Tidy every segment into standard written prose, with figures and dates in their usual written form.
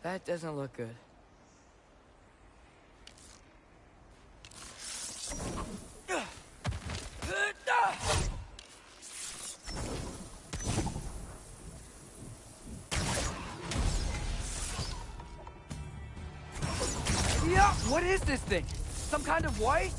That doesn't look good. Yeah, what is this thing? Some kind of white?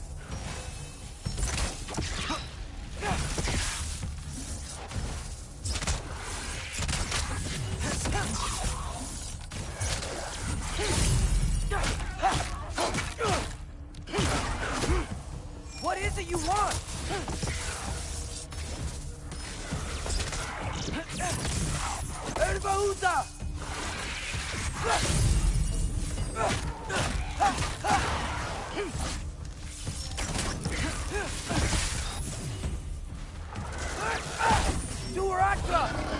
What is it you want? Erbaúda! Duraka!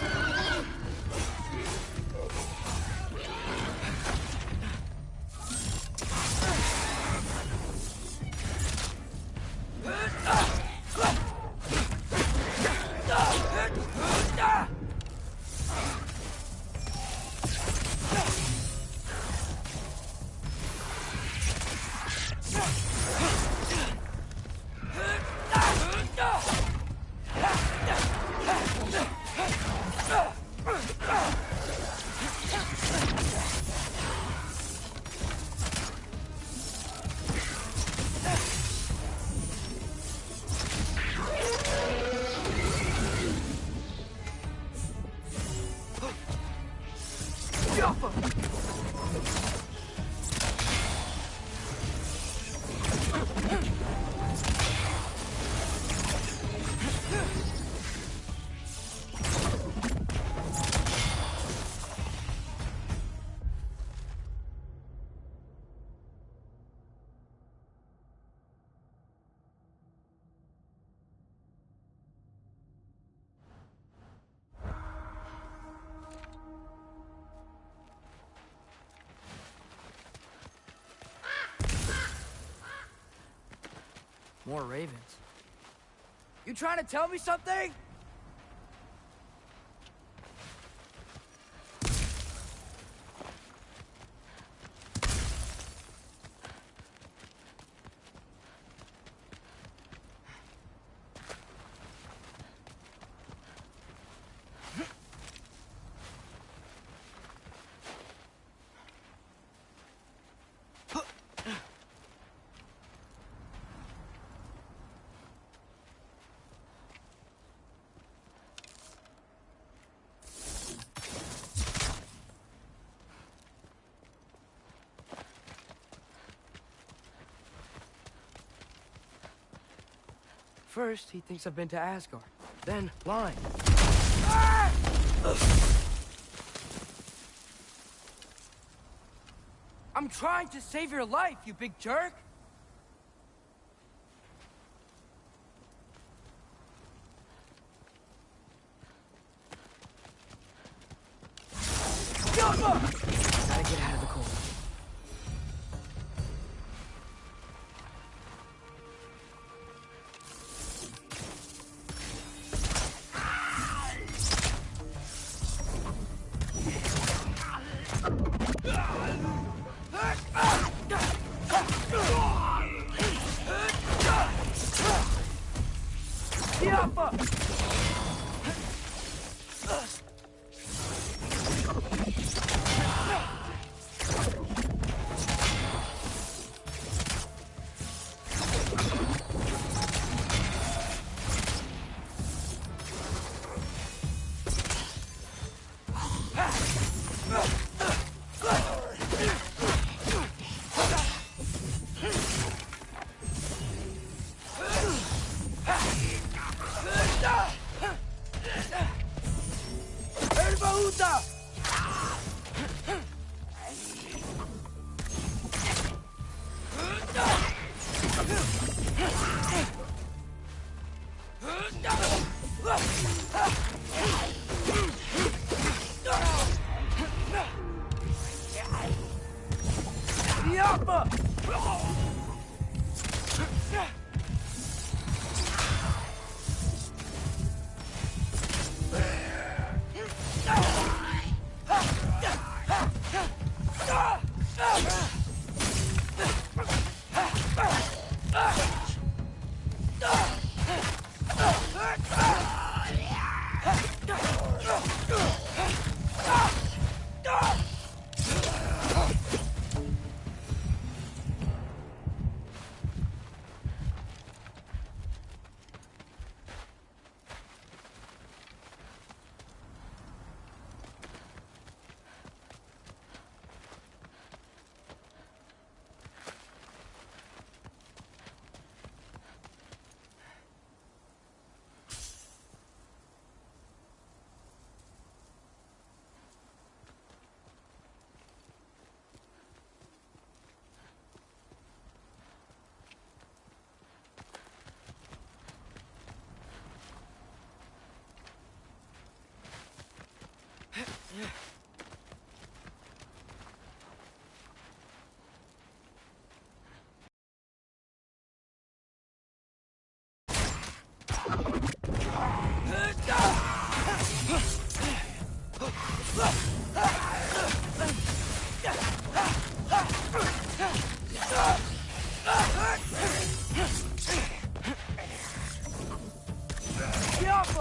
More ravens. You trying to tell me something? First, he thinks I've been to Asgard. Then, lying. Ah! I'm trying to save your life, you big jerk! Gotta get out of the cold.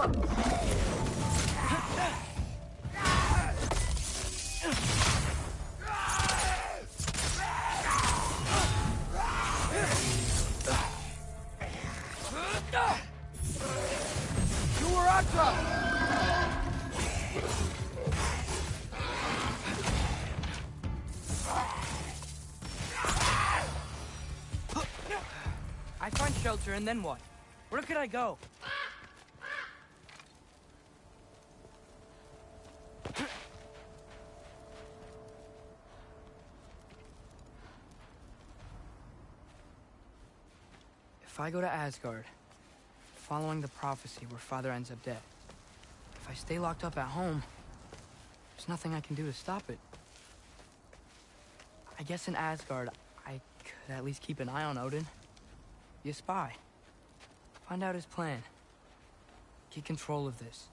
I find shelter, and then what? Where could I go? If I go to Asgard, following the prophecy where Father ends up dead, if I stay locked up at home, there's nothing I can do to stop it. I guess in Asgard, I could at least keep an eye on Odin. Be a spy. Find out his plan. Get control of this.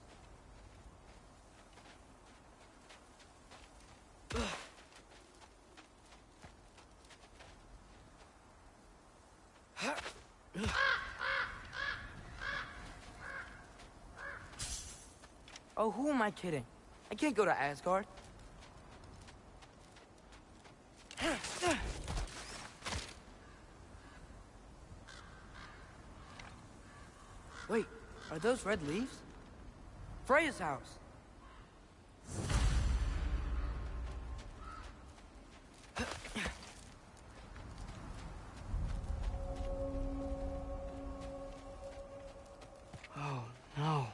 Oh, who am I kidding? I can't go to Asgard. Wait, are those red leaves? Freya's house. Oh, no.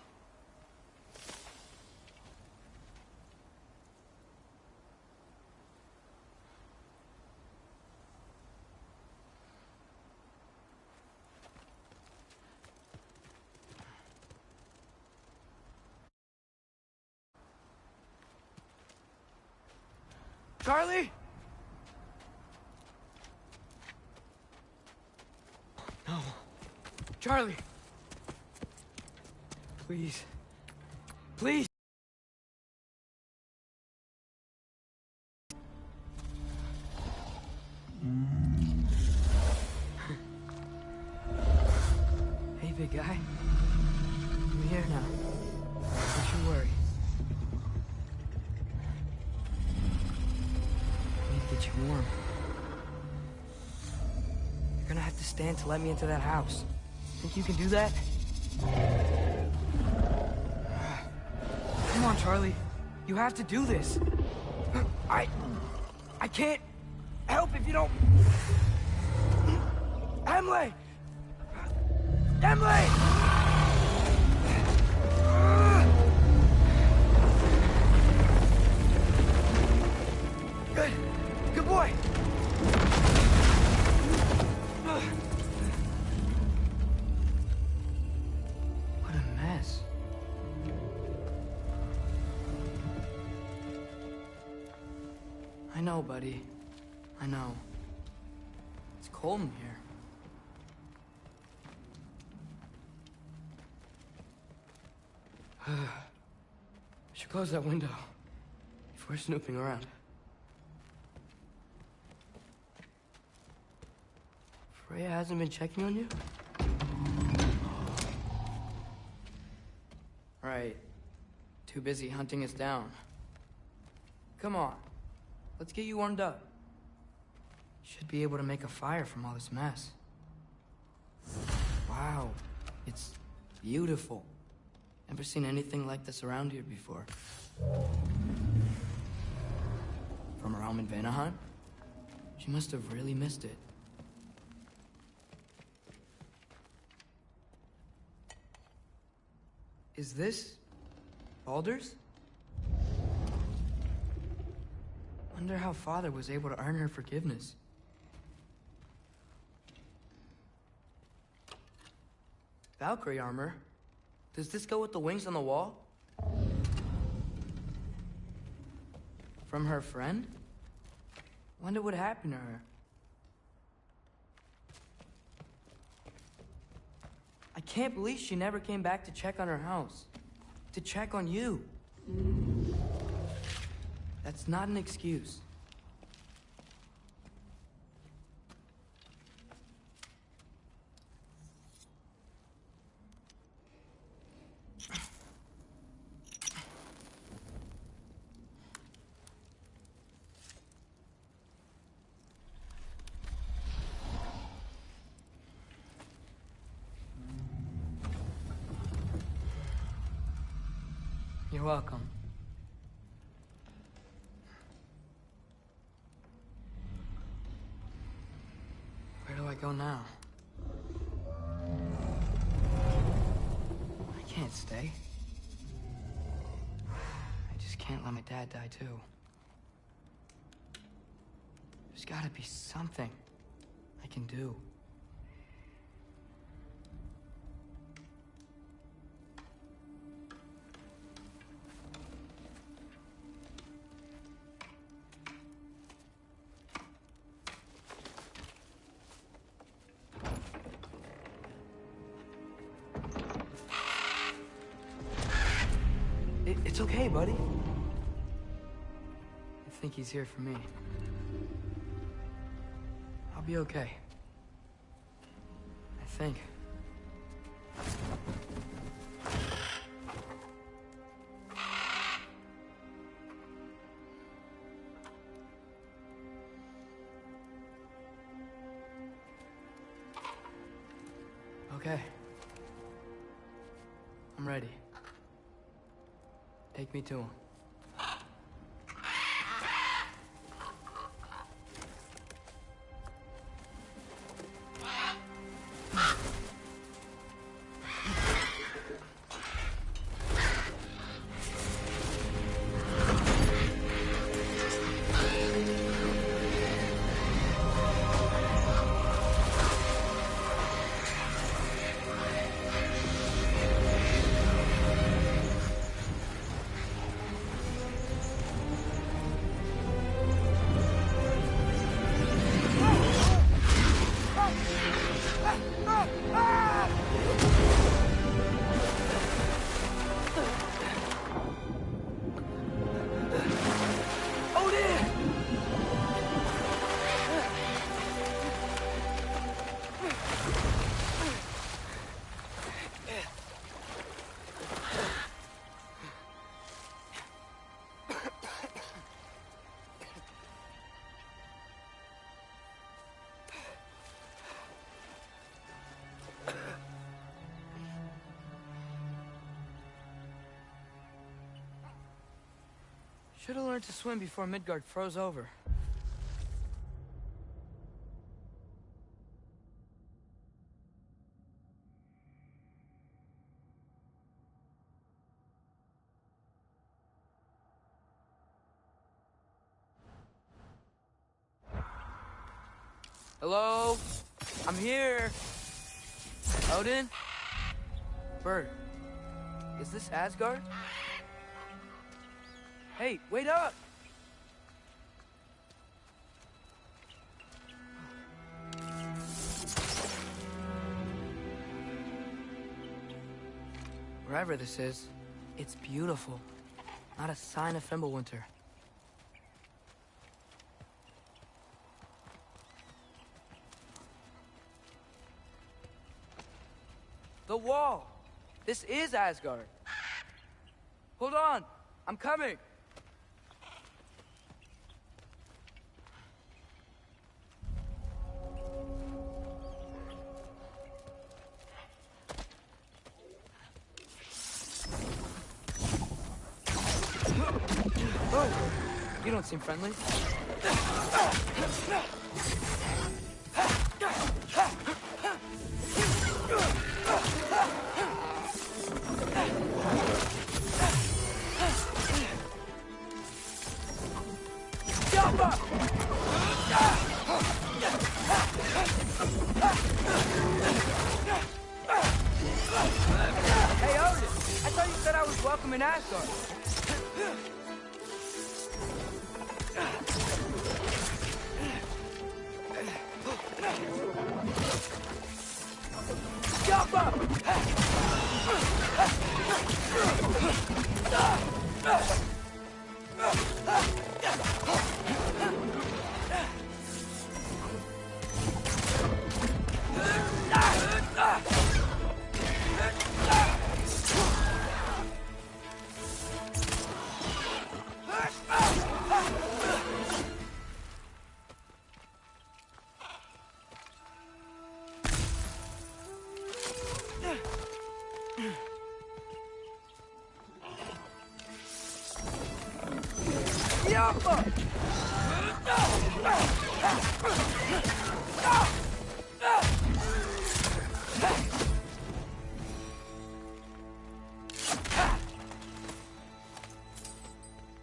Charlie? No. Charlie. Please. Please. Hey, big guy. I'm here now. Don't you worry. I need to get you warm. You're gonna have to stand to let me into that house. Think you can do that? Come on, Charlie. You have to do this. I can't help if you don't... Emily! Emily! Good. Good boy. What a mess. I know, buddy. I know. It's cold in here. I should close that window before snooping around. Freya hasn't been checking on you? Right. Too busy hunting us down. Come on. Let's get you warmed up. Should be able to make a fire from all this mess. Wow. It's beautiful. Never seen anything like this around here before. From her home in Vanaheim? She must have really missed it. Is this Baldur's? Wonder how Father was able to earn her forgiveness. Valkyrie armor? Does this go with the wings on the wall? From her friend? Wonder what happened to her. I can't believe she never came back to check on her house. To check on you. That's not an excuse. You're welcome. Where do I go now? I can't stay. I just can't let my dad die too. There's gotta be something I can do. It's okay, buddy. I think he's here for me. I'll be okay. I think. Okay. I'm ready. Take me to him. Should have learned to swim before Midgard froze over. Hello? I'm here. Odin? Bird. Is this Asgard? Hey, wait up! Wherever this is, it's beautiful. Not a sign of Fimbulwinter. The wall! This is Asgard. Hold on! I'm coming! Oh, you don't seem friendly. Hey, Odin, I thought you said I was welcome in Asgard.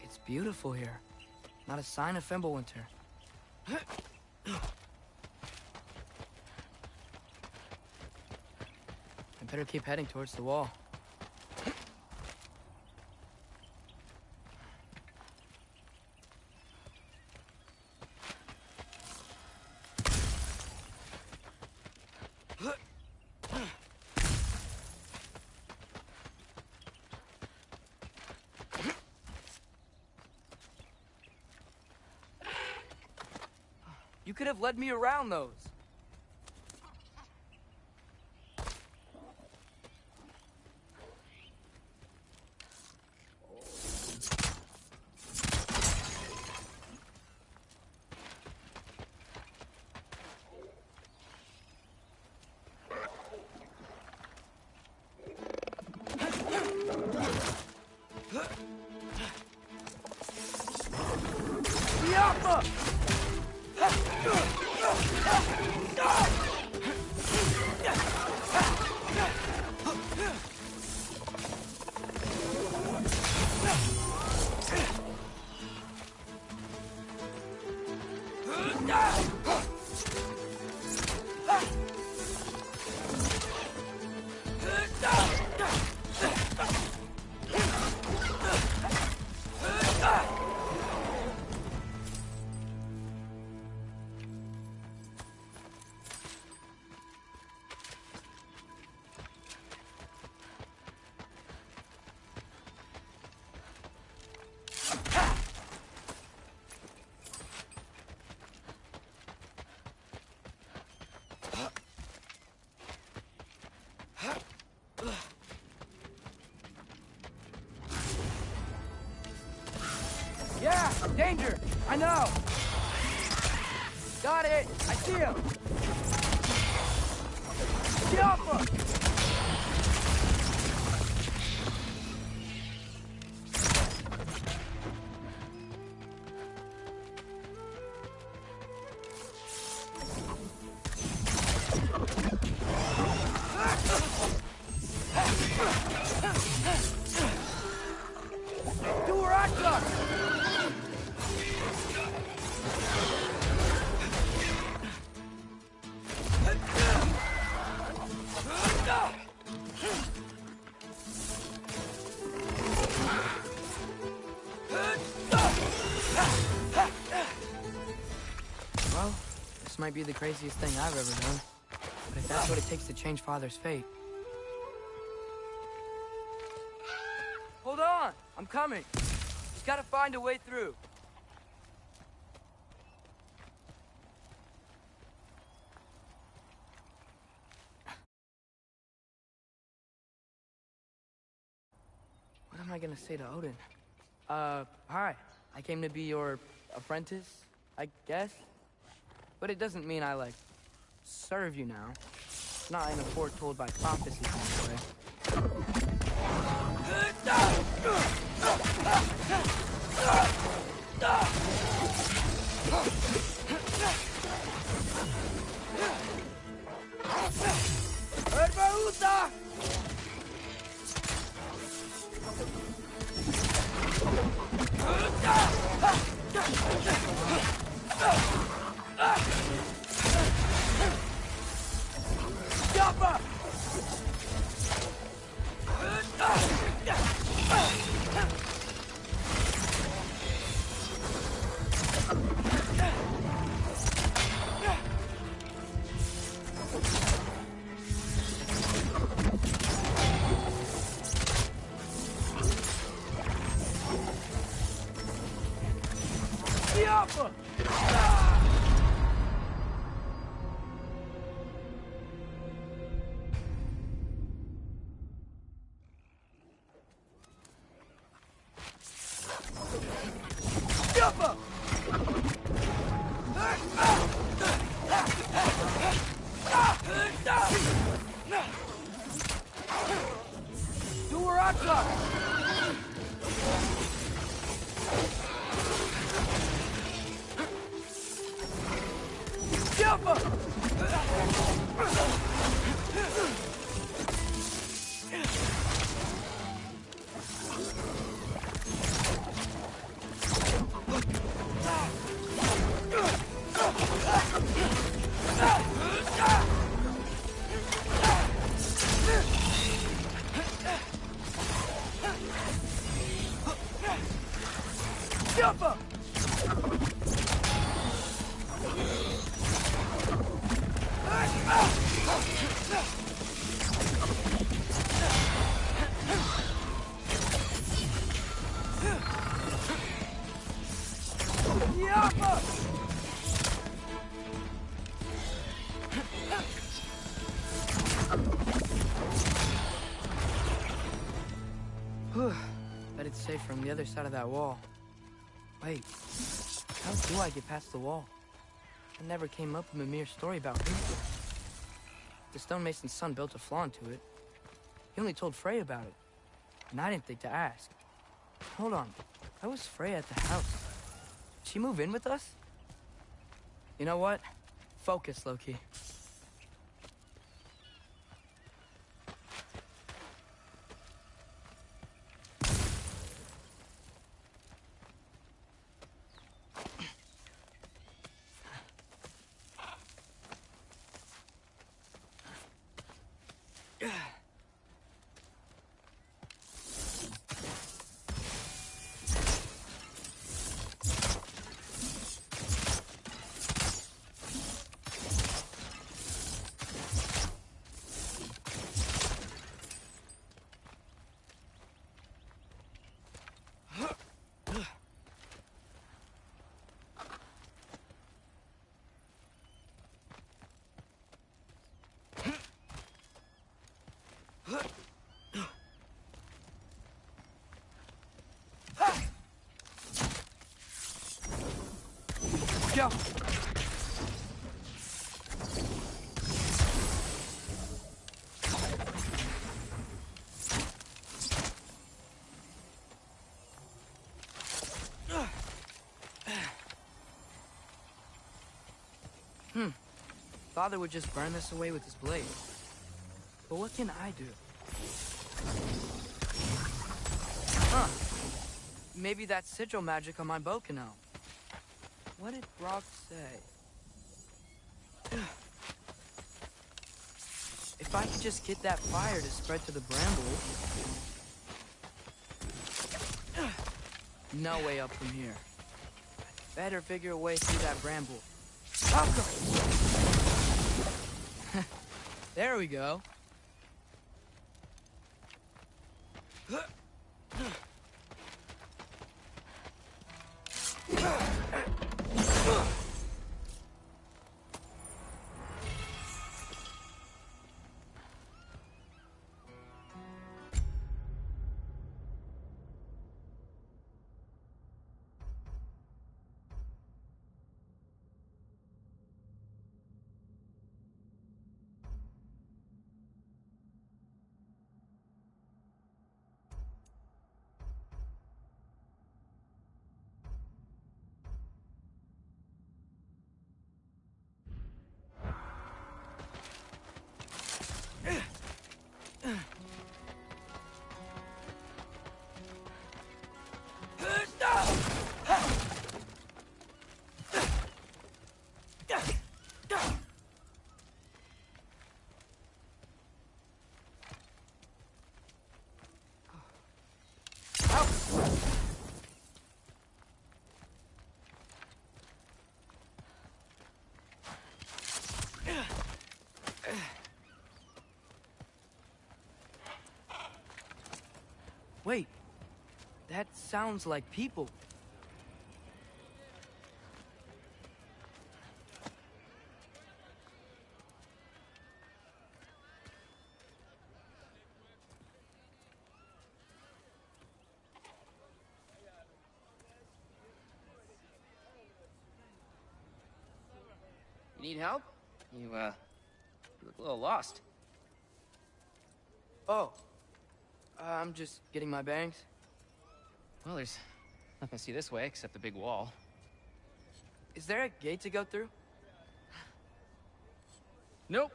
It's beautiful here. Not a sign of Fimbulwinter. I better keep heading towards the wall. You could have led me around those. Yeah, danger! I know! Got it! I see him! Get off him! Do where I got! Well, this might be the craziest thing I've ever done. But if that's what it takes to change Father's fate... Hold on! I'm coming! Just gotta find a way through. What am I gonna say to Odin? Hi. I came to be your apprentice, I guess? But it doesn't mean I, like, serve you now. Not in a foretold by prophecy kind of way. Do where I come! Yappa! Whew. Bet it's safe from the other side of that wall. Wait, how do I get past the wall? I never came up with a mere story about people. The stonemason's son built a flaw into it. He only told Frey about it, and I didn't think to ask. Hold on, why was Frey at the house? Did she move in with us? You know what? Focus, Loki. Go! Father would just burn this away with his blade. But what can I do? Huh. Maybe that sigil magic on my bow can help. What did Brock say? If I could just get that fire to spread to the bramble... No way up from here. Better figure a way through that bramble. I'll go! There we go. Wait, that sounds like people. You need help? You look a little lost. Oh, I'm just getting my bearings. Well, there's nothing to see this way except the big wall. Is there a gate to go through? Nope.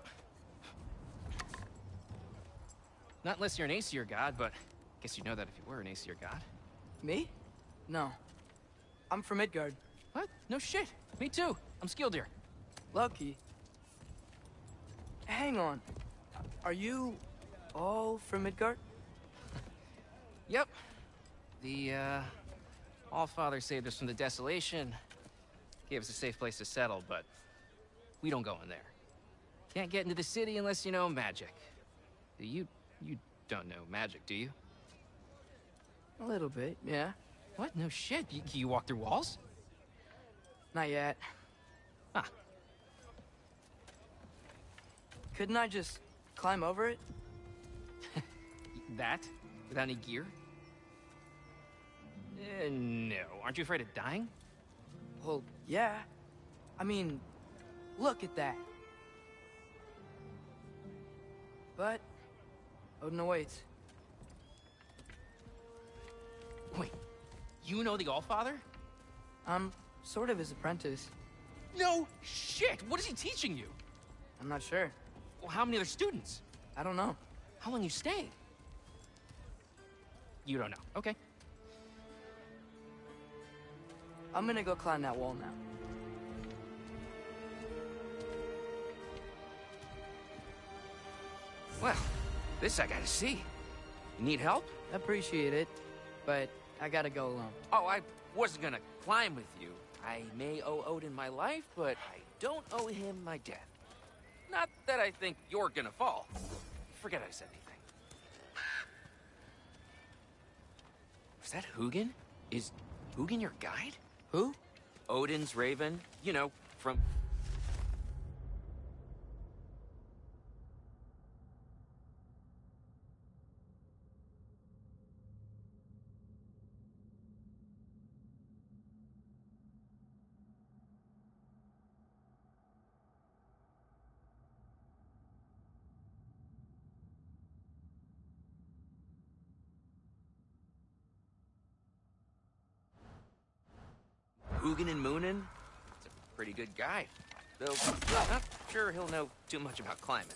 Not unless you're an Aesir god, but I guess you'd know that if you were an Aesir god. Me? No. I'm from Midgard. What? No shit. Me too. I'm Skildir. Lucky. Hang on. Are you all from Midgard? Yep. The Allfather saved us from the desolation, gave us a safe place to settle, but we don't go in there. Can't get into the city unless you know magic. You don't know magic, do you? A little bit, yeah. What? No shit. You walk through walls? Not yet. Huh. Couldn't I just climb over it? That? Without any gear? No. Aren't you afraid of dying? Well, yeah. I mean, look at that. But Odin awaits. Wait, you know the Allfather? I'm sort of his apprentice. No shit! What is he teaching you? I'm not sure. Well, how many other students? I don't know. How long you stayed? You don't know. Okay. I'm gonna go climb that wall now. Well, this I gotta see. You need help? Appreciate it, but I gotta go alone. Oh, I wasn't gonna climb with you. I may owe Odin my life, but I don't owe him my death. Not that I think you're gonna fall. Forget I said anything. Was that Hugin? Is Hugin your guide? Who? Odin's raven. You know, from... Hugin and Moonin? It's a pretty good guide. Though, not sure he'll know too much about climbing.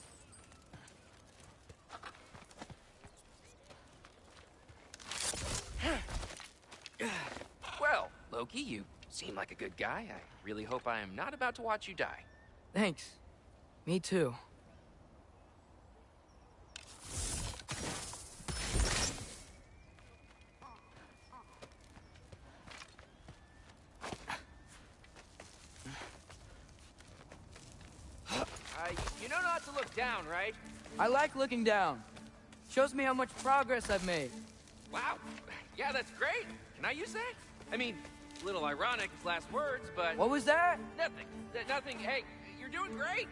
Well, Loki, you seem like a good guy. I really hope I am not about to watch you die. Thanks. Me too. You know not to look down, right? I like looking down. Shows me how much progress I've made. Wow. Yeah, that's great. Can I use that? I mean, a little ironic, his last words, but... What was that? Nothing. Nothing. Hey, you're doing great.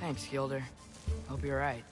Thanks, Gilder. Hope you're right.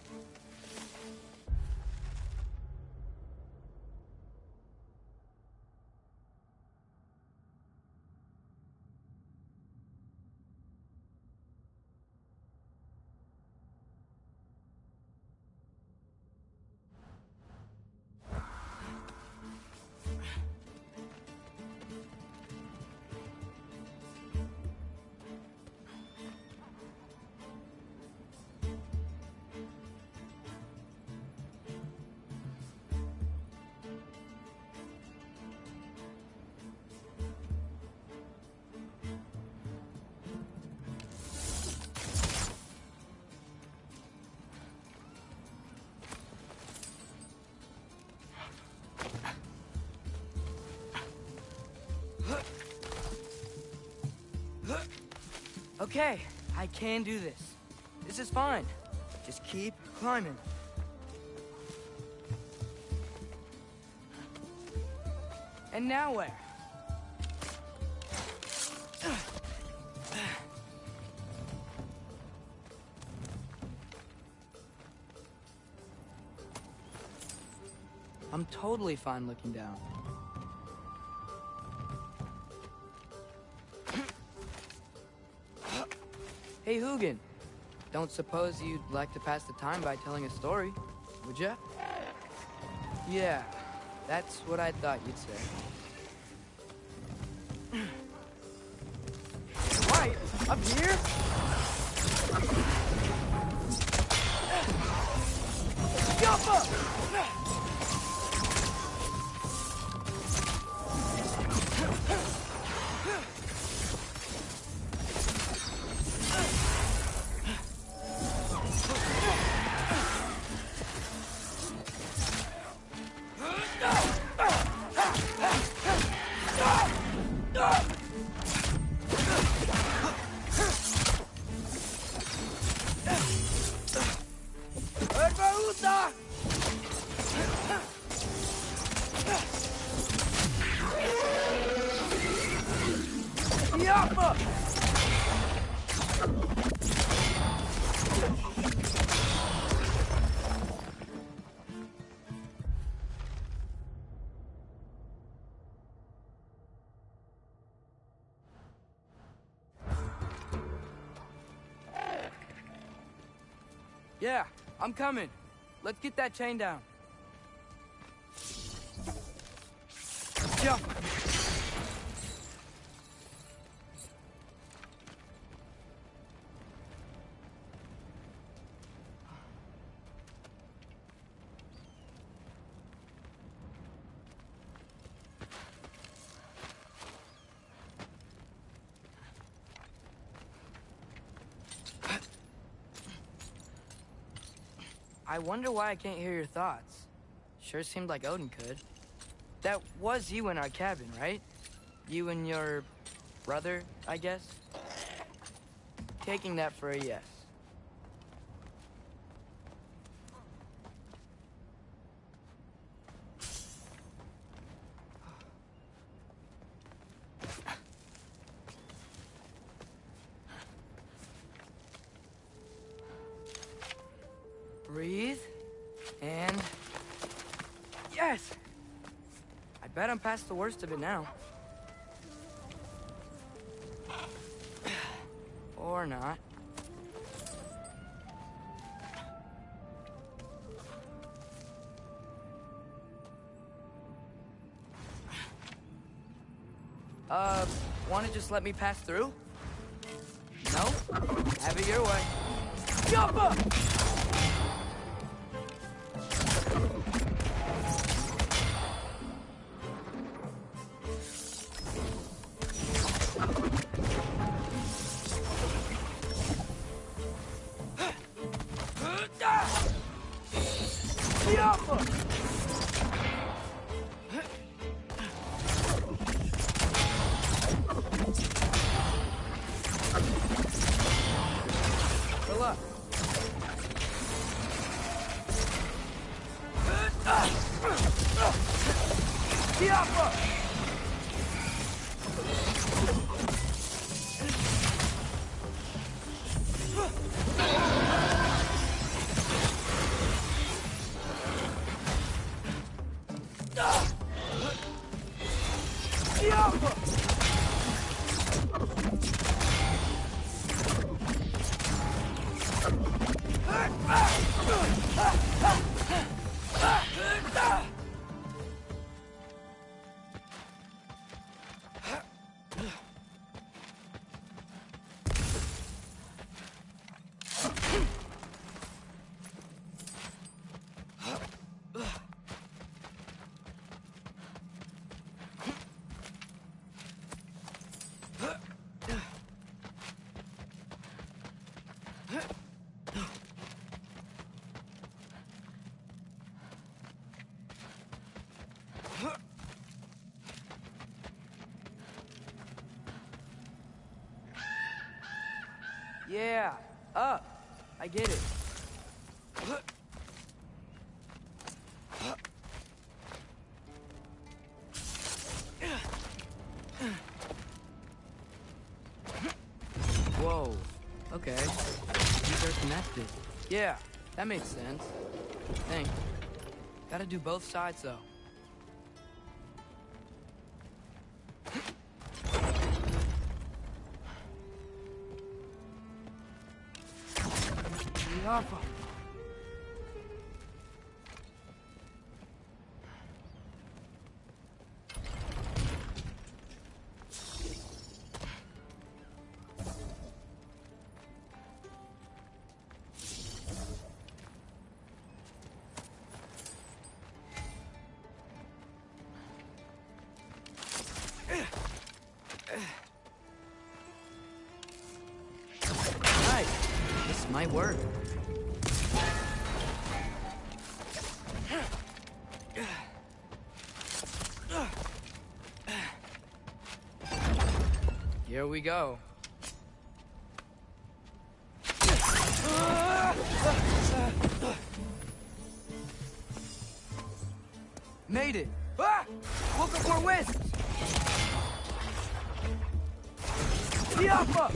Okay, I can do this. This is fine. Just keep climbing. And now where? I'm totally fine looking down. Hey, Hugin. Don't suppose you'd like to pass the time by telling a story? would ya? Yeah, that's what I thought you'd say. Right, up here? Jump up! Yeah, I'm coming. Let's get that chain down. Jump! I wonder why I can't hear your thoughts. Sure seemed like Odin could. That was you in our cabin, right? You and your brother, I guess? Taking that for a yes. Breathe, and yes! I bet I'm past the worst of it now. Or not. Wanna just let me pass through? No? Have it your way. Jump up! Yeah, up. I get it. Whoa. Okay. These are connected. Yeah, that makes sense. I think. Gotta do both sides, though. Might work. Here we go. Made it! Ah! Woke up more wisps! Tiafa!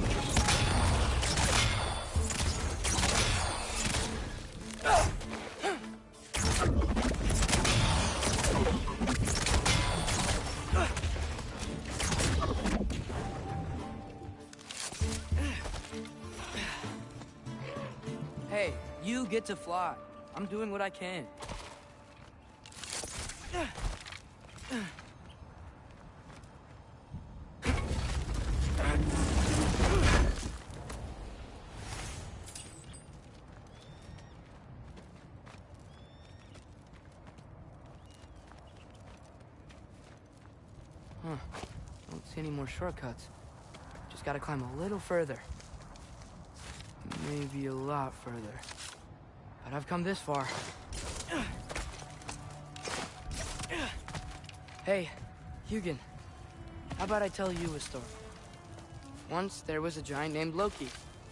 Hey, you get to fly. I'm doing what I can. Don't see any more shortcuts. Just gotta climb a little further. Maybe a lot further. But I've come this far. Hey, Hugin. How about I tell you a story? Once there was a giant named Loki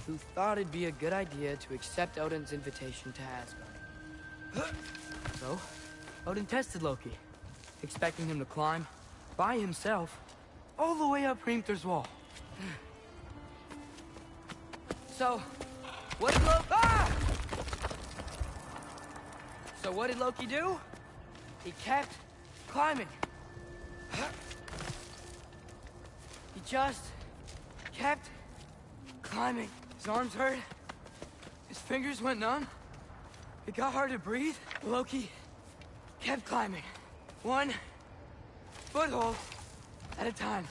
who thought it'd be a good idea to accept Odin's invitation to Asgard. So, Odin tested Loki, expecting him to climb by himself all the way up Hrimthur's wall. So, what did Loki... Ah! So what did Loki do? He kept climbing. He just kept climbing. His arms hurt. His fingers went numb. It got hard to breathe. Loki kept climbing. One foothold at a time.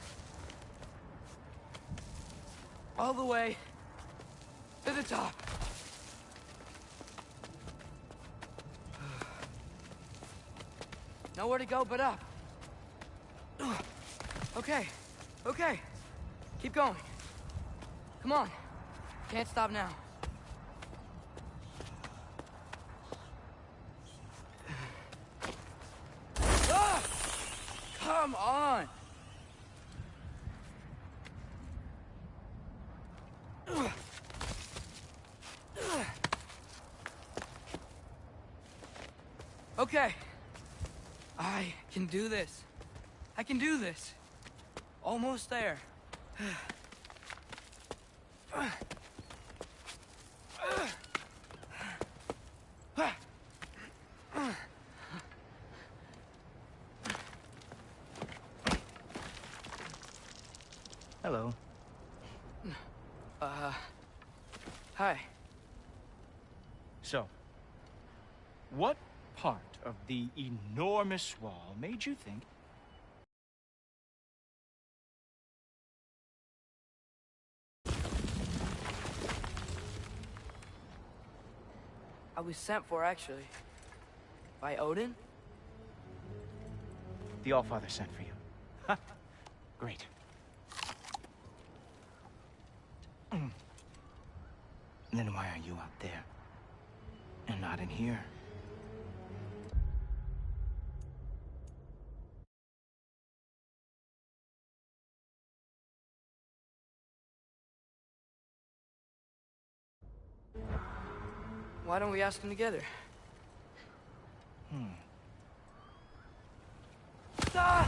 All the way to the top. Nowhere to go but up. Okay, okay. Keep going. Come on. Can't stop now. Ah! Come on! Okay. I can do this. I can do this. Almost there. Hello. Hi. So, what part of the enormous wall made you think... I was sent for, actually. By Odin? The Allfather sent for you? Ha! Great. Then why are you out there? And not in here? Why don't we ask them together? Ah!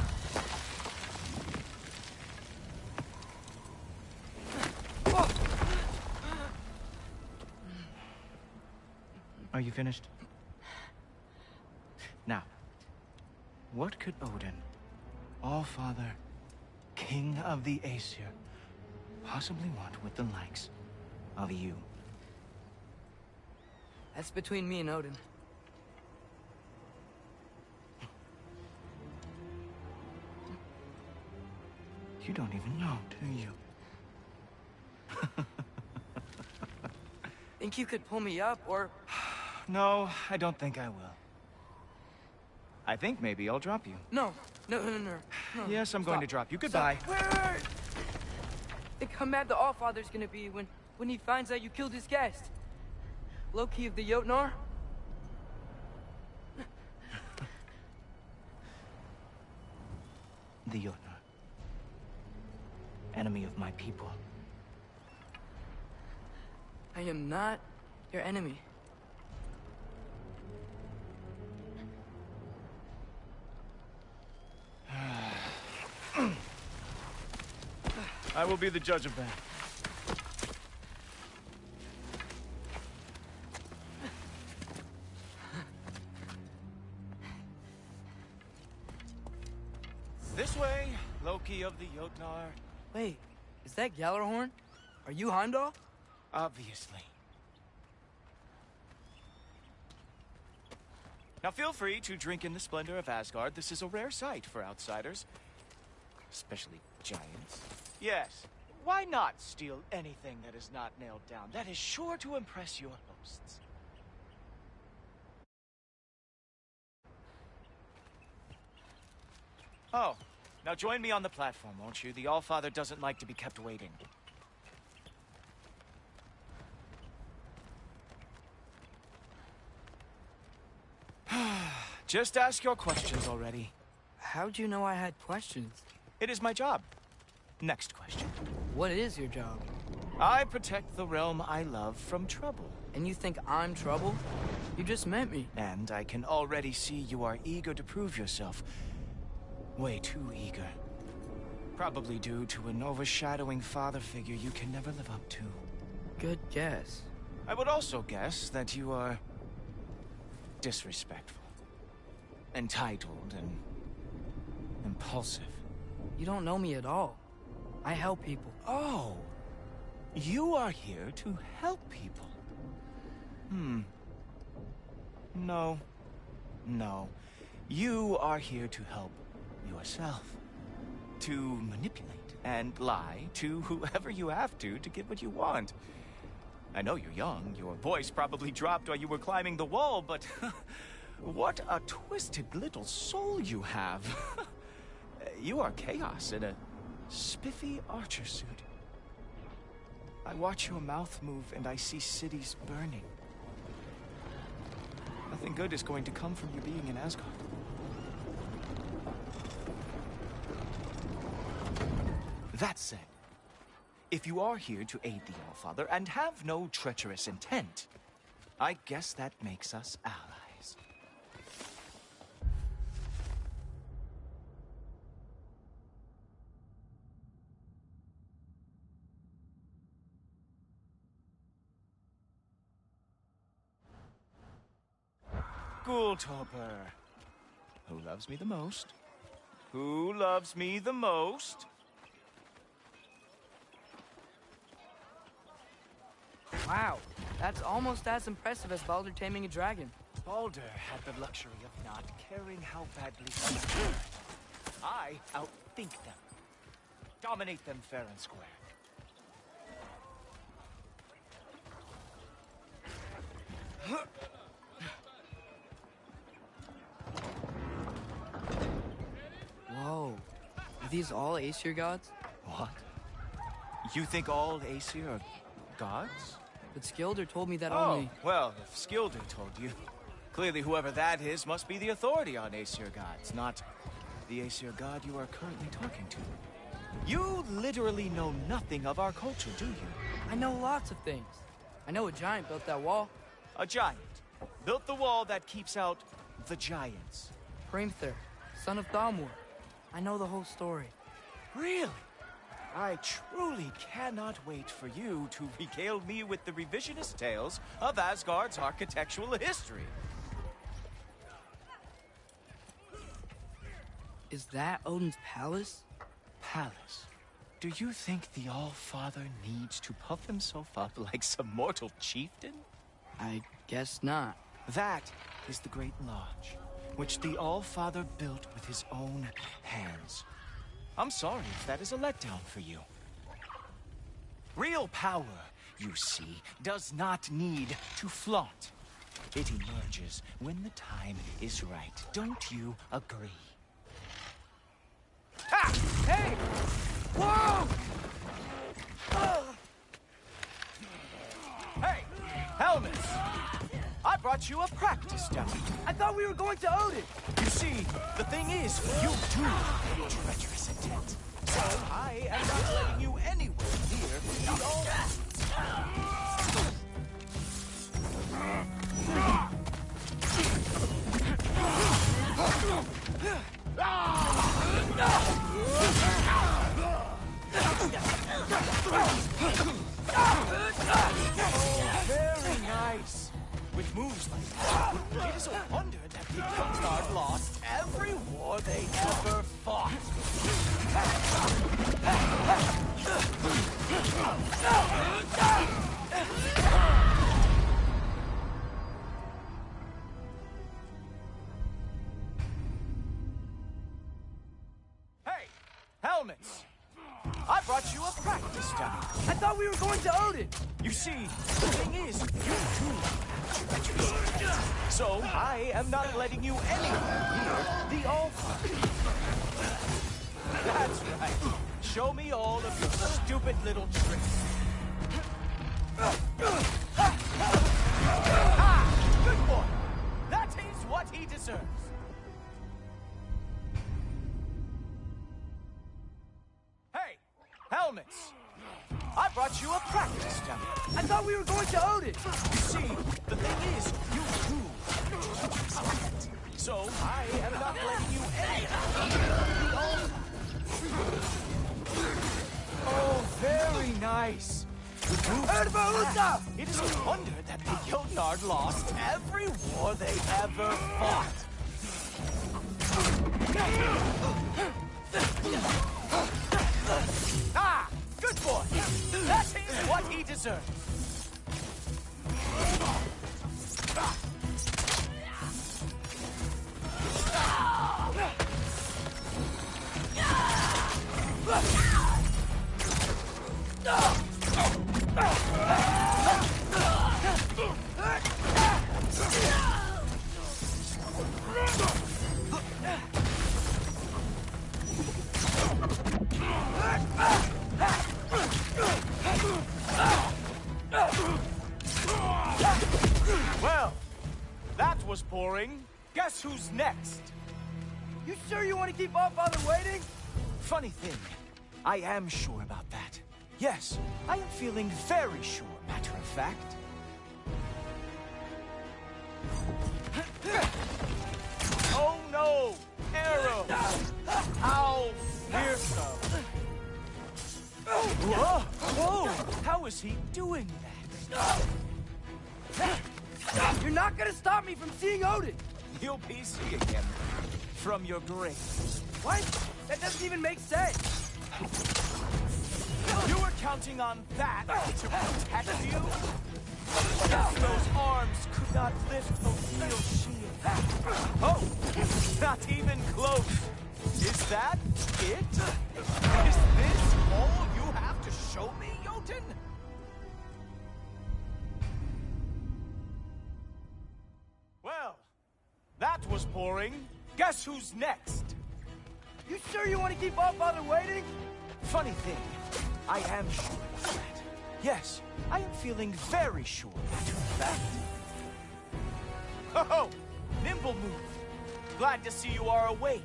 Whoa! Are you finished? Now, what could Odin, Allfather, King of the Aesir, possibly want with the likes of you? That's between me and Odin. You don't even know, do you? Think you could pull me up, or... No, I don't think I will. I think maybe I'll drop you. No. No. Yes, I'm going to drop you. Goodbye. Stop. Wait. Think how mad the Allfather's gonna be when he finds out you killed his guest. Loki of the Jotnar? The Jotnar. Enemy of my people. I am not your enemy. I will be the judge of that. This way, Loki of the Jotnar. Wait, is that Gjallarhorn? Are you Heimdall? Obviously. Now feel free to drink in the splendor of Asgard. This is a rare sight for outsiders. Especially giants. Yes, why not steal anything that is not nailed down? That is sure to impress your hosts. Oh, now join me on the platform, won't you? The Allfather doesn't like to be kept waiting. Just ask your questions already. How'd you know I had questions? It is my job. Next question. What is your job? I protect the realm I love from trouble. And you think I'm trouble? You just met me. And I can already see you are eager to prove yourself. Way too eager. Probably due to an overshadowing father figure you can never live up to. Good guess. I would also guess that you are disrespectful, entitled, and impulsive. You don't know me at all. I help people. Oh, you are here to help people. No. No. You are here to help yourself. To manipulate and lie to whoever you have to get what you want. I know you're young. Your voice probably dropped while you were climbing the wall, but what a twisted little soul you have. You are chaos in a spiffy archer suit. I watch your mouth move and I see cities burning. Nothing good is going to come from you being in Asgard. That said, if you are here to aid the Allfather and have no treacherous intent, I guess that makes us allies. Ghoultoper. Who loves me the most? Who loves me the most? Wow, that's almost as impressive as Baldur taming a dragon. Baldur had the luxury of not caring how badly he hurt. I outthink them. Dominate them fair and square. Whoa. Are these all Aesir gods? What? You think all Aesir are gods? But Skilder told me that Oh, only... well, if Skilder told you, clearly whoever that is must be the authority on Aesir gods, not the Aesir god you are currently talking to. You literally know nothing of our culture, do you? I know lots of things. I know a giant built that wall. A giant built the wall that keeps out the giants. Hrimthur, son of Thalmor. I know the whole story. Really? I truly cannot wait for you to regale me with the revisionist tales of Asgard's architectural history. Is that Odin's palace? Palace? Do you think the All-Father needs to puff himself up like some mortal chieftain? I guess not. That is the Great Lodge, which the All-Father built with his own hands. I'm sorry if that is a letdown for you. Real power, you see, does not need to flaunt. It emerges when the time is right. Don't you agree? Ah! Hey! Whoa! Hey! Helmets! brought you a practice dummy. I thought we were going to Odin. You see, the thing is, you do have a treacherous intent. So I am not letting you anywhere near the Very nice. With moves like that, it is a wonder that the Jotnar lost every war they ever fought. Hey, helmets! I brought you a practice dummy. I thought we were going to Odin. You see, the thing is, you too have treacherous intent. So I am not letting you anywhere near the altar. That's right. Show me all of your stupid little tricks. Ah! Good boy! That is what he deserves. Hey, helmets! I brought you a practice dummy. I thought we were going to Odin. You see, the thing is, you too have treacherous intent. So I am not letting you anywhere. Oh, very nice. Erba It is a wonder that the Jotnar lost every war they ever fought. Ah, good boy. That is what he deserves. Well, that was boring. Guess who's next? You sure you want to keep our father waiting? Funny thing, I am sure about that. Yes, I am feeling very sure, matter of fact. Oh no! Arrow! How fearsome! Whoa! Whoa! How is he doing that? You're not gonna stop me from seeing Odin. You'll be seeing him from your grave. What? That doesn't even make sense. You were counting on that to protect you? Those arms could not lift a real shield. Oh, not even close. Is that it? Is this all you have to show me, Jotun? Well, that was boring. Guess who's next? You sure you want to keep our father waiting? Funny thing, I am sure about that. Yes, I am feeling very sure, matter of fact. Oh, nimble move. Glad to see you are awake.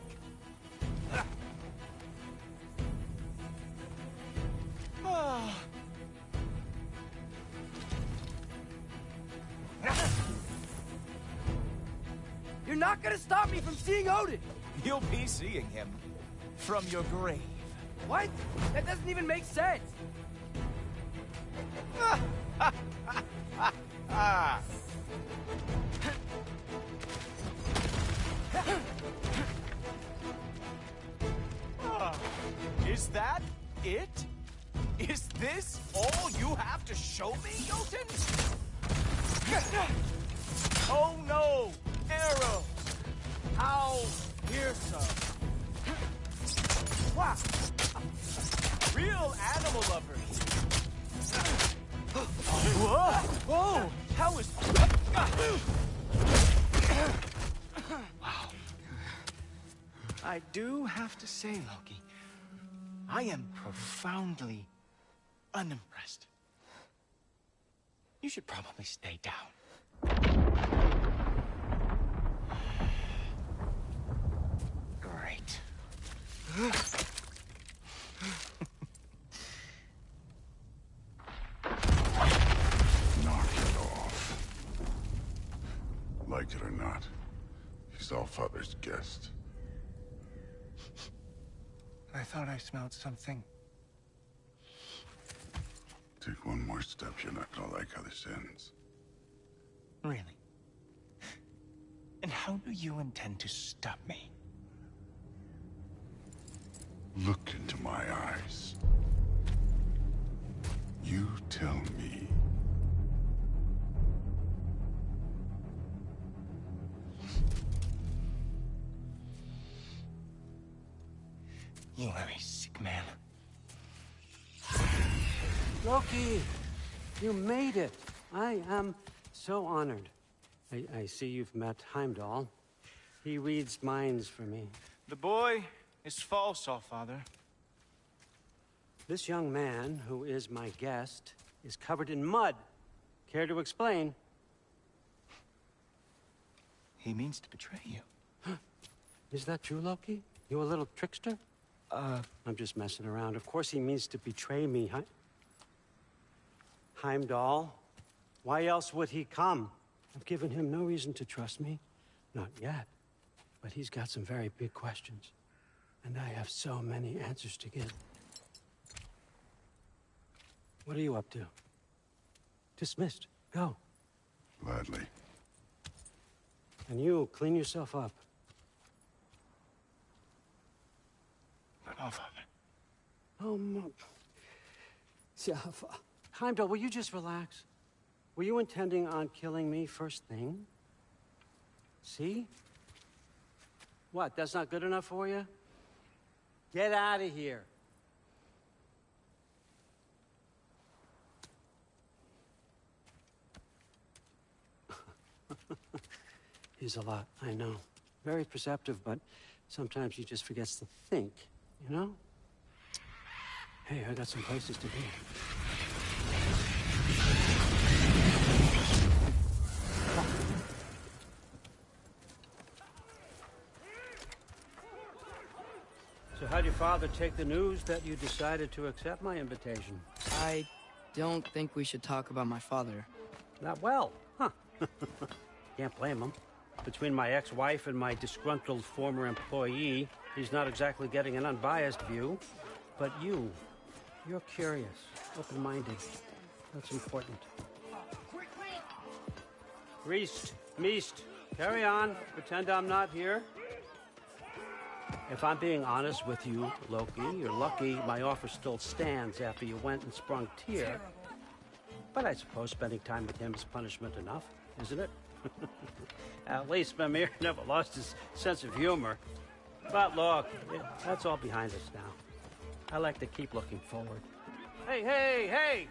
Ah. You're not gonna stop me from seeing Odin. You'll be seeing him from your grave. What? That doesn't even make sense. Is that it? Is this all you have to show me, Jotun? Oh no! Arrow! How fearsome! Wow! Real animal lover here. Whoa! Whoa! How is... Wow. I do have to say, Loki, I am profoundly unimpressed. You should probably stay down. Knock it off. Like it or not, he's all Father's guest. I thought I smelled something. Take one more step, you're not gonna like how this ends. Really? And how do you intend to stop me? Look into my eyes. You tell me. You are a sick man. Loki, you made it. I am so honored. I see you've met Heimdall. He reads minds for me. The boy is false, Allfather. This young man, who is my guest, is covered in mud. Care to explain? He means to betray you. Is that true, Loki? You a little trickster? I'm just messing around. Of course he means to betray me, Heimdall? Why else would he come? I've given him no reason to trust me. Not yet. But he's got some very big questions. And I have so many answers to give. What are you up to? Dismissed. Go. Gladly. And you, clean yourself up. But Allfather. Oh, Heimdall, will you just relax? Were you intending on killing me first thing? See? What, that's not good enough for you? Get out of here. He's a lot, I know. Very perceptive, but sometimes he just forgets to think, you know? Hey, I got some places to be. So how'd your father take the news that you decided to accept my invitation? I don't think we should talk about my father. Not well, huh? Can't blame him. Between my ex-wife and my disgruntled former employee, he's not exactly getting an unbiased view. But you're curious, open-minded. That's important. Reist, Meest, carry on. Pretend I'm not here. If I'm being honest with you, Loki, you're lucky my offer still stands after you went and sprung Tyr. But I suppose spending time with him is punishment enough, isn't it? At least Mimir never lost his sense of humor. But look, that's all behind us now. I like to keep looking forward. Hey!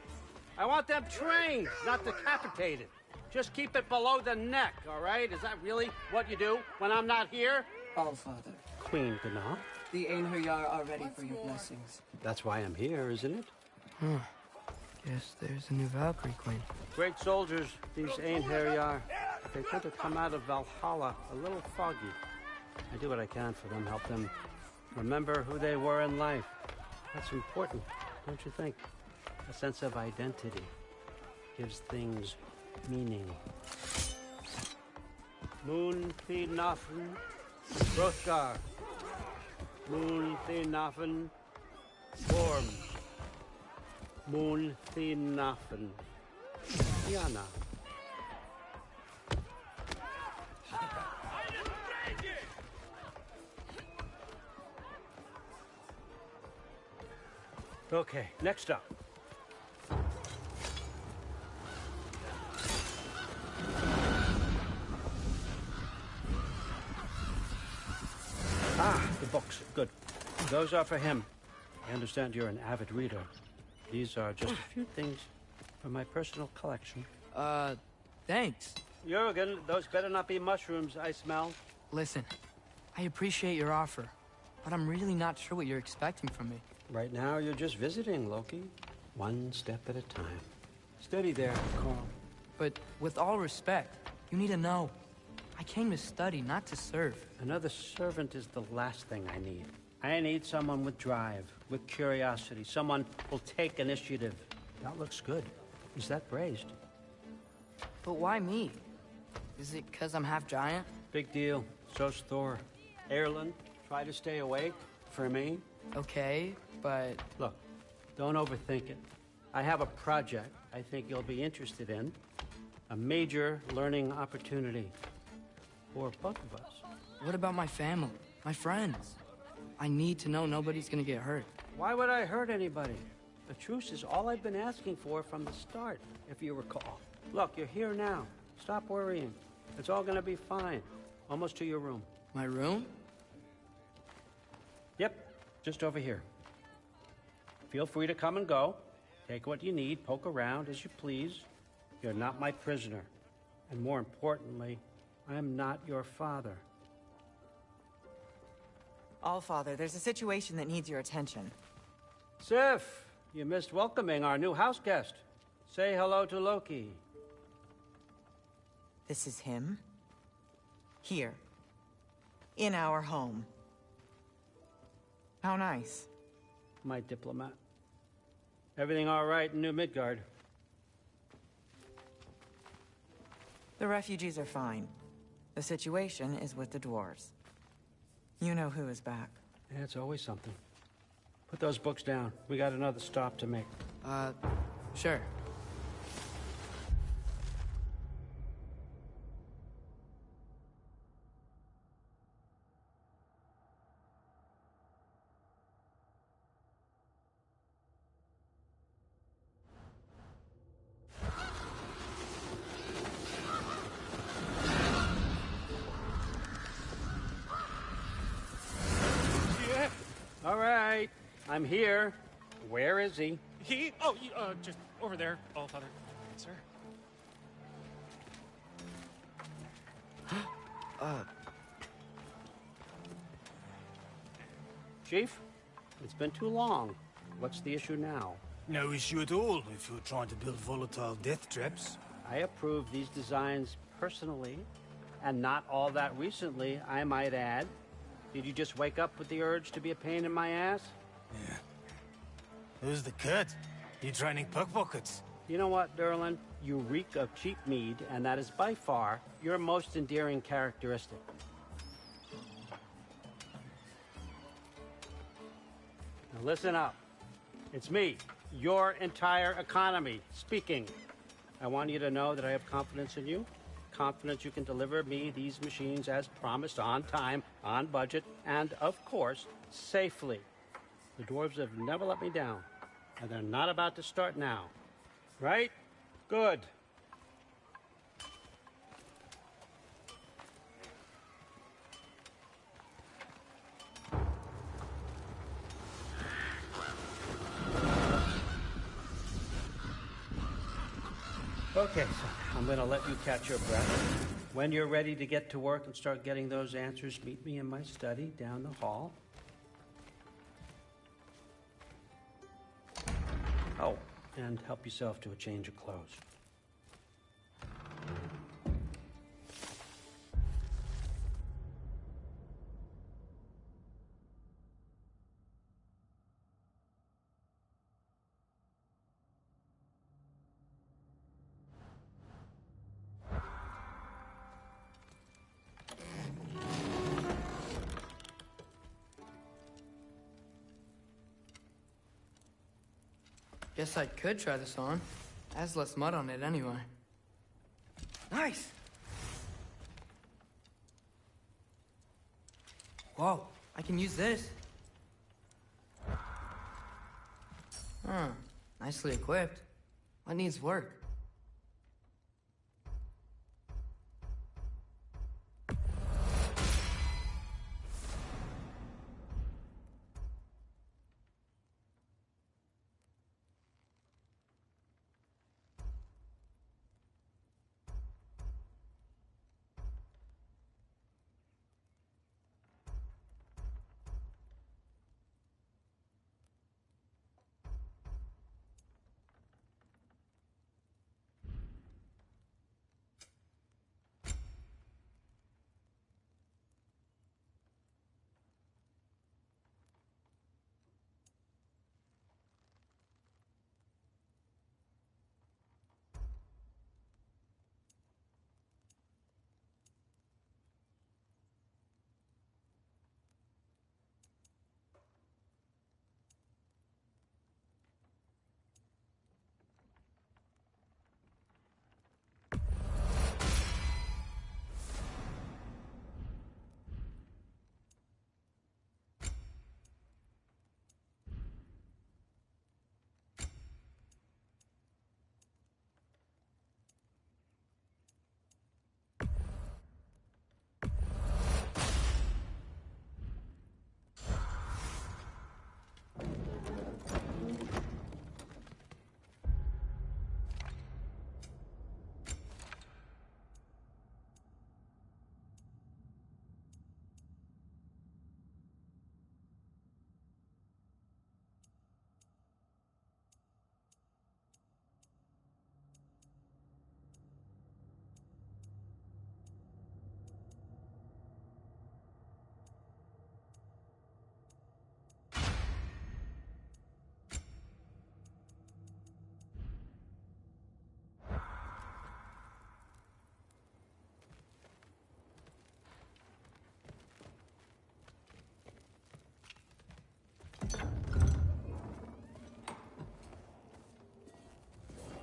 I want them trained, not decapitated. Just keep it below the neck, all right? Is that really what you do when I'm not here? Allfather, Queen Gná. the Einherjar are ready for your blessings. That's why I'm here, isn't it? Guess there's a new Valkyrie Queen. Great soldiers, these Einherjar. They tend to come out of Valhalla a little foggy. I do what I can for them, help them remember who they were in life. That's important, don't you think? A sense of identity gives things meaning. Moon Thinafen, Hrothgar. Moon Thinafen, Gorm. Moon Thinafen, Yana. Okay, next up. The books. Good. Those are for him. I understand you're an avid reader. These are just a few things from my personal collection. Thanks. Jurgen, those better not be mushrooms I smell. Listen, I appreciate your offer, but I'm really not sure what you're expecting from me. Right now, you're just visiting, Loki. One step at a time. Steady there, Carl. But with all respect, you need to know. I came to study, not to serve. Another servant is the last thing I need. I need someone with drive, with curiosity, someone who'll take initiative. That looks good. Is that braised? But why me? Is it because I'm half giant? Big deal. So's Thor. Erlen, try to stay awake for me. Okay, but... Look, don't overthink it. I have a project I think you'll be interested in. A major learning opportunity for both of us. What about my family? My friends? I need to know nobody's gonna get hurt. Why would I hurt anybody? The truce is all I've been asking for from the start, if you recall. Look, you're here now. Stop worrying. It's all gonna be fine. Almost to your room. My room? Yep, just over here. Feel free to come and go. Take what you need, poke around as you please. You're not my prisoner. And more importantly, I'm not your father. Allfather, there's a situation that needs your attention. Sif, you missed welcoming our new house guest. Say hello to Loki. This is him? Here. In our home. How nice. My diplomat. Everything all right in New Midgard? The refugees are fine. The situation is with the dwarves. You know who is back. Yeah, it's always something. Put those books down. We got another stop to make. Sure. All right, I'm here. Where is he? He? Oh, just over there, Allfather. Sir. Chief, it's been too long. What's the issue now? No issue at all if you're trying to build volatile death traps. I approved these designs personally, and not all that recently, I might add. Did you just wake up with the urge to be a pain in my ass? Yeah. Who's the cut? You training pickpockets? You know what, Derlin? You reek of cheap mead, and that is by far your most endearing characteristic. Now listen up. It's me, your entire economy, speaking. I want you to know that I have confidence in you. Confidence you can deliver me these machines as promised, on time, on budget, and, of course, safely. The dwarves have never let me down, and they're not about to start now. Right? Good. Okay, so I'm going to let you catch your breath. When you're ready to get to work and start getting those answers, meet me in my study down the hall. Oh, and help yourself to a change of clothes. Guess I could try this on. Has less mud on it anyway. Nice! Whoa, I can use this. Huh, nicely equipped. What needs work?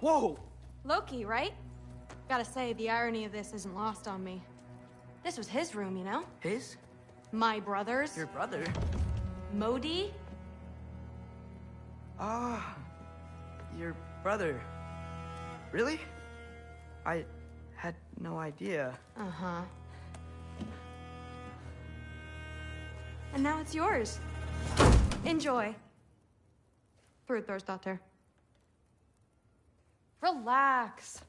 Whoa! Loki, right? Gotta say, the irony of this isn't lost on me. This was his room, you know? His? My brother's. Your brother? Modi? Ah, your brother. Really? I had no idea. Uh-huh. And now it's yours. Enjoy. Daughter. Relax.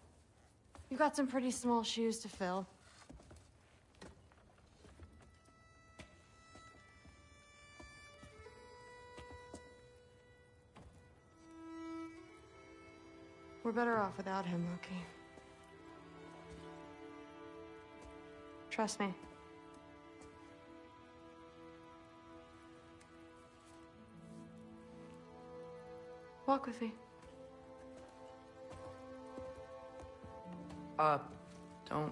You got some pretty small shoes to fill. We're better off without him, Loki. Trust me. Walk with me. Don't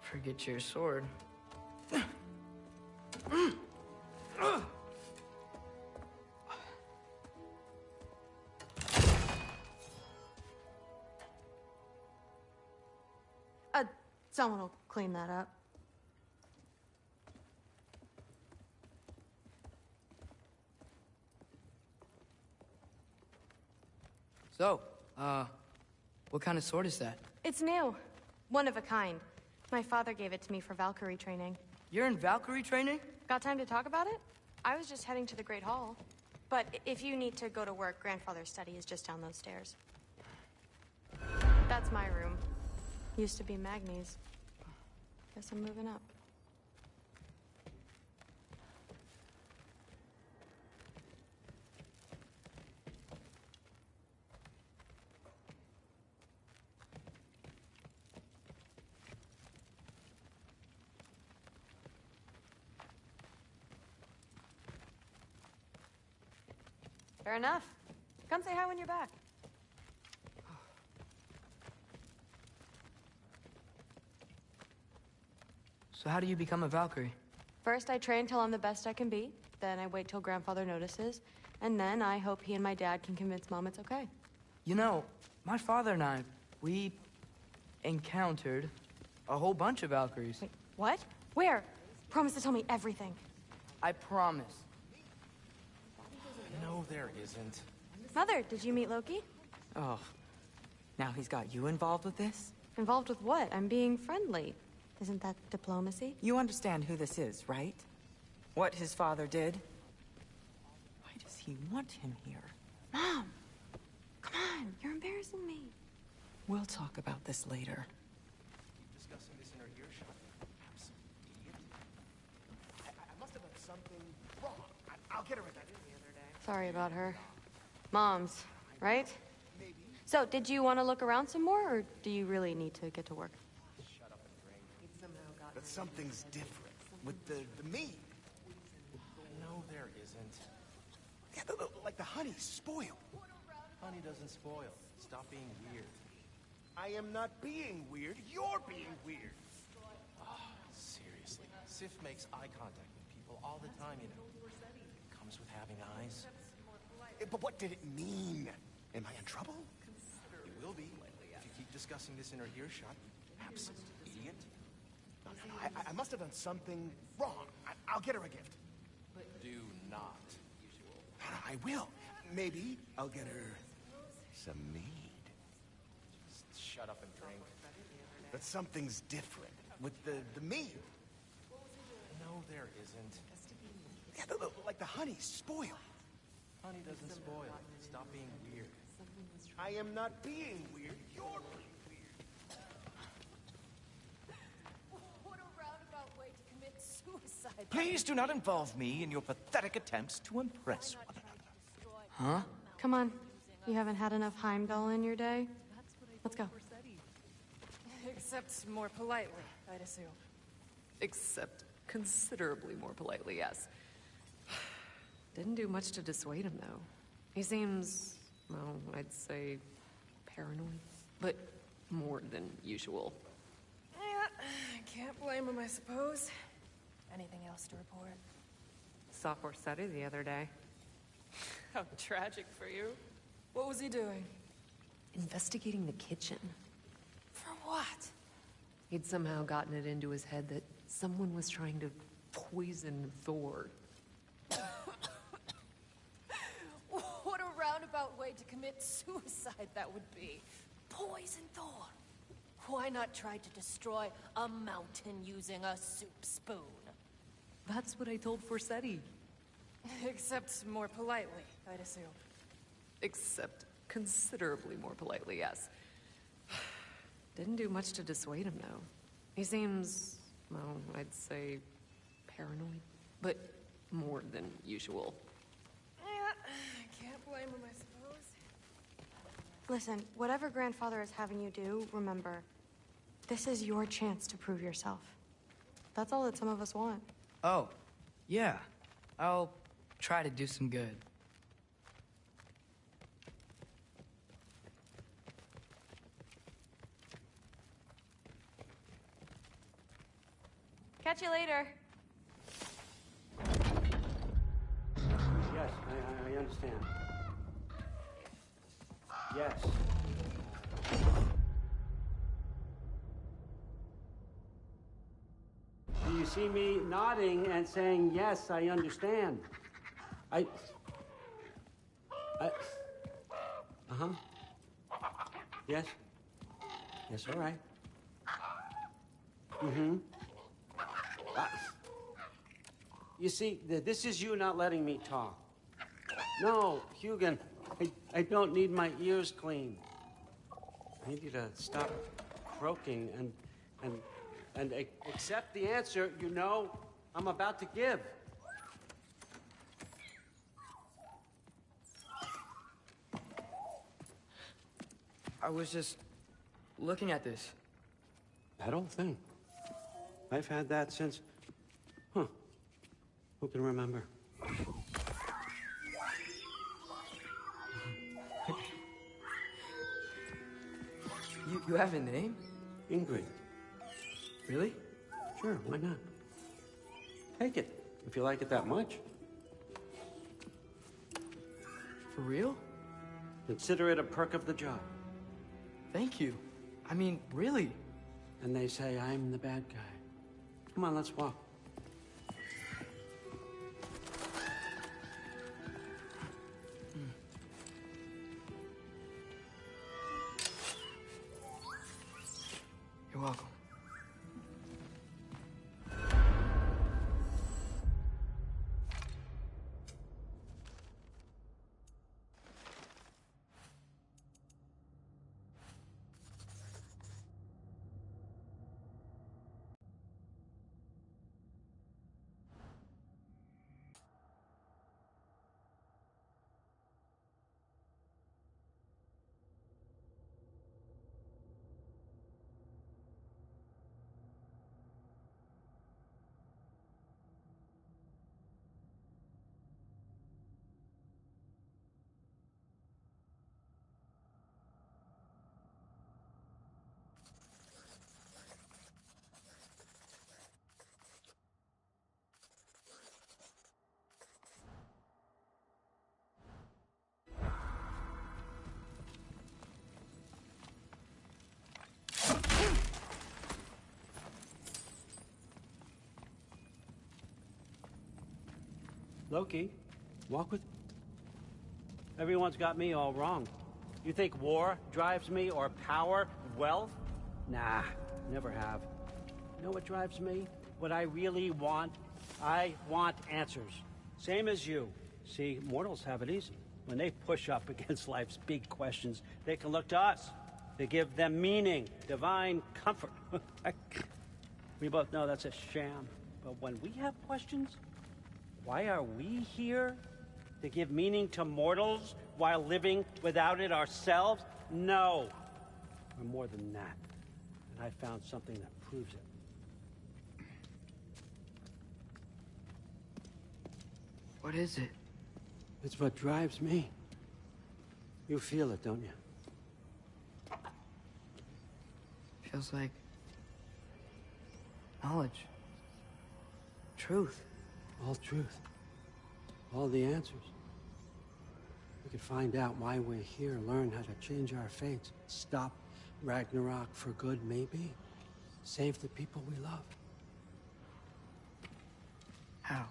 forget your sword. Someone will clean that up. So, what kind of sword is that? It's new. One of a kind. My father gave it to me for Valkyrie training. You're in Valkyrie training? Got time to talk about it? I was just heading to the Great Hall. But if you need to go to work, Grandfather's study is just down those stairs. That's my room. Used to be Magni's. Guess I'm moving up. Fair enough. Come say hi when you're back. So how do you become a Valkyrie? First, I train till I'm the best I can be. Then I wait till Grandfather notices. And then I hope he and my dad can convince Mom it's okay. You know, my father and I, we encountered a whole bunch of Valkyries. Wait, what? Where? Promise to tell me everything. I promise. No, there isn't. Mother, did you meet Loki? Oh, now he's got you involved with this? Involved with what? I'm being friendly. Isn't that diplomacy? You understand who this is, right? What his father did? Why does he want him here? Mom! Come on, you're embarrassing me. We'll talk about this later. Discussing this in our earshot. I must have done something wrong. I'll get her again. Sorry about her. Mom's, right? So, did you want to look around some more, or do you really need to get to work? Shut up and drink. But something's different with the meat. No, there isn't. Yeah, like the honey's spoiled. Honey doesn't spoil. Stop being weird. I am not being weird. You're being weird. Oh, seriously. Sif makes eye contact with people all the time, you know. It comes with having eyes. But what did it mean? Am I in trouble? You will be if you keep discussing this in her earshot. Absolute idiot. No. I must have done something wrong. I'll get her a gift. Do not. I will. Maybe I'll get her some mead. Just shut up and drink. But something's different with the mead. No, there isn't. Yeah, like the honey's spoiled. Honey doesn't spoil. Stop being weird. I am not being weird. You're being weird. What a roundabout way to commit suicide. Please do not involve me in your pathetic attempts to impress one another. Huh? Come on. You haven't had enough Heimdall in your day? Let's go. Except more politely, I'd assume. Except considerably more politely, yes. Didn't do much to dissuade him, though. He seems, well, I'd say paranoid, but more than usual. Yeah, can't blame him, I suppose. Anything else to report? Saw Forseti the other day. How tragic for you. What was he doing? investigating the kitchen. For what? He'd somehow gotten it into his head that someone was trying to poison Thor. What a roundabout way to commit suicide that would be. Poison Thor. Why not try to destroy a mountain using a soup spoon? That's what I told Forsetti. Except more politely, I'd assume. Except considerably more politely, yes. Didn't do much to dissuade him, though. He seems, well, I'd say paranoid, but more than usual. Yeah, can't blame him, I suppose. Listen, whatever grandfather is having you do, remember, this is your chance to prove yourself. That's all that some of us want. Oh, yeah. I'll try to do some good. Catch you later. Yes, I understand. Yes. Do you see me nodding and saying, yes, I understand? Uh-huh. Yes? Yes, all right. Mm-hmm. You see, this is you not letting me talk. No, Hugin, I don't need my ears cleaned. I need you to stop croaking and accept the answer you know I'm about to give. I was just looking at this. That old thing. I've had that since... Who can remember? You have a name? Ingrid. Really? Sure, why not? Take it, if you like it that much. For real? Consider it a perk of the job. Thank you. I mean, really. And they say I'm the bad guy. Come on, let's walk. You're welcome. Loki, walk with... Everyone's got me all wrong. You think war drives me, or power, wealth? Nah, never have. You know what drives me? What I really want? I want answers. Same as you. See, mortals have it easy. When they push up against life's big questions, they can look to us. They give them meaning, divine comfort. We both know that's a sham. But when we have questions, why are we here? To give meaning to mortals while living without it ourselves? No. We're more than that. And I found something that proves it. What is it? It's what drives me. You feel it, don't you? Feels like knowledge. Truth. All truth. All the answers. We could find out why we're here, learn how to change our fates, stop Ragnarok for good, maybe. Save the people we love. How?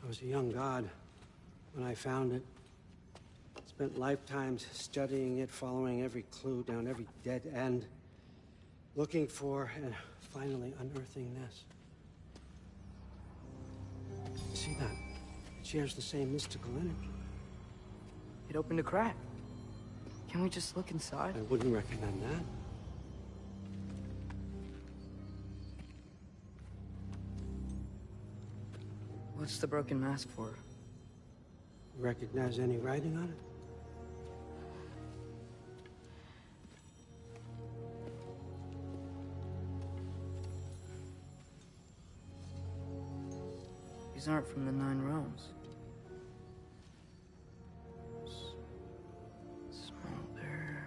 I was a young god when I found it. Spent lifetimes studying it, following every clue down every dead end, looking for and finally unearthing this. You see that? It shares the same mystical energy. It opened a crack. Can we just look inside? I wouldn't recommend that. What's the broken mask for? Recognize any writing on it? These aren't from the Nine Realms. Smolder.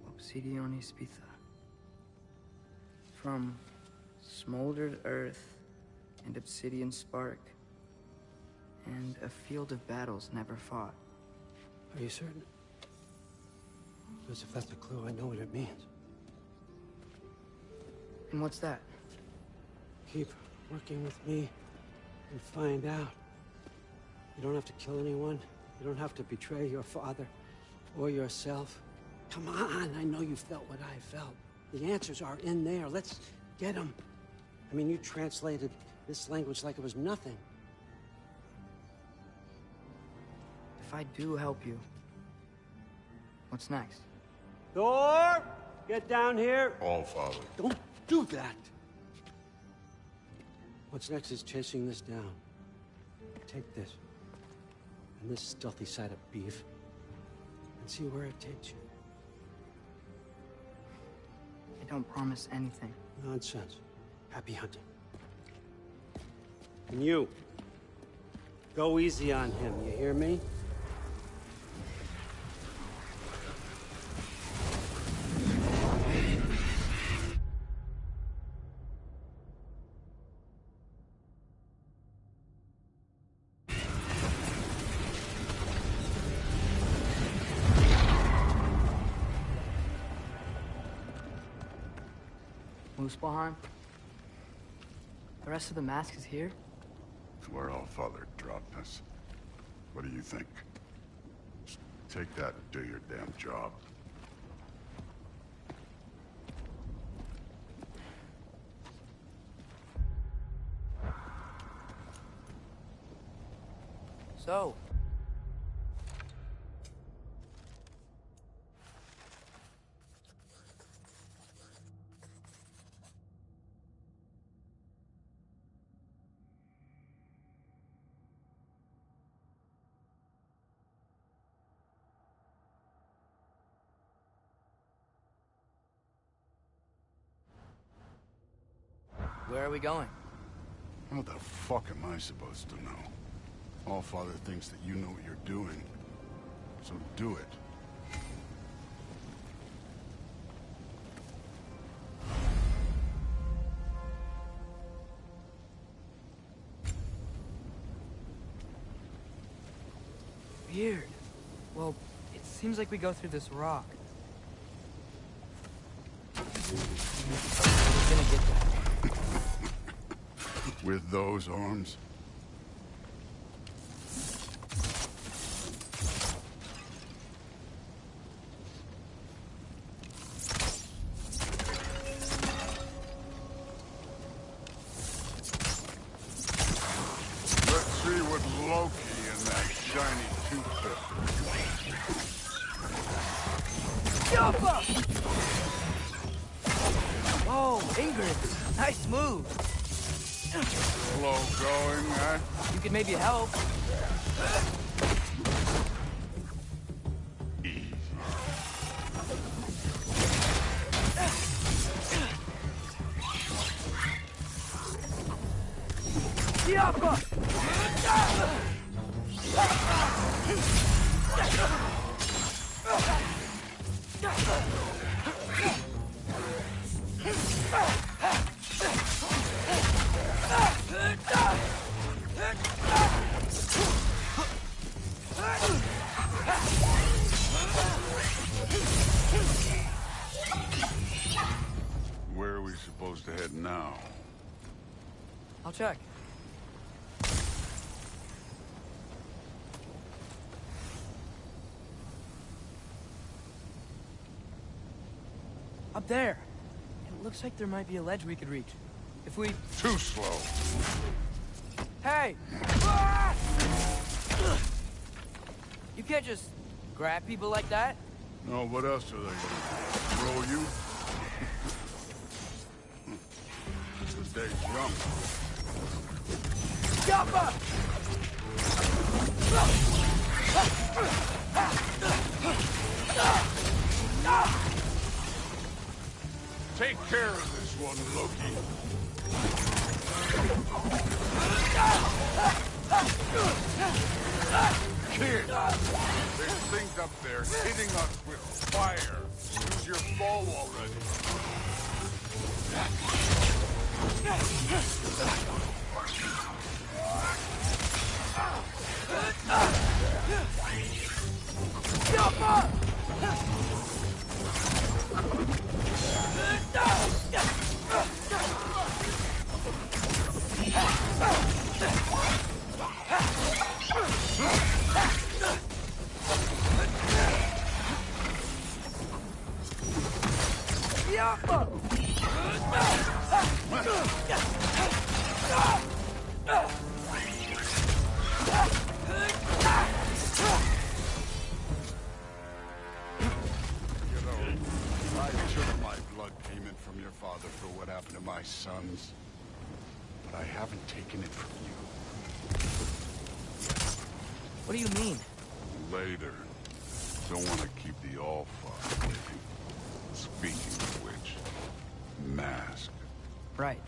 Obsidion Spitha. From smoldered earth and obsidian spark. And a field of battles never fought. Are you certain? Because if that's a clue, I know what it means. And what's that? Keep working with me and find out. You don't have to kill anyone. You don't have to betray your father or yourself. Come on, I know you felt what I felt. The answers are in there. Let's get them. I mean, you translated this language like it was nothing. If I do help you, what's next? Thor! Get down here! All Father. Don't do that! What's next is chasing this down. Take this, and this stealthy side of beef, and see where it takes you. I don't promise anything. Nonsense. Happy hunting. And you, go easy on him, you hear me? Muspelheim? The rest of the mask is here? It's where All Father dropped us. What do you think? Just take that and do your damn job. So, where are we going? What the fuck am I supposed to know? All Father thinks that you know what you're doing. So do it. Weird. Well, it seems like we go through this rock. We're gonna get that. With those arms? Let's see what Loki and that shiny toothpick. Oh, Ingrid. Nice move. Slow going, eh? You could maybe help. Easy. supposed to head now? I'll check. Up there. It looks like there might be a ledge we could reach. If we... Too slow. Hey! Ah! You can't just grab people like that. No, what else are they gonna do? Throw you? They jump. Jumper! Take care of this one, Loki. Kid, there's things up there hitting us with fire. Use your bow already. Sons, but I haven't taken it from you. What do you mean? Later. Don't want to keep the All-Father waiting. Speaking of which, mask. Right.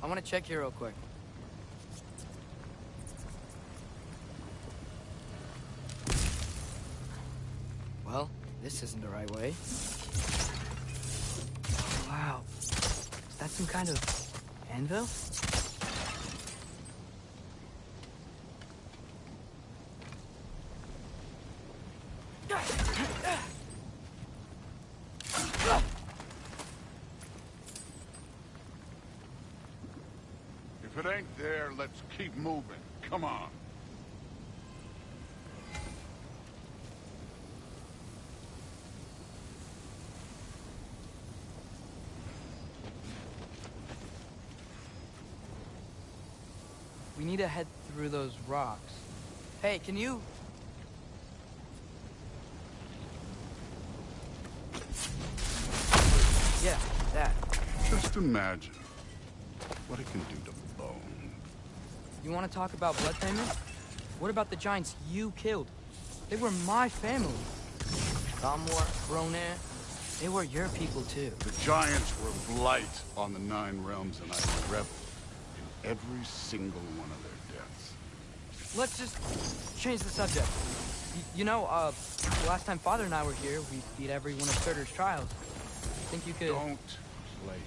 I want to check here real quick. Well, this isn't the right way. Wow. Is that some kind of anvil? If it ain't there, let's keep moving. Come on. We need to head through those rocks. Hey, can you... Yeah, that. Just imagine what it can do to bone. You want to talk about blood payment? What about the giants you killed? They were my family. Thamor, Ronan, they were your people too. The giants were blight on the 9 realms, and I reveled in every single one of their deaths. Let's just change the subject. You know, the last time Father and I were here, we beat every one of Surtur's trials. Think you could... Don't play.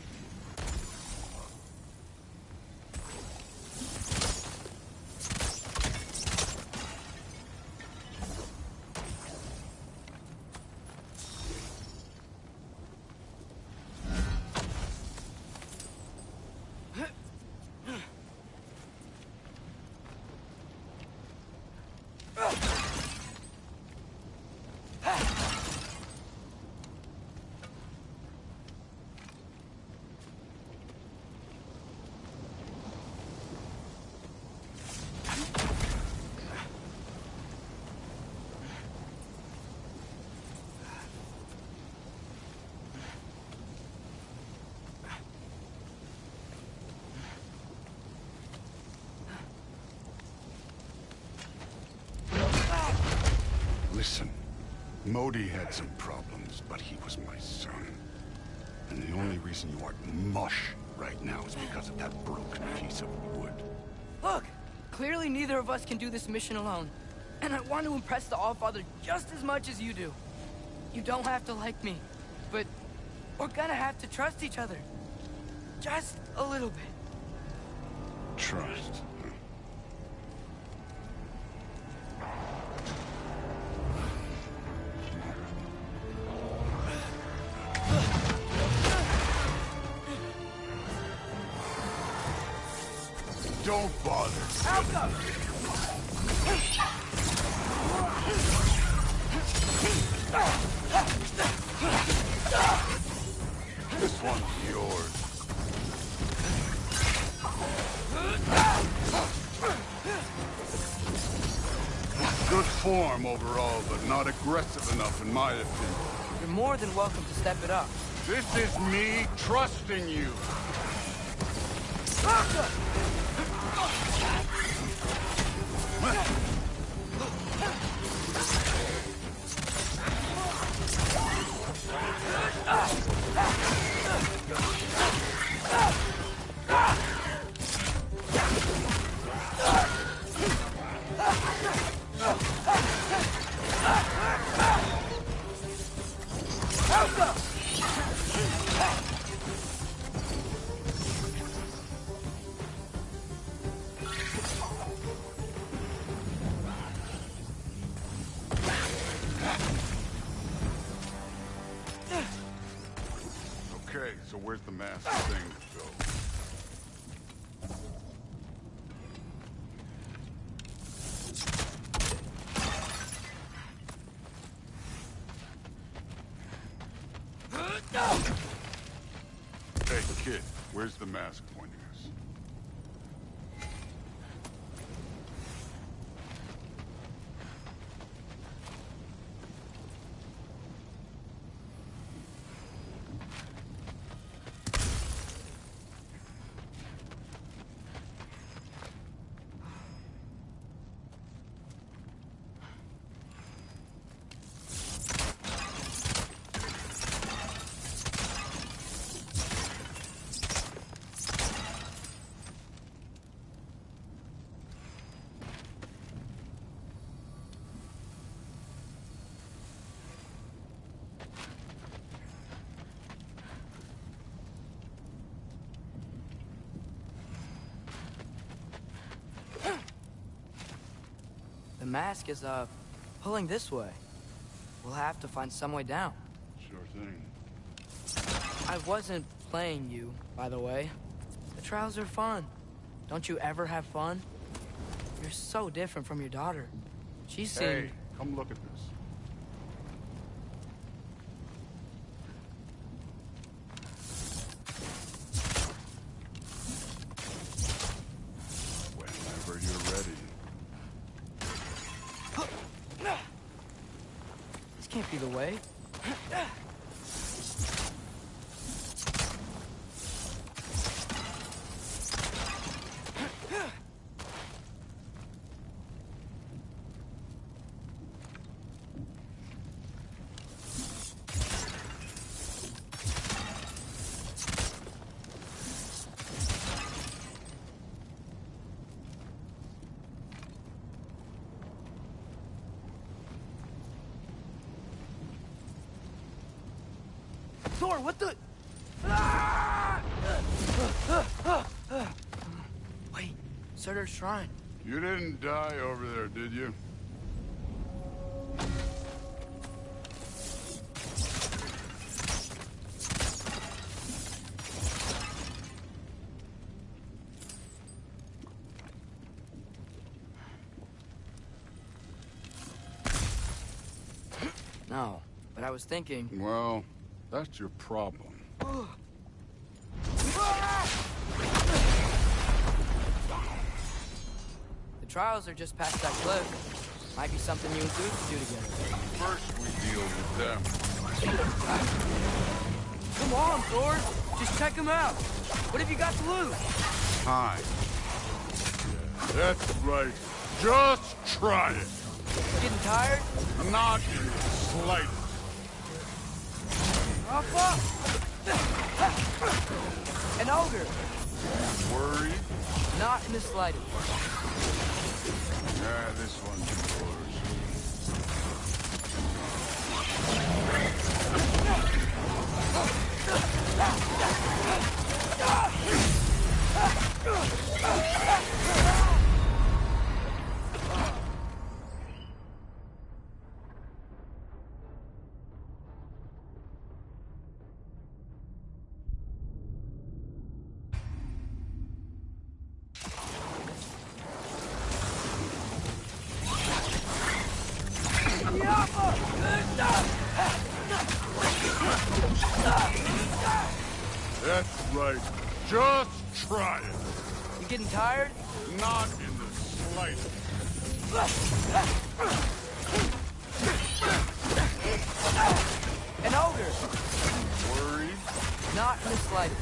Listen, Modi had some problems, but he was my son. And the only reason you aren't mush right now is because of that broken piece of wood. Look! Clearly neither of us can do this mission alone. And I want to impress the Allfather just as much as you do. You don't have to like me, but we're gonna have to trust each other. Just a little bit. trust. Don't bother. This one's yours. Good form overall, but not aggressive enough in my opinion. You're more than welcome to step it up. This is me trusting you. Okay, so where's the mask thing to go? Hey, kid, where's the mask pointing us? The mask is, pulling this way. We'll have to find some way down. Sure thing. I wasn't playing you, by the way. The trials are fun. Don't you ever have fun? You're so different from your daughter. She seemed... Hey, come look at this. Whenever you're ready. This can't be the way. Thor, what the... Wait, Surtur's shrine. You didn't die over there, did you? No, but I was thinking... Well, that's your problem. The trials are just past that cliff. Might be something you and Zeus could do together. First, we deal with them. Come on, Thor. Just check them out. What have you got to lose? Time. Yeah, that's right. Just try it. Getting tired? Not in the slightest. Up! An ogre. Worried? Not in the slightest. Yeah, this one's yours. right. Just try it. You getting tired? Not in the slightest. An ogre! Worried? Not in the slightest.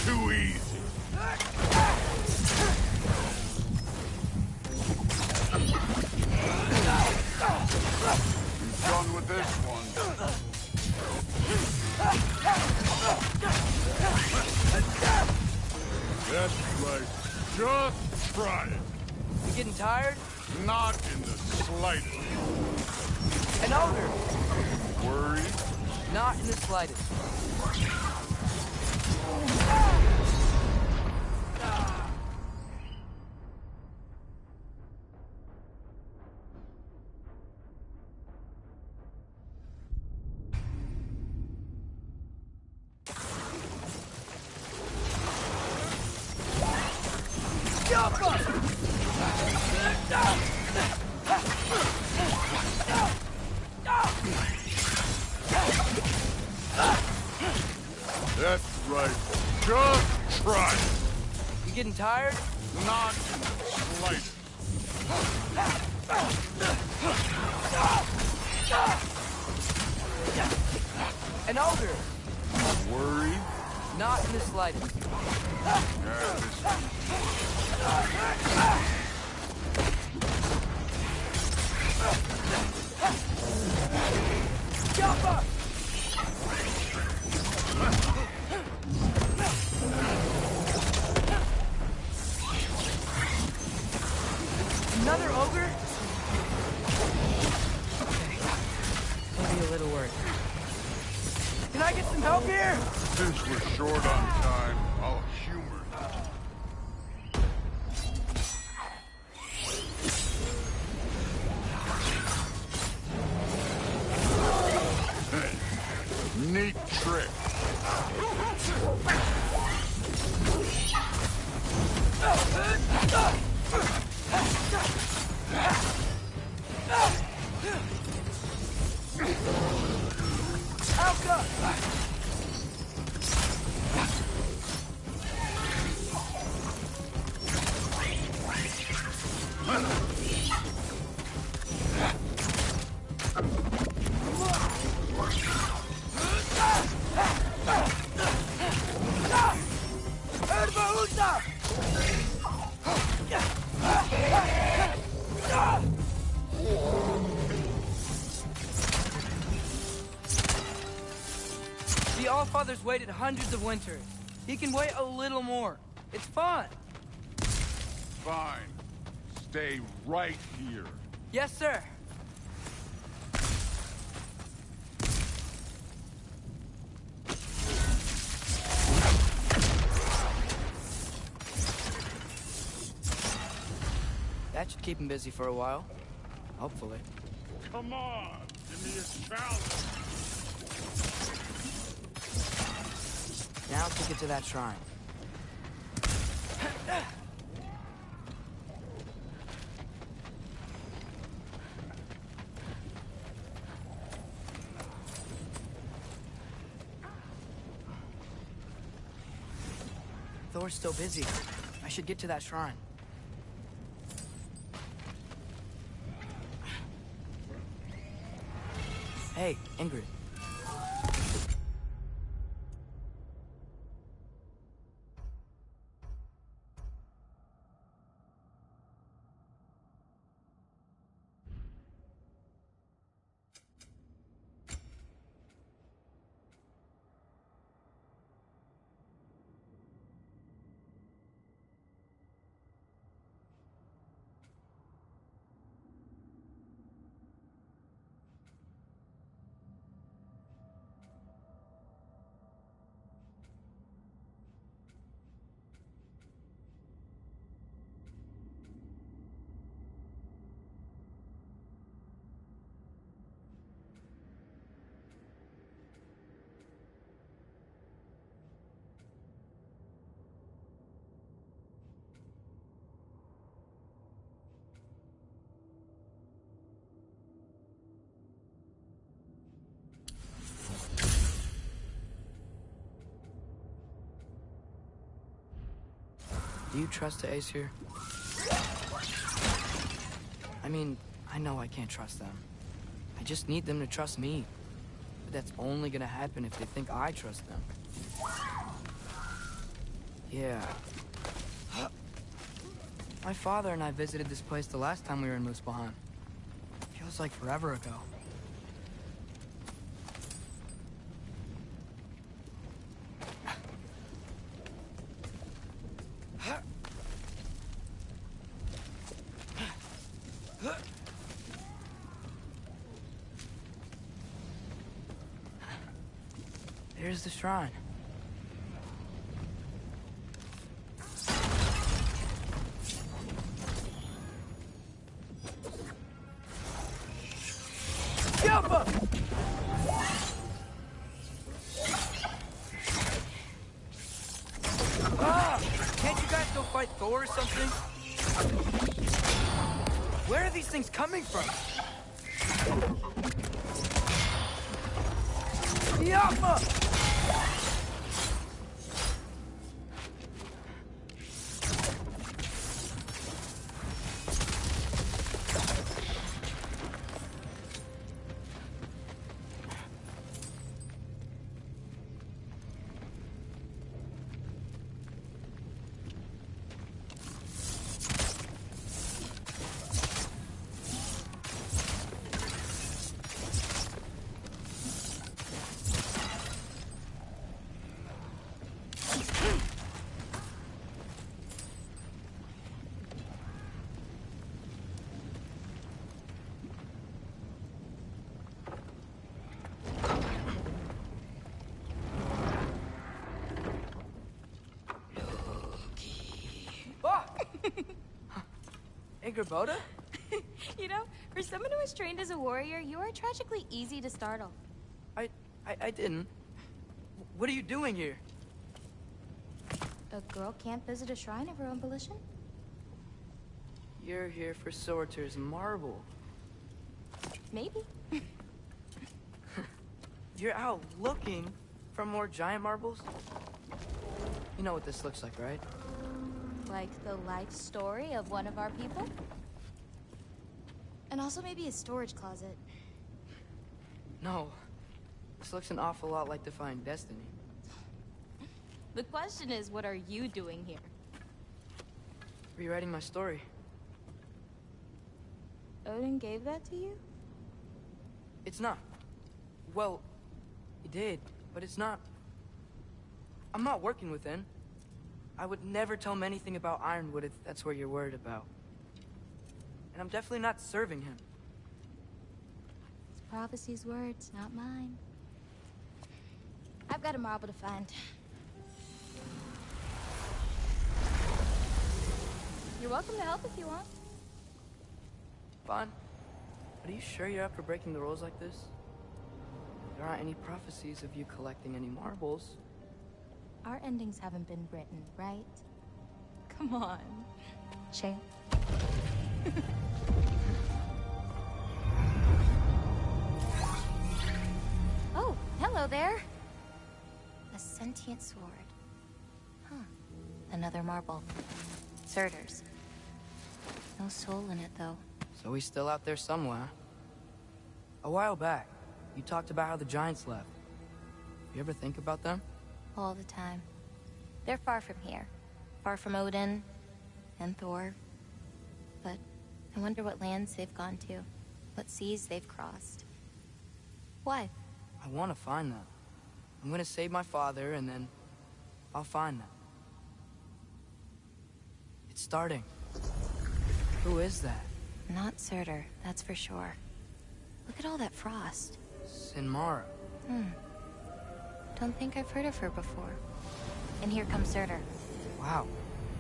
Too easy. You done with this one? That's right. Just try it. You getting tired? Not in the slightest. An ogre! Worried? Not in the slightest. That's right. Just try it. You getting tired? Not in the slightest. An ogre! Worried? Not in the slightest. Jump up! Another ogre? Okay. Maybe a little worried. Can I get some help here? Since we're short on time, I'll humor you. Hey, neat trick. Alka! The Allfather's waited hundreds of winters. He can wait a little more. It's fun. Fine. Stay right here. Yes, sir. That should keep him busy for a while. Hopefully. Come on, give me a challenge. Now to get to that shrine. Thor's still busy. I should get to that shrine. Hey, Ingrid. Do you trust the Aesir? I mean, I know I can't trust them. I just need them to trust me. But that's only gonna happen if they think I trust them. Yeah. My father and I visited this place the last time we were in Muspelheim. Feels like forever ago. There's the shrine. Yappa! Ah! Can't you guys go fight Thor or something? Where are these things coming from? Yappa! Hey, Gerboda? You know, for someone who was trained as a warrior, you are tragically easy to startle. I didn't. What are you doing here? A girl can't visit a shrine of her own volition? You're here for Sorter's marble. Maybe. You're out looking for more giant marbles? You know what this looks like, right? Like the life story of one of our people? And also maybe a storage closet. No. This looks an awful lot like Defying Destiny. The question is, what are you doing here? Rewriting my story. Odin gave that to you? It's not. Well, he did, but it's not. I'm not working with him. I would never tell him anything about Ironwood if that's what you're worried about. And I'm definitely not serving him. It's prophecy's words, not mine. I've got a marble to find. You're welcome to help if you want. Fine. But are you sure you're up for breaking the rules like this? There aren't any prophecies of you collecting any marbles. Our endings haven't been written, right? Come on, champ. Oh, hello there. A sentient sword. Huh. Another marble. Surtur's. No soul in it, though. So he's still out there somewhere. A while back, you talked about how the Giants left. You ever think about them? All the time. They're far from here. Far from Odin and Thor. But I wonder what lands they've gone to. What seas they've crossed. Why? I want to find them. I'm gonna save my father, and then I'll find them. It's starting. Who is that? Not Surtur, that's for sure. Look at all that frost. Sinmara. Don't think I've heard of her before. And here comes Surtur. Wow.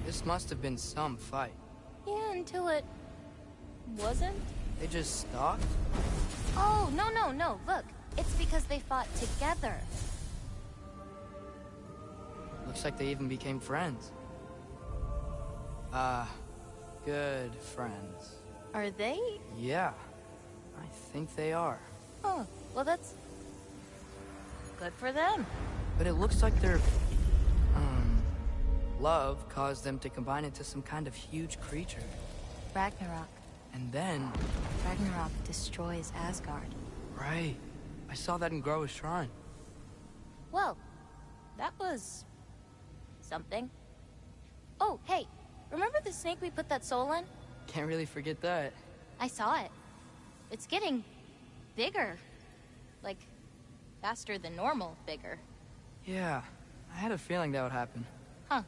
This must have been some fight. Yeah, until it... wasn't? They just stopped? Oh, no. Look, it's because they fought together. Looks like they even became friends. Good friends. Are they? Yeah. I think they are. Oh, well that's... good for them. But it looks like they're... love caused them to combine into some kind of huge creature. Ragnarok. And then... Ragnarok destroys Asgard. Right. I saw that in Groa's shrine. Well, that was... something. Oh, hey, remember the snake we put that soul in? Can't really forget that. I saw it. It's getting... bigger. Like, faster than normal bigger. Yeah, I had a feeling that would happen. Huh.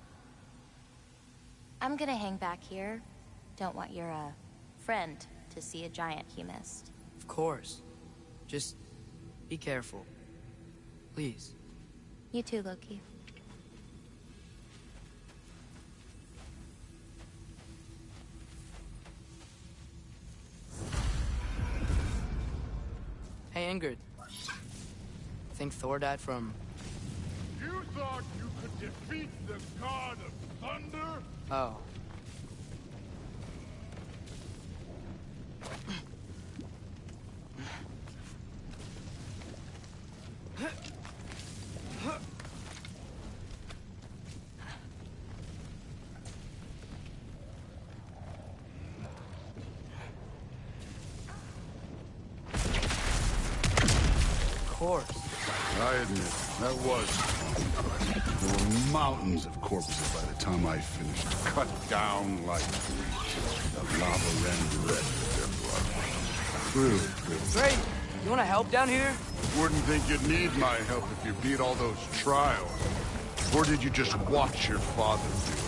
I'm gonna hang back here. Don't want your, friend to see a giant he missed. Of course. Just be careful. Please. You too, Loki. Hey, Ingrid. Think Thor died from... You thought you could defeat the god of thunder? Oh. Of course. I admit, that was fun. There were mountains of corpses by the time I finished, cut down like leeches. The lava ran red with their blood. True. Great! You wanna help down here? Wouldn't think you'd need my help if you beat all those trials. Or did you just watch your father do it?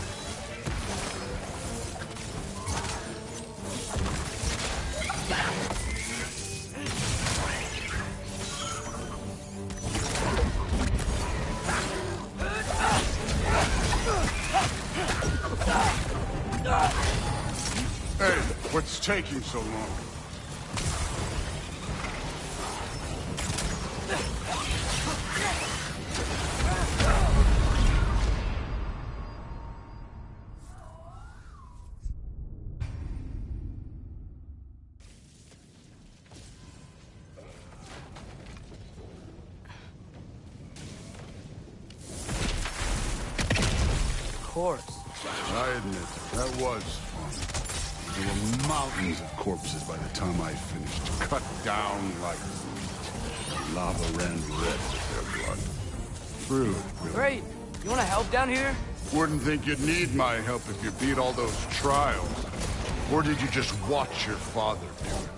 Hey, what's taking so long? Of course. I admit, that was fun. There were mountains of corpses by the time I finished, cut down like leeches. The lava ran red with their blood. True. Great! You wanna help down here? Wouldn't think you'd need my help if you beat all those trials. Or did you just watch your father do it?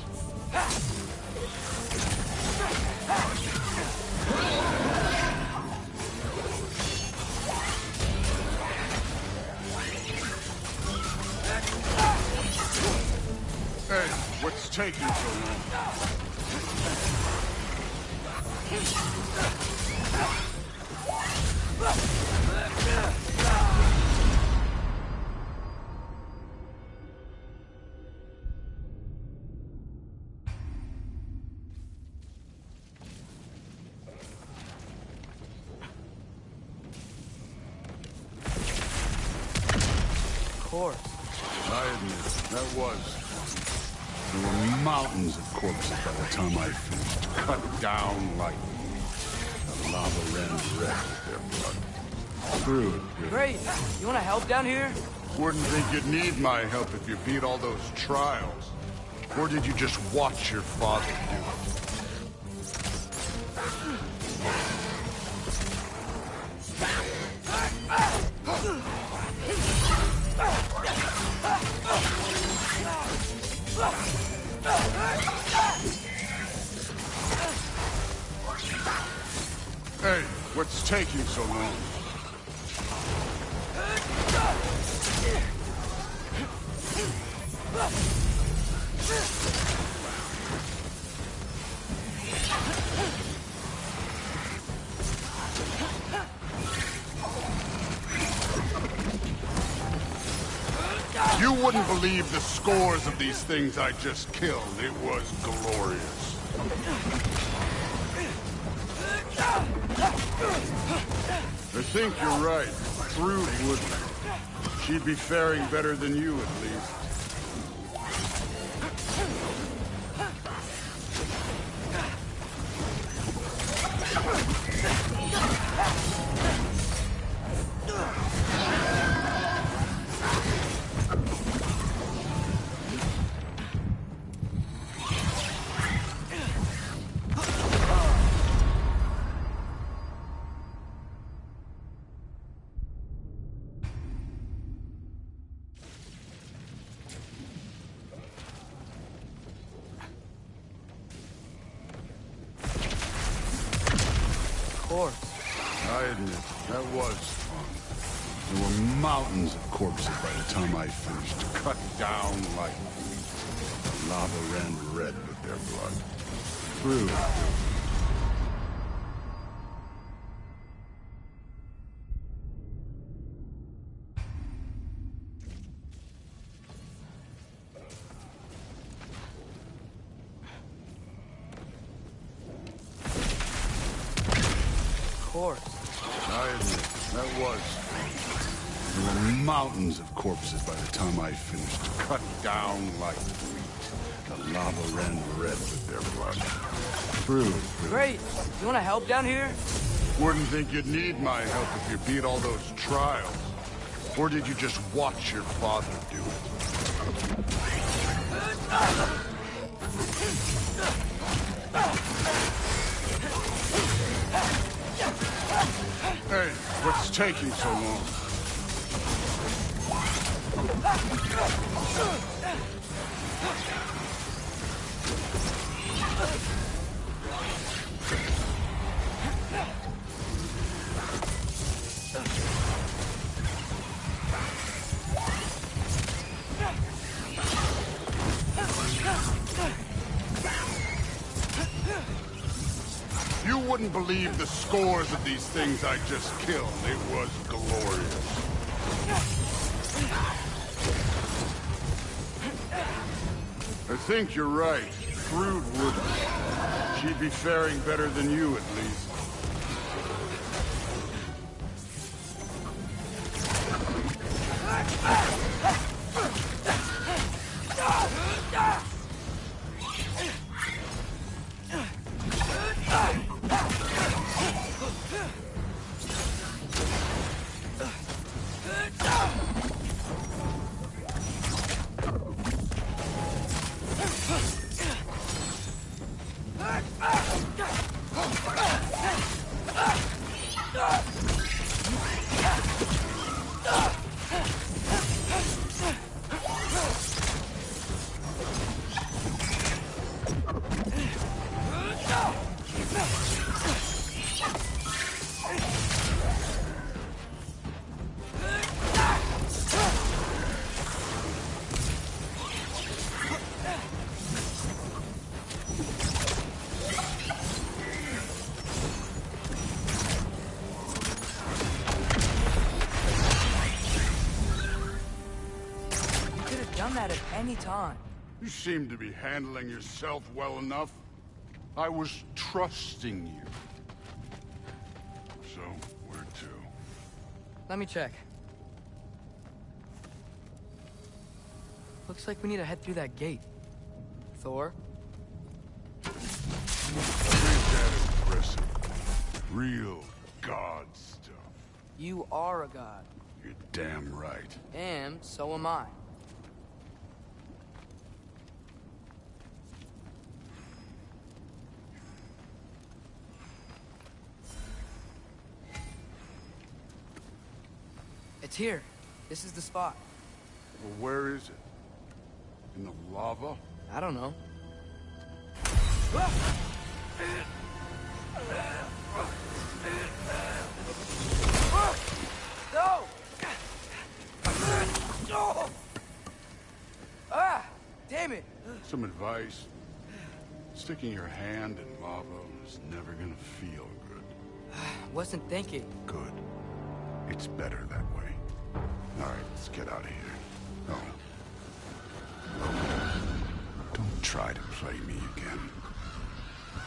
Hey, what's taking so Of course. I admit, that was fun. There were mountains of corpses by the time I finished, cut down like leeches. The lava ran red with their blood. True. Great! You wanna help down here? Wouldn't think you'd need my help if you beat all those trials. Or did you just watch your father do it? Hey, what's taking so long? You wouldn't believe the scores of these things I just killed. It was glorious. I think you're right. Through wouldn't. She'd be faring better than you, at least. course. I admit, that was fun. There were mountains of corpses by the time I finished, cut down like wheat. The lava ran red with their blood. True. I admit, that was fun. There were mountains of corpses by the time I finished, cut down like wheat. The lava ran red with their blood. True. Great. You want to help down here? Wouldn't think you'd need my help if you beat all those trials. Or did you just watch your father do it? Hey, what's taking so long? You wouldn't believe the scores of these things I just killed. It was glorious. I think you're right. Thrud wouldn't. She'd be faring better than you, at least. That at any time. You seem to be handling yourself well enough. I was trusting you. So, where to? Let me check. Looks like we need to head through that gate. Thor? Ain't that impressive? Real god stuff. You are a god. You're damn right. And so am I. It's here. This is the spot. Well, where is it? In the lava? I don't know. No! Ah! Damn it! Some advice. Sticking your hand in lava is never gonna feel good. Wasn't thinking. Good. It's better that way. All right, let's get out of here. Oh. Don't try to play me again.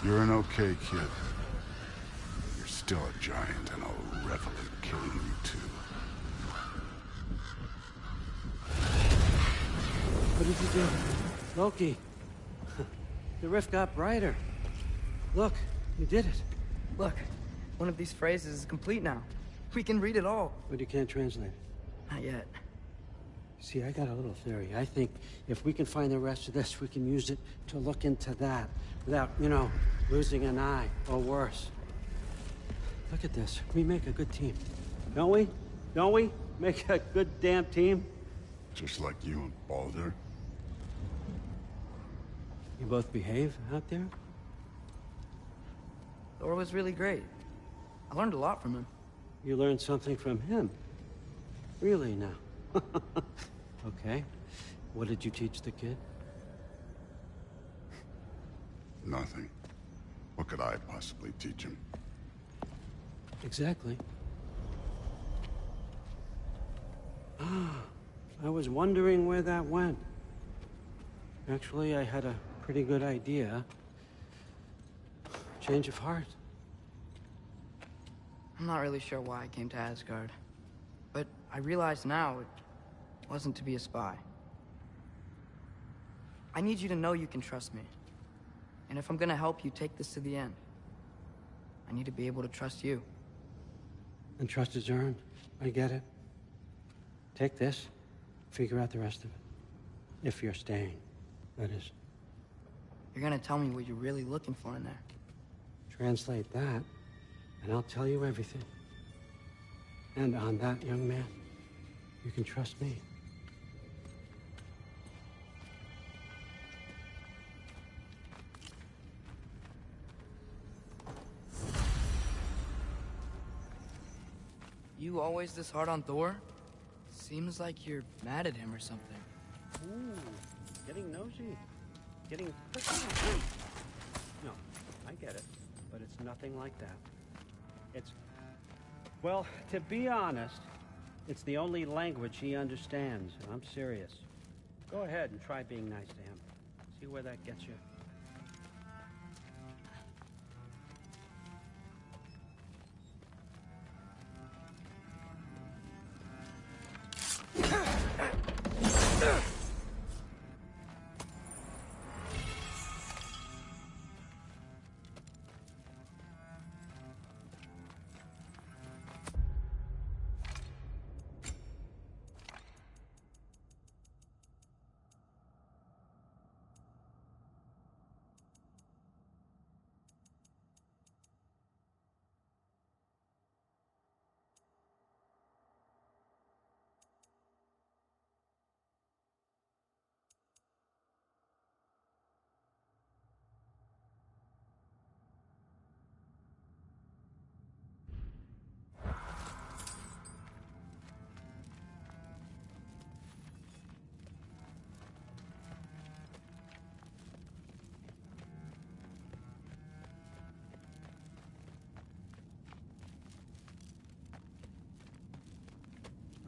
You're an okay kid. You're still a giant, and I'll revel in killing you too. What did you do? Loki. The rift got brighter. Look, you did it. Look, one of these phrases is complete now. We can read it all. But you can't translate it. Not yet. See, I got a little theory. I think if we can find the rest of this, we can use it to look into that without, you know, losing an eye or worse. Look at this. We make a good team. Don't we? Don't we? Make a good damn team? Just like you and Baldur. You both behave out there? Thor was really great. I learned a lot from him. You learned something from him? Really now? Okay. What did you teach the kid? Nothing. What could I possibly teach him? Exactly. I was wondering where that went. Actually, I had a pretty good idea. Change of heart. I'm not really sure why I came to Asgard. But I realize now it wasn't to be a spy. I need you to know you can trust me. And if I'm gonna help you take this to the end, I need to be able to trust you. And trust is earned. I get it. Take this, figure out the rest of it. If you're staying, that is. You're gonna tell me what you're really looking for in there. Translate that, and I'll tell you everything. And on that, young man, you can trust me. You always this hard on Thor? Seems like you're mad at him or something. Ooh, getting nosy. Getting... No, I get it. But it's nothing like that. It's... Well, to be honest, it's the only language he understands, and I'm serious. Go ahead and try being nice to him. See where that gets you.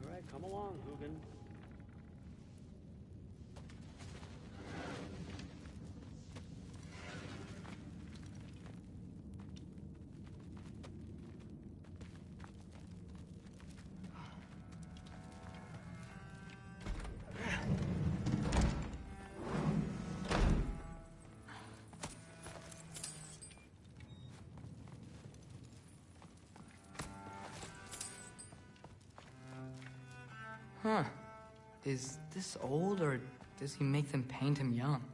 All right, come along, Hugin. Huh. Is this old, or does he make them paint him young?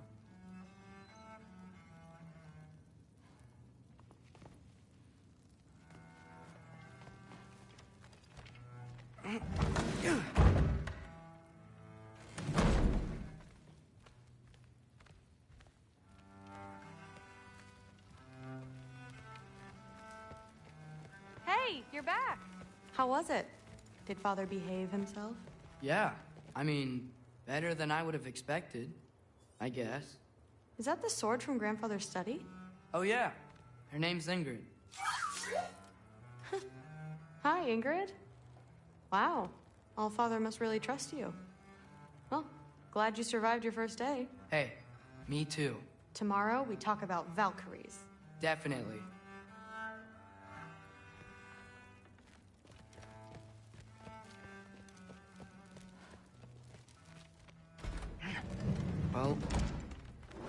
Hey, you're back. How was it? Did Father behave himself? Yeah. I mean, better than I would have expected, I guess. Is that the sword from Grandfather's study? Oh, yeah. Her name's Ingrid. Hi, Ingrid. Wow. Allfather must really trust you. Well, glad you survived your first day. Hey, me too. Tomorrow, we talk about Valkyries. Definitely. Well,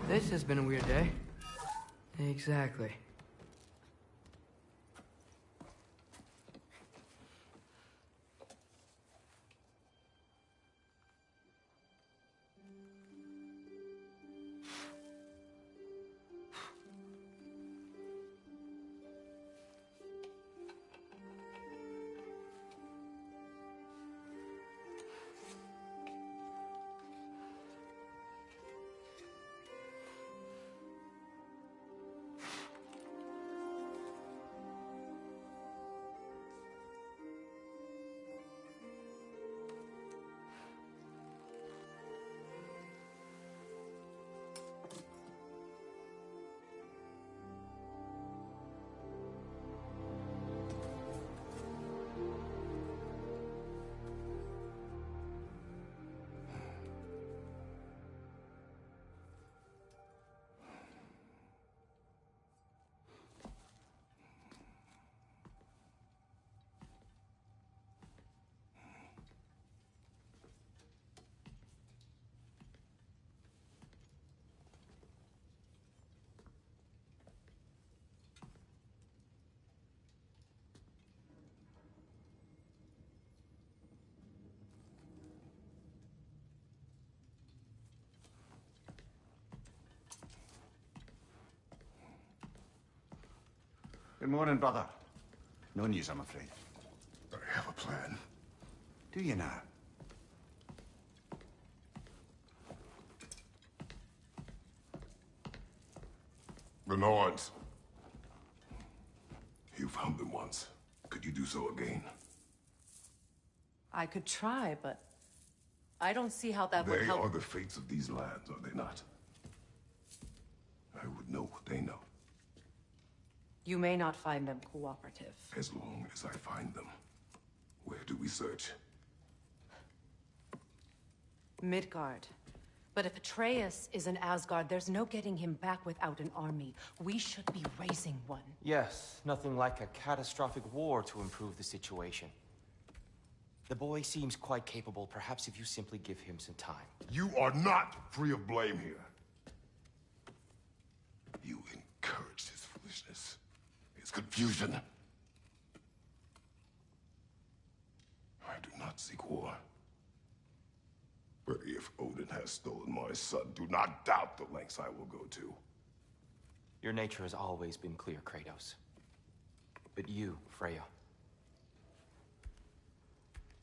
this has been a weird day. Exactly. Good morning, brother. No news, I'm afraid. I have a plan. Do you now? The Norns. You found them once. Could you do so again? I could try, but I don't see how that would They help. are the fates of these lands, are they not? I would know what they know. You may not find them cooperative. As long as I find them. Where do we search? Midgard. But if Atreus is in Asgard, there's no getting him back without an army. We should be raising one. Yes, nothing like a catastrophic war to improve the situation. The boy seems quite capable. Perhaps if you simply give him some time. You are not free of blame here. You encouraged his foolishness, his confusion. I do not seek war. But if Odin has stolen my son, do not doubt the lengths I will go to. Your nature has always been clear, Kratos. But you, Freya.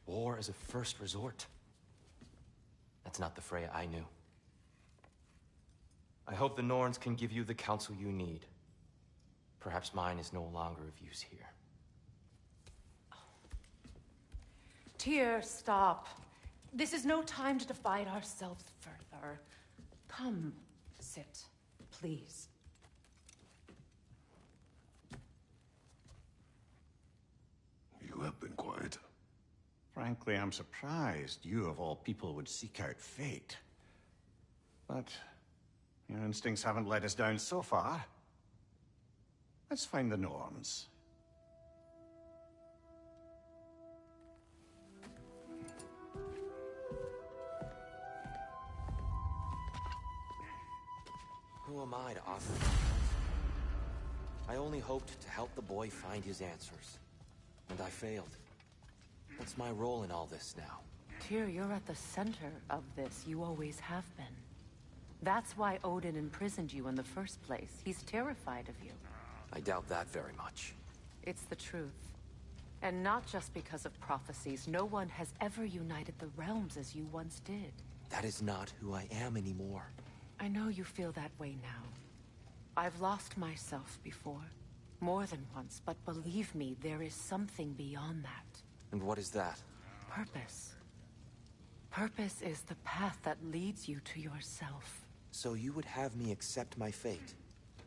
War as a first resort. That's not the Freya I knew. I hope the Norns can give you the counsel you need. Perhaps mine is no longer of use here. Tyr, stop. This is no time to divide ourselves further. Come, sit, please. You have been quiet. Frankly, I'm surprised you, of all people, would seek out fate. But your instincts haven't let us down so far. Let's find the Norns. Who am I to offer? I only hoped to help the boy find his answers. And I failed. What's my role in all this now? Tyr, you're at the center of this. You always have been. That's why Odin imprisoned you in the first place. He's terrified of you. I doubt that very much. It's the truth. And not just because of prophecies. No one has ever united the realms as you once did. That is not who I am anymore. I know you feel that way now. I've lost myself before. More than once, but believe me, there is something beyond that. And what is that? Purpose. Purpose is the path that leads you to yourself. So you would have me accept my fate?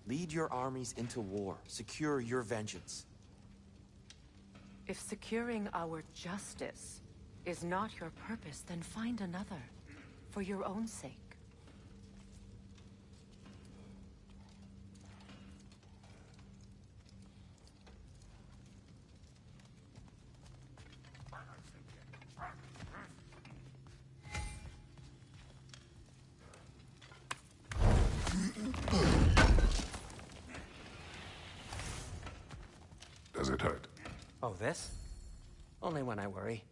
Lead your armies into war, secure your vengeance. If securing our justice is not your purpose, then find another. For your own sake. Does it hurt? Oh, this? Only when I worry.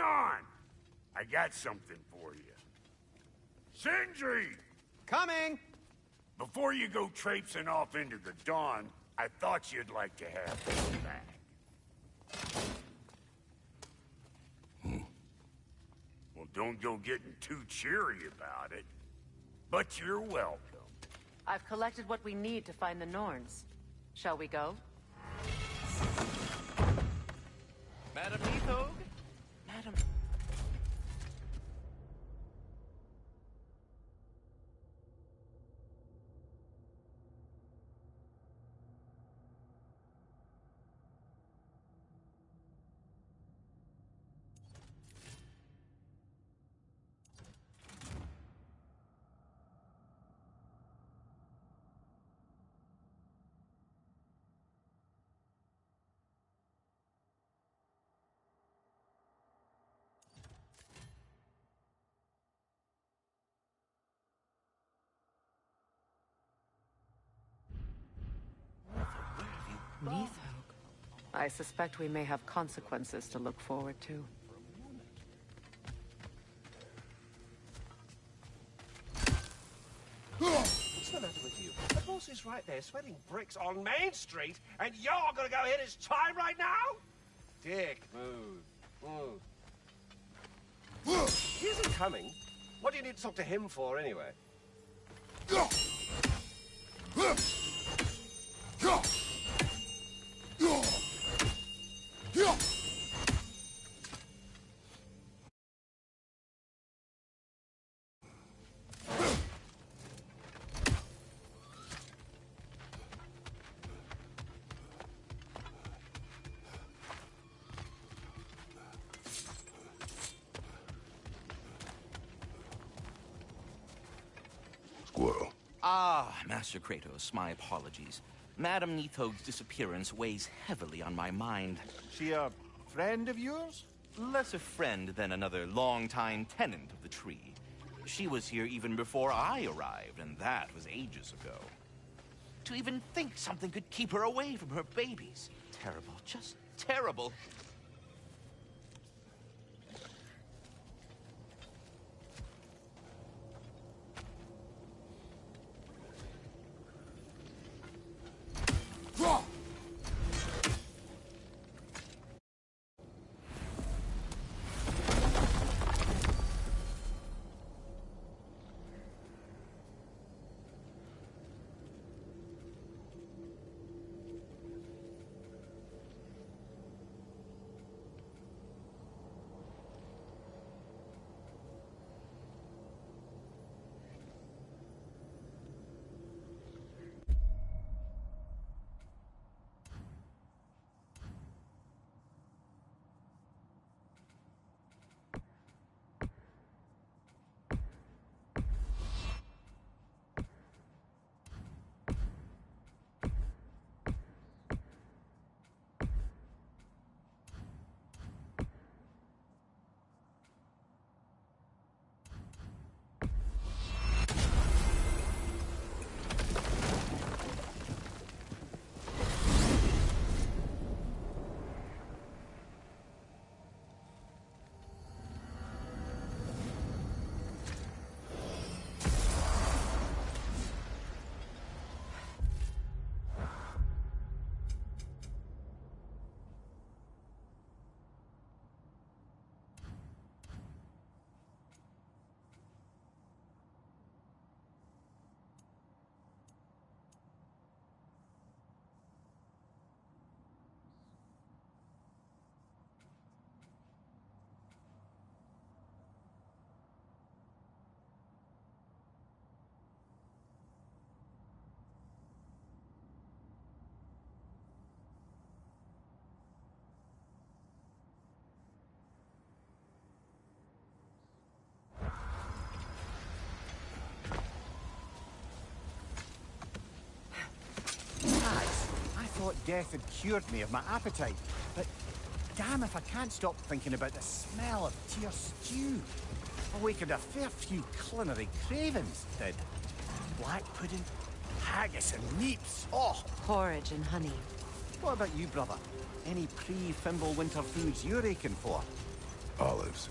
on! I got something for you. Sindri! Coming! Before you go traipsing off into the dawn, I thought you'd like to have this back. Well, don't go getting too cheery about it. But you're welcome. I've collected what we need to find the Norns. Shall we go? Madam Neathog? Madam... Neathog. I suspect we may have consequences to look forward to. What's the matter with you? The boss is right there sweating bricks on Main Street, and you're gonna go hit his time right now? Dick, move. He isn't coming. What do you need to talk to him for, anyway? Squirrel. Ah, Master Kratos, my apologies. Madam Neathog's disappearance weighs heavily on my mind. She a friend of yours? Less a friend than another longtime tenant of the tree. She was here even before I arrived, and that was ages ago. To even think something could keep her away from her babies. Terrible, just terrible. Thought death had cured me of my appetite, but damn if I can't stop thinking about the smell of tear stew. Awakened a fair few culinary cravings, did. Black pudding, haggis and neeps, oh! Porridge and honey. What about you, brother? Any pre-Fimble winter foods you're aching for? Olives.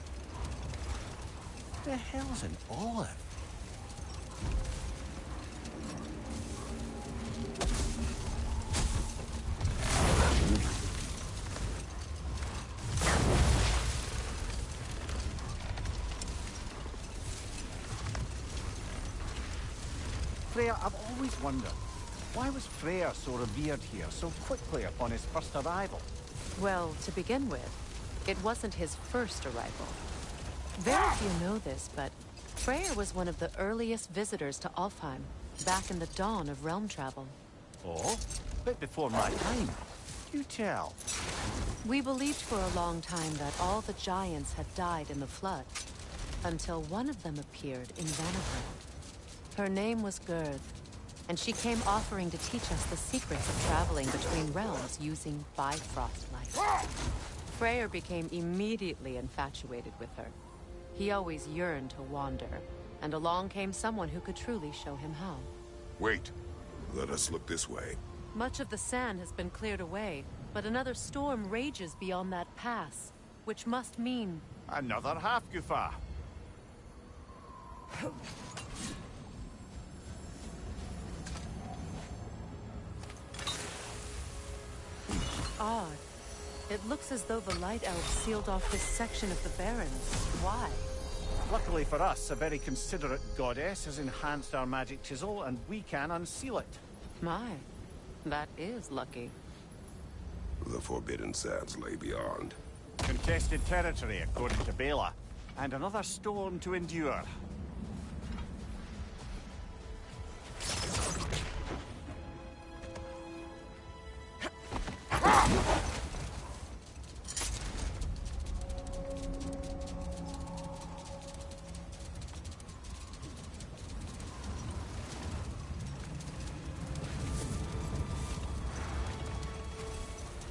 The hell's an olive? Freya, I've always wondered, why was Freya so revered here so quickly upon his first arrival? Well, to begin with, it wasn't his first arrival. Very few know this, but Freyr was one of the earliest visitors to Alfheim, back in the dawn of realm travel. Oh? Bit before my time. You tell. We believed for a long time that all the giants had died in the flood, until one of them appeared in Ragnarok. Her name was Gerd, and she came offering to teach us the secrets of traveling between realms using Bifrost light. Freyr became immediately infatuated with her. He always yearned to wander, and along came someone who could truly show him how. Wait. Let us look this way. Much of the sand has been cleared away, but another storm rages beyond that pass, which must mean... Another half-Gufa. Odd. It looks as though the Light Elves sealed off this section of the Barrens. Why? Luckily for us, a very considerate goddess has enhanced our magic chisel, and we can unseal it. My, that is lucky. The Forbidden Sands lay beyond. Contested territory, according to Bela, and another storm to endure.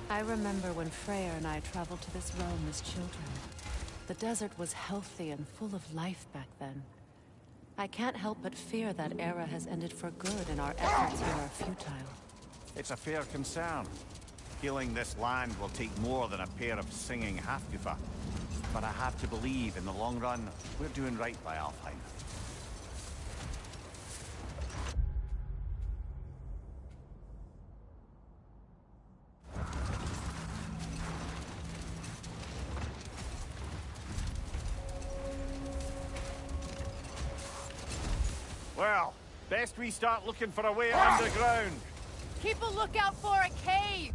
I remember when Freyr and I traveled to this realm as children. The desert was healthy and full of life back then. I can't help but fear that era has ended for good and our efforts here are futile. It's a fair concern. Healing this land will take more than a pair of singing half-Gufa. But I have to believe, in the long run, we're doing right by Alfheim. Well, best we start looking for a way underground. Keep a lookout for a cave!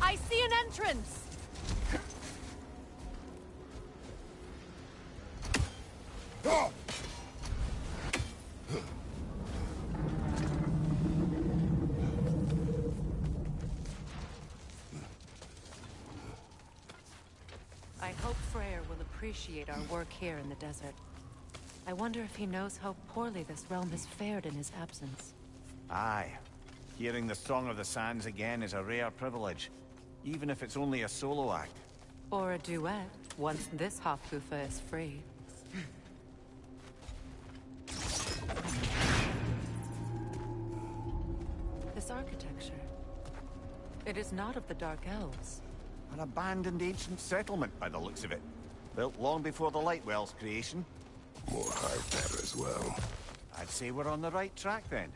I see an entrance! I hope Freyr will appreciate our work here in the desert. I wonder if he knows how poorly this realm has fared in his absence. Aye. Hearing the Song of the Sands again is a rare privilege, even if it's only a solo act. Or a duet, once this half-Gufa is free. This architecture. It is not of the Dark Elves. An abandoned ancient settlement, by the looks of it. Built long before the Lightwell's creation. More hive matter as well. I'd say we're on the right track, then.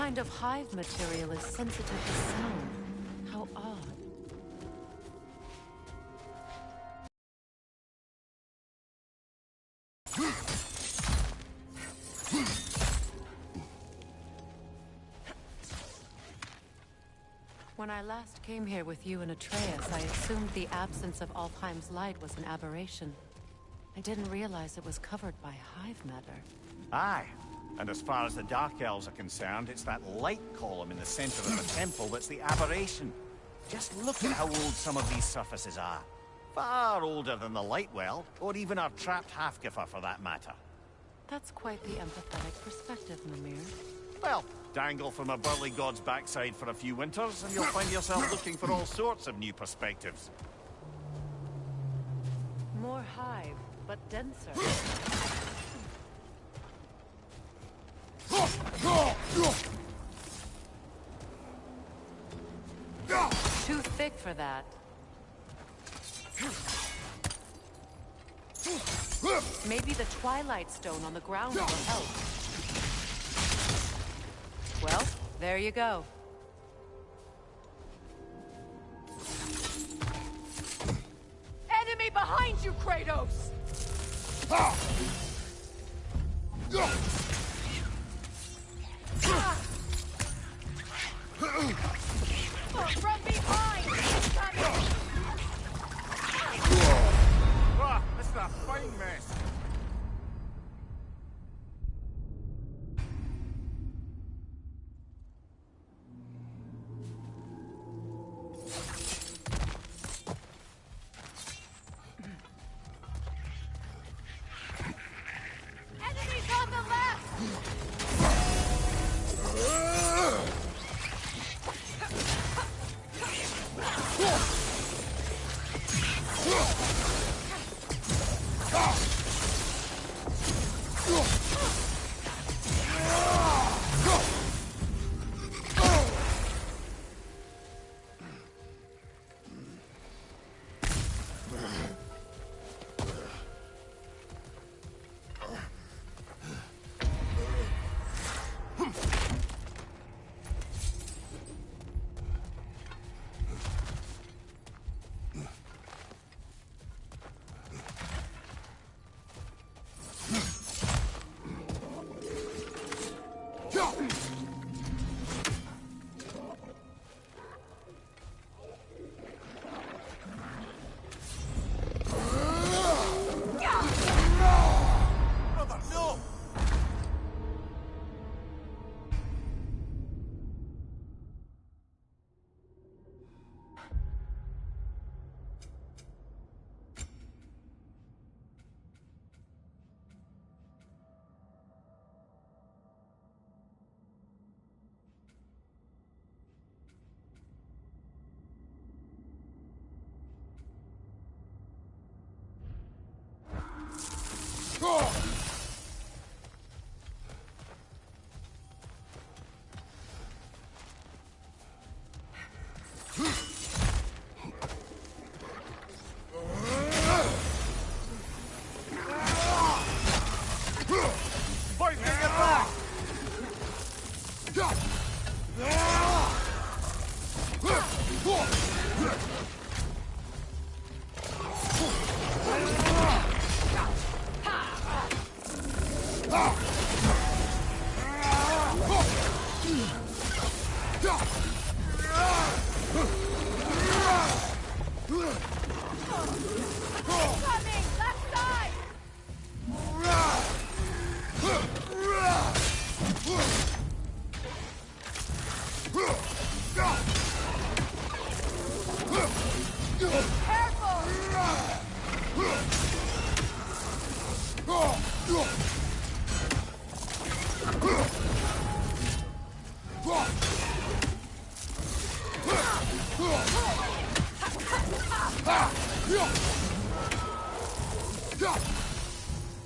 kind of hive material is sensitive to sound? How odd. When I last came here with you and Atreus, I assumed the absence of Alfheim's light was an aberration. I didn't realize it was covered by hive matter. Aye. And as far as the Dark Elves are concerned, it's that light column in the center of the temple that's the aberration. Just look at how old some of these surfaces are. Far older than the light well, or even our trapped Halfgiffer for that matter. That's quite the empathetic perspective, Mimir. Well, dangle from a burly god's backside for a few winters, and you'll find yourself looking for all sorts of new perspectives. More hive, but denser. Too thick for that. Maybe the Twilight Stone on the ground will help. Well, there you go. Enemy behind you, Kratos! From behind! It's coming! This is a fine mess. Enemies on the left!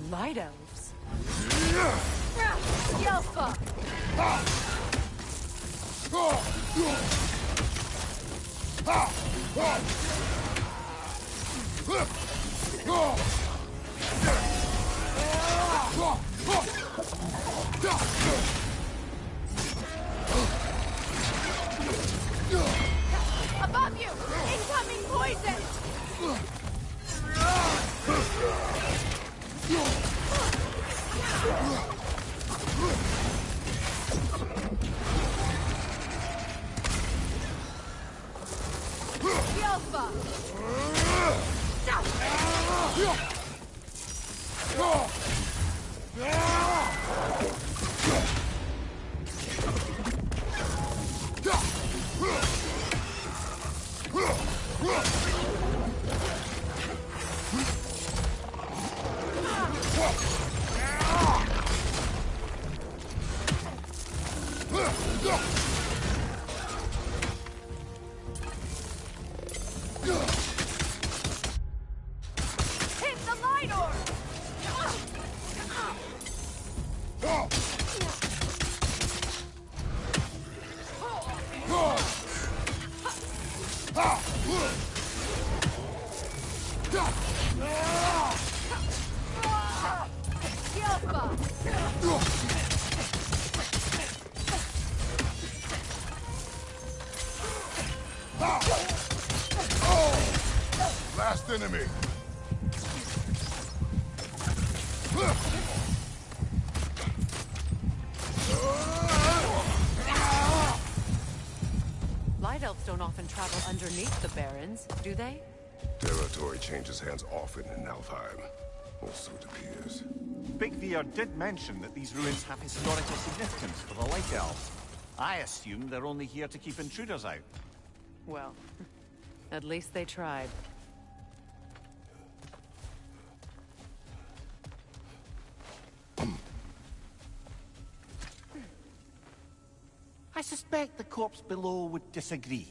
Light elves? Yelfa! Last enemy. Light elves don't often travel underneath the barrens, do they? Territory changes hands often in Alfheim. Or so it appears. Big Veer did mention that these ruins have historical significance for the Light Elves. I assume they're only here to keep intruders out. Well, at least they tried. I suspect the corpse below would disagree.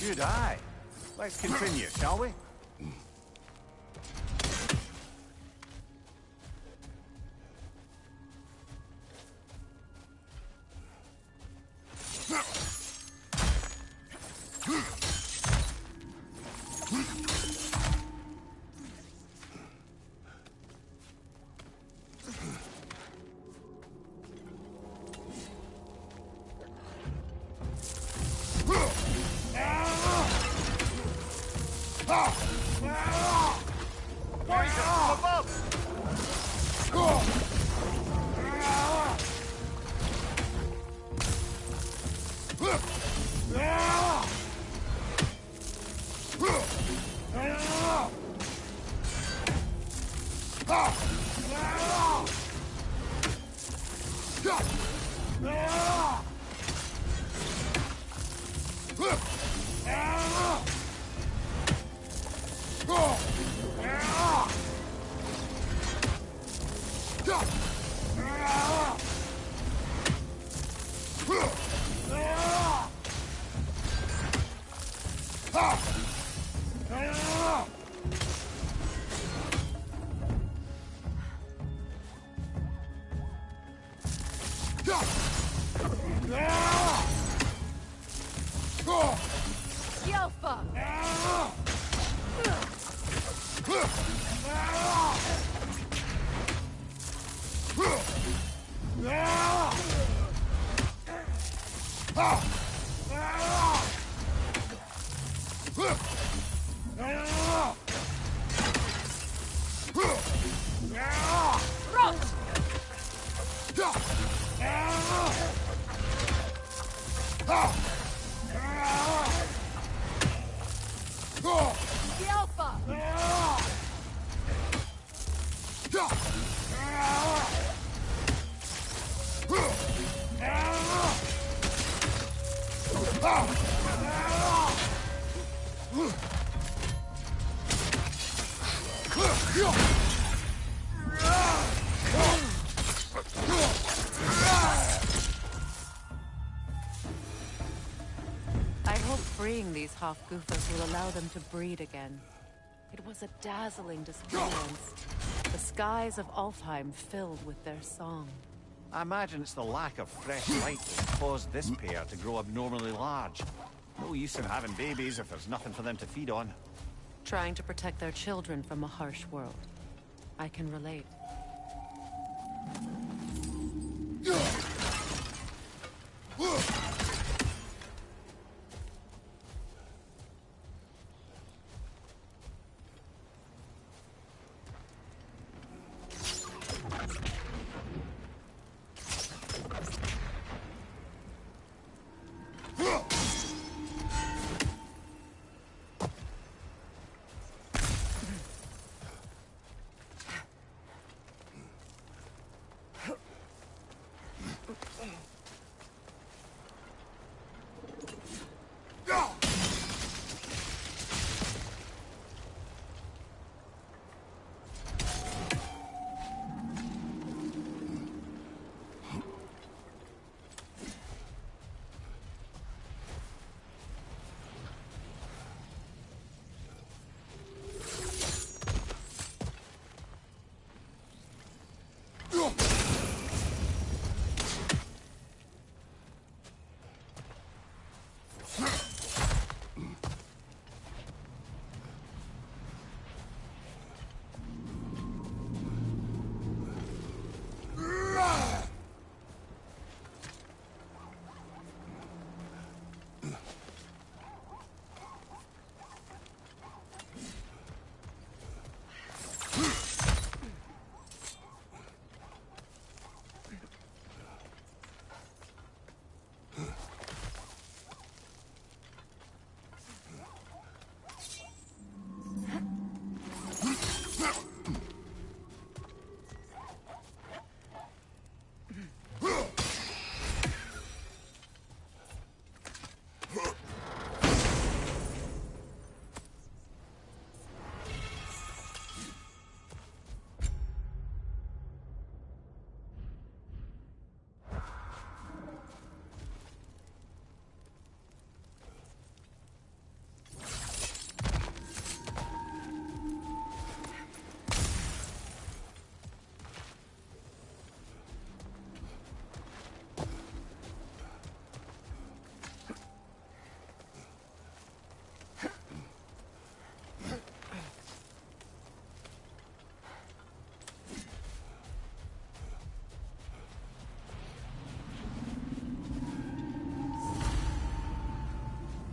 Good eye. Let's continue, shall we? Alpha! The Alpha! I hope freeing these Hofgufas will allow them to breed again. It was a dazzling display once. The skies of Alfheim filled with their song. I imagine it's the lack of fresh light that caused this pair to grow abnormally large. No use in having babies if there's nothing for them to feed on. Trying to protect their children from a harsh world. I can relate.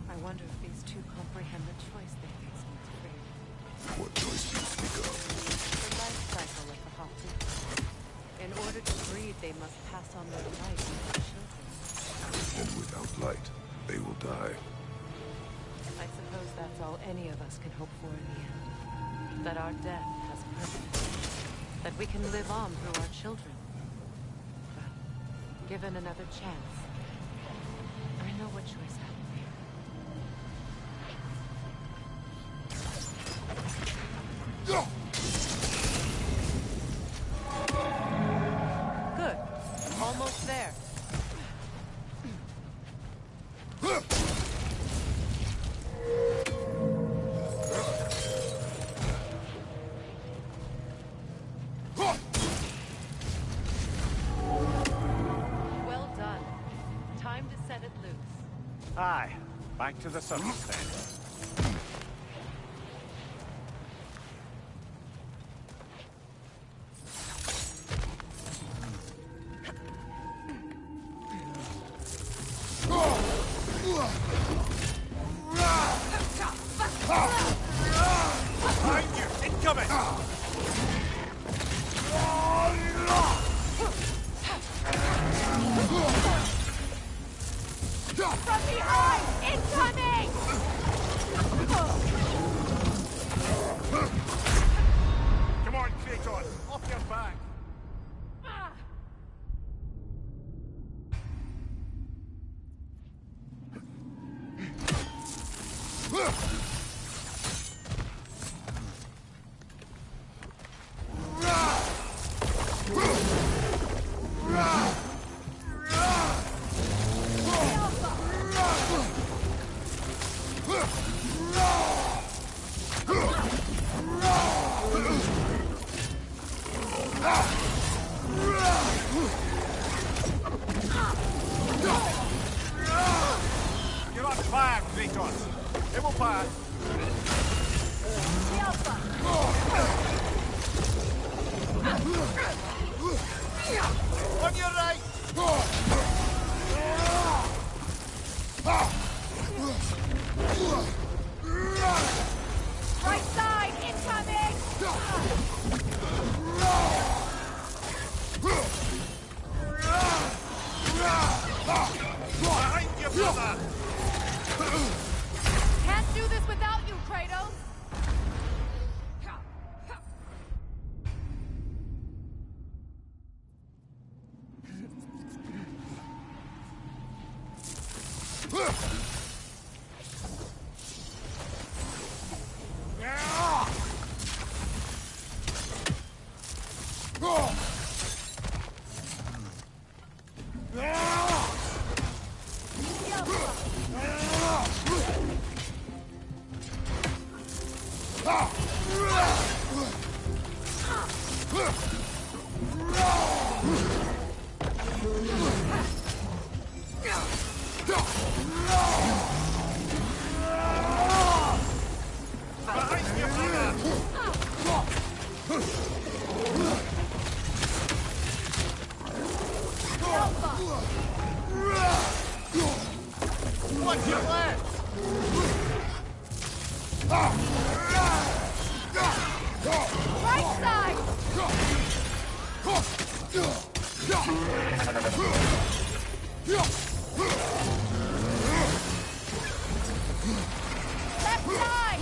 I wonder if these two comprehend the choice they face when it's free. What choice do you speak of? The life cycle of the Hofgufa. In order to breed, they must pass on their light to their children. And without light, they will die. I suppose that's all any of us can hope for in the end. That our death has purpose. That we can live on through our children. But, given another chance, I know what choice I will make. Good. Almost there. Aye. Back to the surface then. Behind you! Incoming! From behind! Incoming! Come on, Kratos! Off your back! You're on fire, Kratos! It will pass! On your right! Right side! Incoming! Behind you, brother! Can't do this without you, Kratos! Watch your left! Right side! Left side!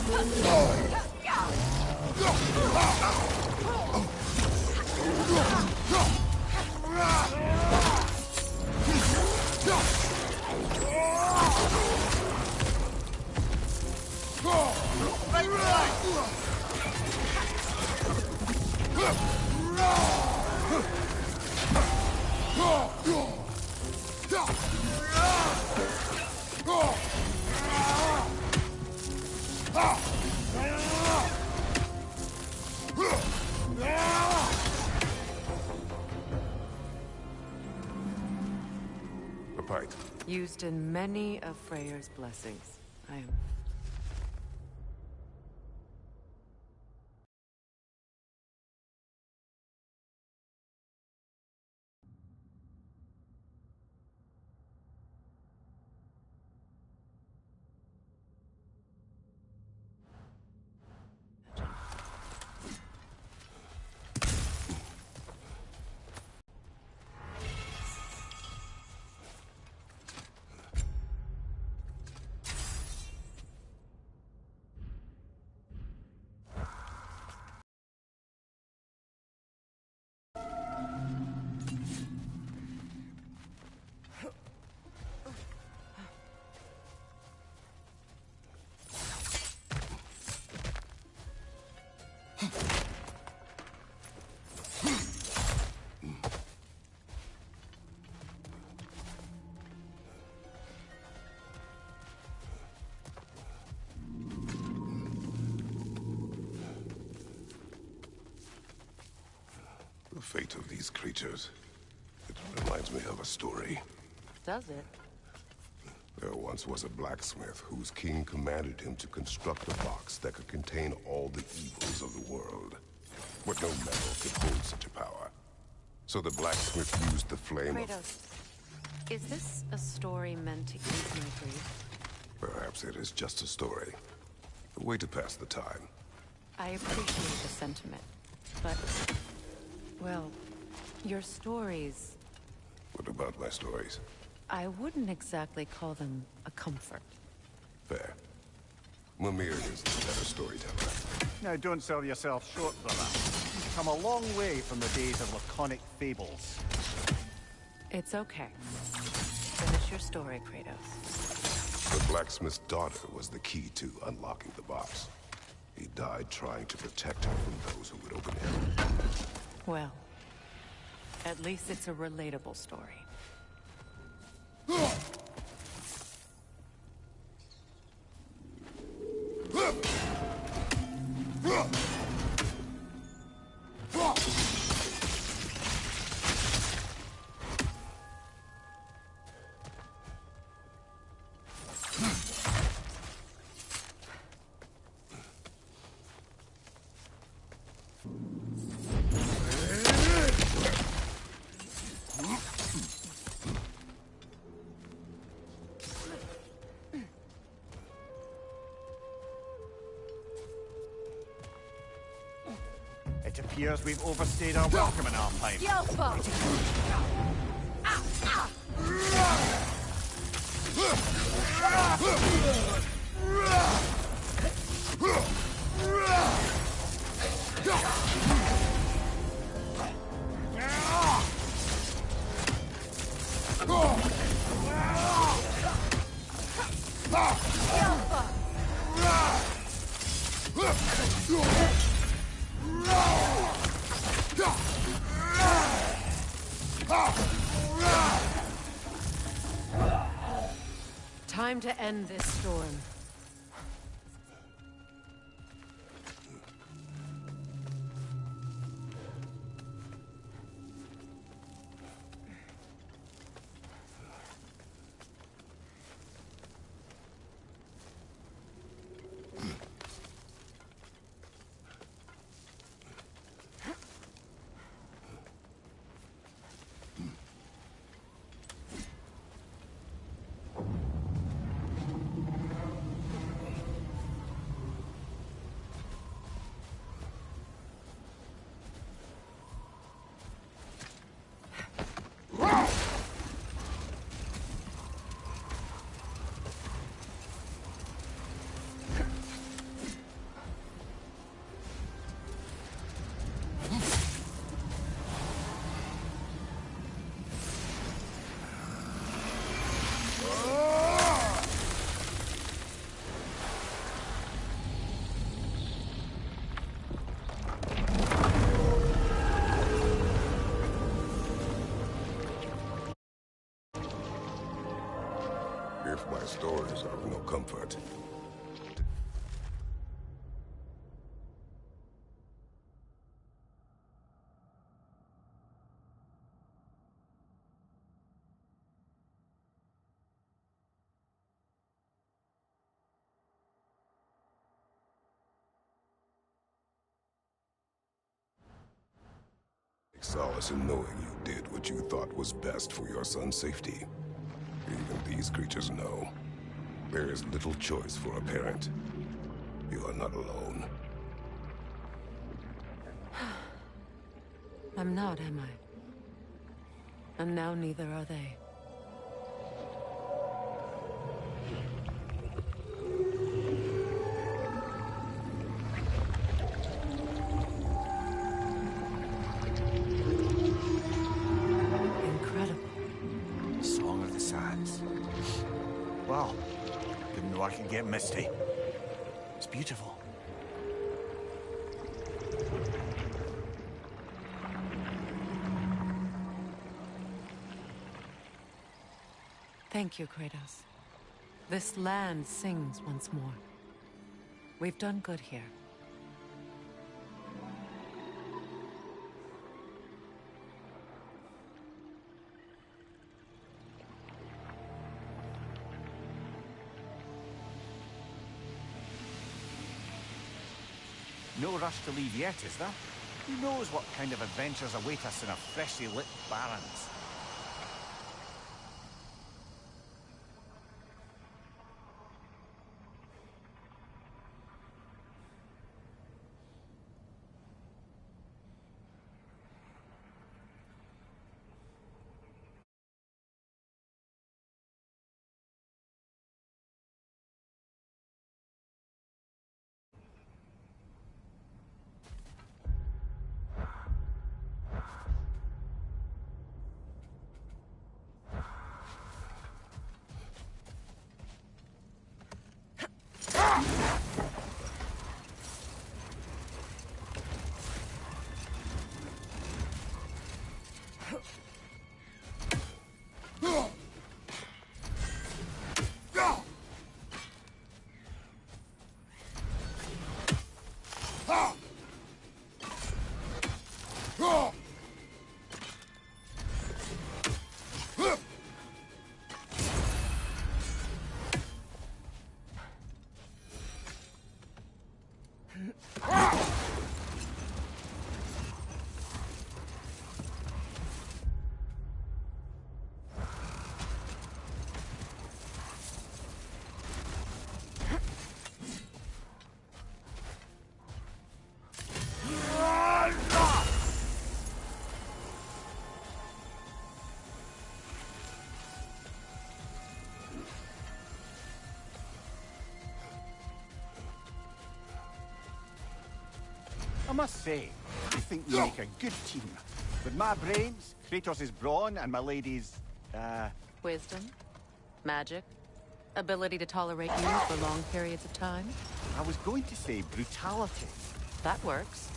Right, right! A pipe. Used in many of Freyr's blessings. I am The fate of these creatures. It reminds me me of a story. Does it? There once was a blacksmith whose king commanded him to construct a box that could contain all the evils of the world. But no metal could hold such a power. So the blacksmith used the flame of... Kratos, is this a story meant to ease my grief? Perhaps it is just a story. A way to pass the time. I appreciate the sentiment, but... well, your stories... What about my stories? I wouldn't exactly call them a comfort. Fair. Mimir is the better storyteller. Now, don't sell yourself short, brother. You've come a long way from the days of laconic fables. It's okay. Finish your story, Kratos. The blacksmith's daughter was the key to unlocking the box. He died trying to protect her from those who would open it. Well, at least it's a relatable story. It appears we've overstayed our welcome in our time. Time to end this storm. If my stories are of no comfort, take solace in knowing you did what you thought was best for your son's safety. Even these creatures know. There is little choice for a parent. You are not alone. I'm not, am I? And now neither are they. Song of the Sands. Well, didn't know I could get misty. It's beautiful. Thank you, Kratos. This land sings once more. We've done good here. No rush to leave yet, is there? Who knows what kind of adventures await us in our freshly lit barrens? I must say, I think we make a good team. With my brains, Kratos' brawn, and my lady's, Wisdom, magic, ability to tolerate you for long periods of time. I was going to say brutality. That works.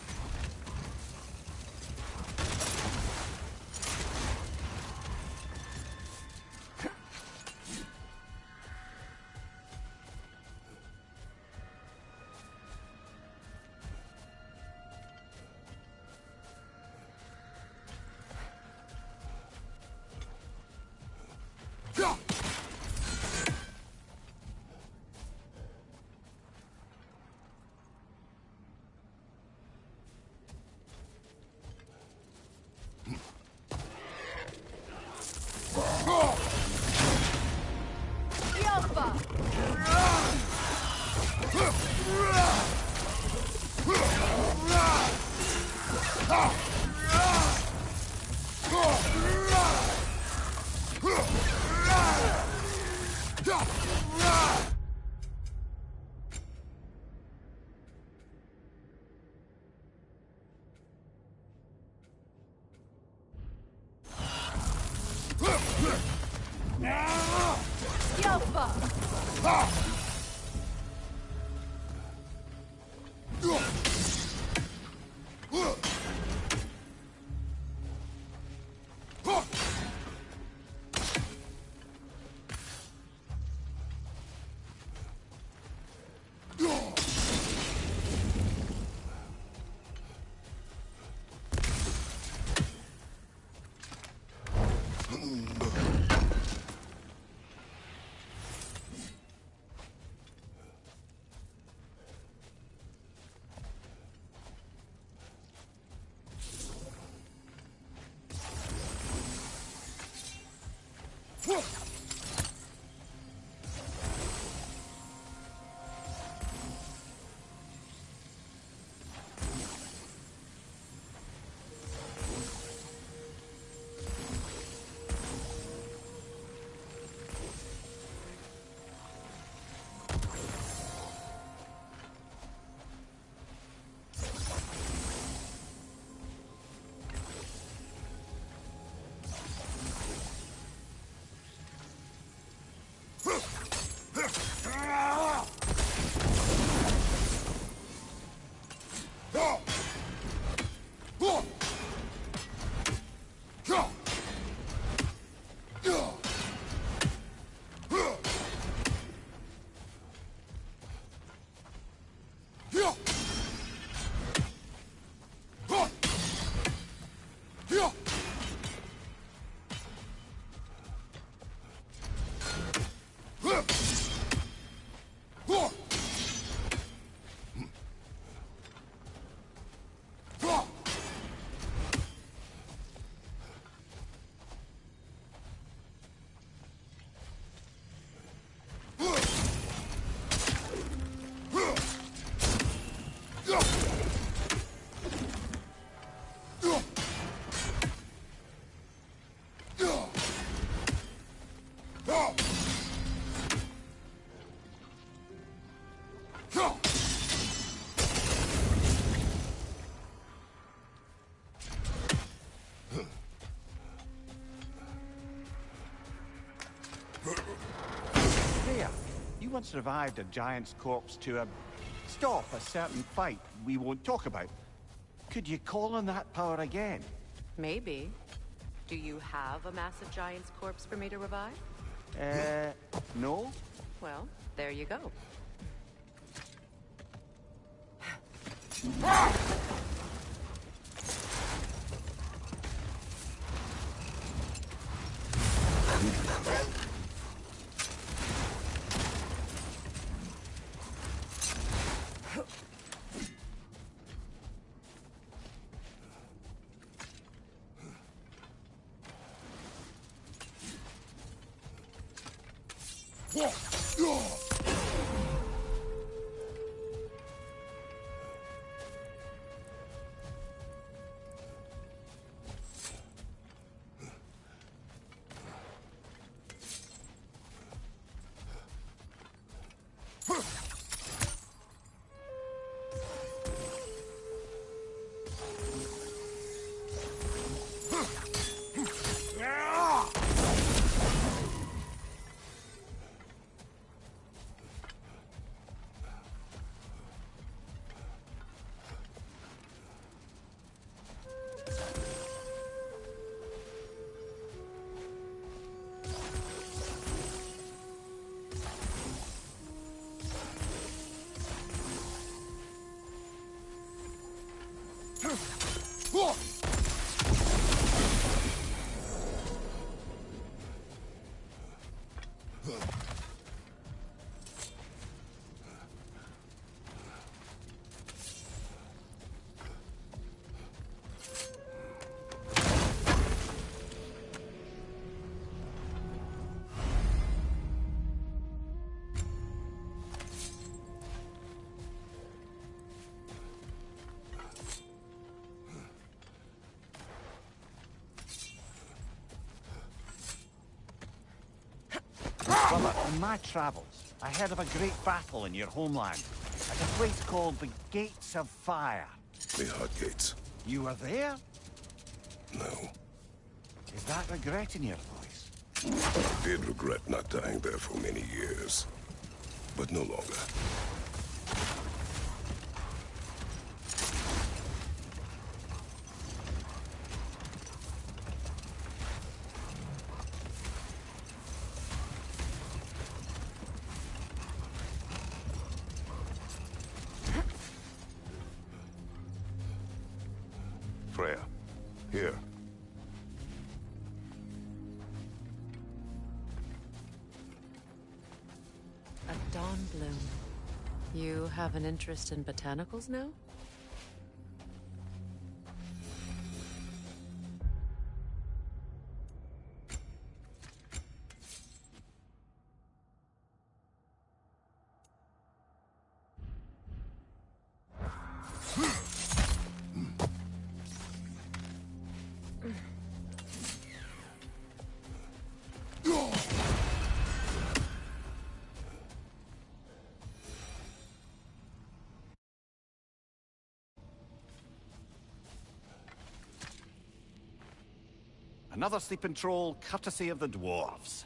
There. You once revived a giant's corpse to stop a certain fight we won't talk about. Could you call on that power again? Maybe. Do you have a massive giant's corpse for me to revive? No? Well, there you go. Brother, on my travels, I heard of a great battle in your homeland, at a place called the Gates of Fire. The Hut Gates. You were there? No. Is that regret in your voice? I did regret not dying there for many years, but no longer. Freya, here. A dawn bloom. You have an interest in botanicals now? Another sleeping troll, courtesy of the dwarves.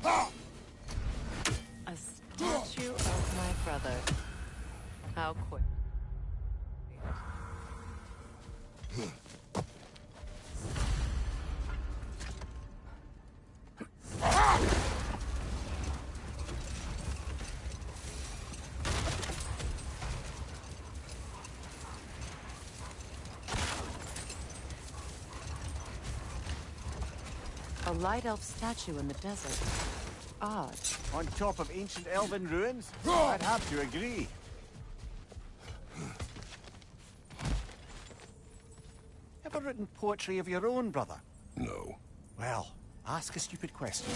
A statue of my brother. How quick. A light elf statue in the desert. Odd. On top of ancient elven ruins? I'd have to agree. Ever written poetry of your own, brother? No. Well, ask a stupid question.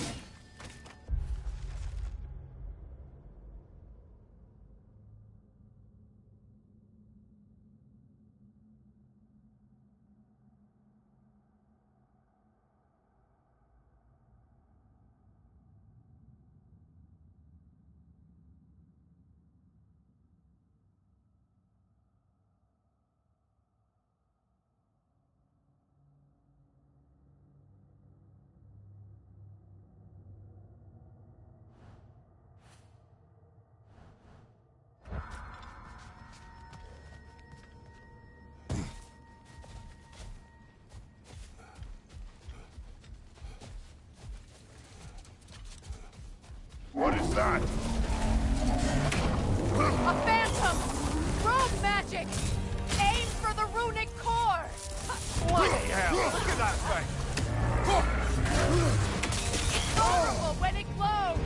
What is that? A phantom! Rogue magic! Aim for the runic core! Bloody hell! Look at that thing! It's vulnerable when it glows!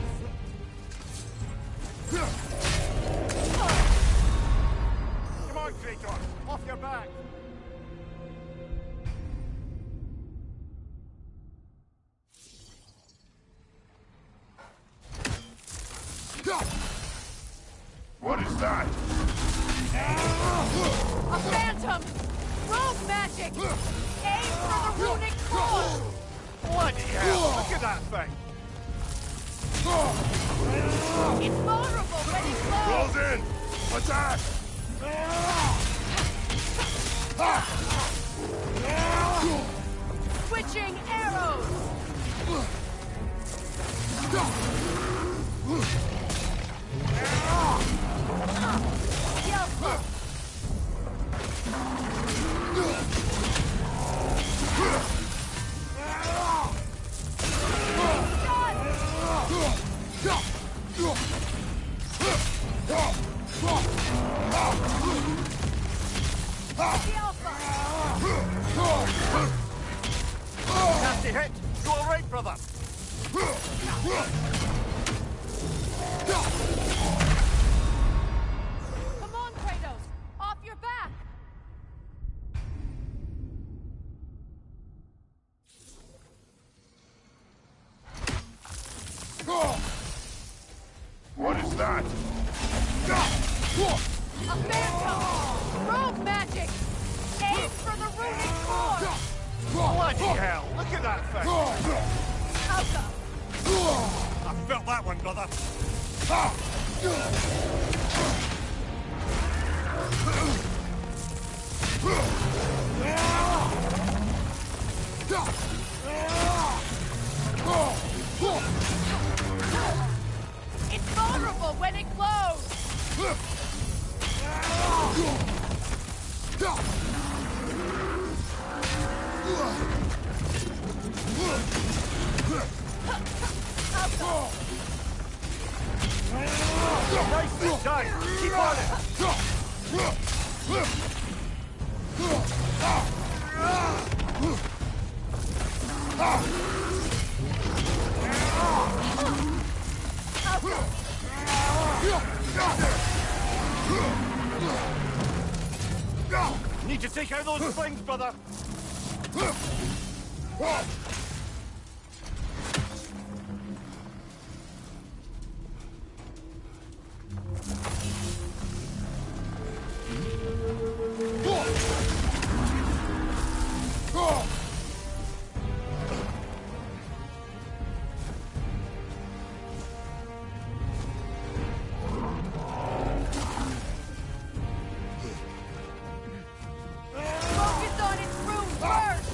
Come on, Kratos! Off your back! What is that? A phantom! Rogue magic! Aim for the runic core! Bloody hell! Look at that thing! It's vulnerable when it Close glows! in! Attack! Switching arrows! Yelp! Nasty hit! You alright, brother? Come on, Kratos! Off your back! What is that? A phantom! Rogue magic! Aim for the runic core! Bloody hell! Look at that thing! Alka! I felt that one, brother! It's vulnerable when it glows! Nicely done! Keep on it! Need to take out those things, brother! Focus on its rune first!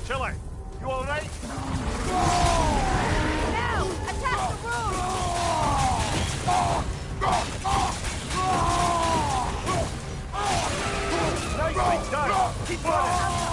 Chile, you all right? Now! Attack the room! Nicely done! Keep running!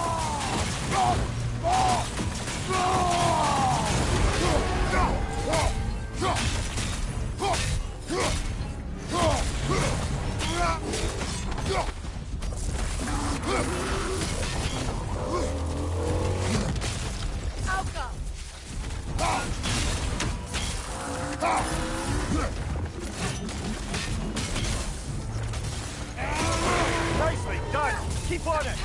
Nicely done! Keep on it!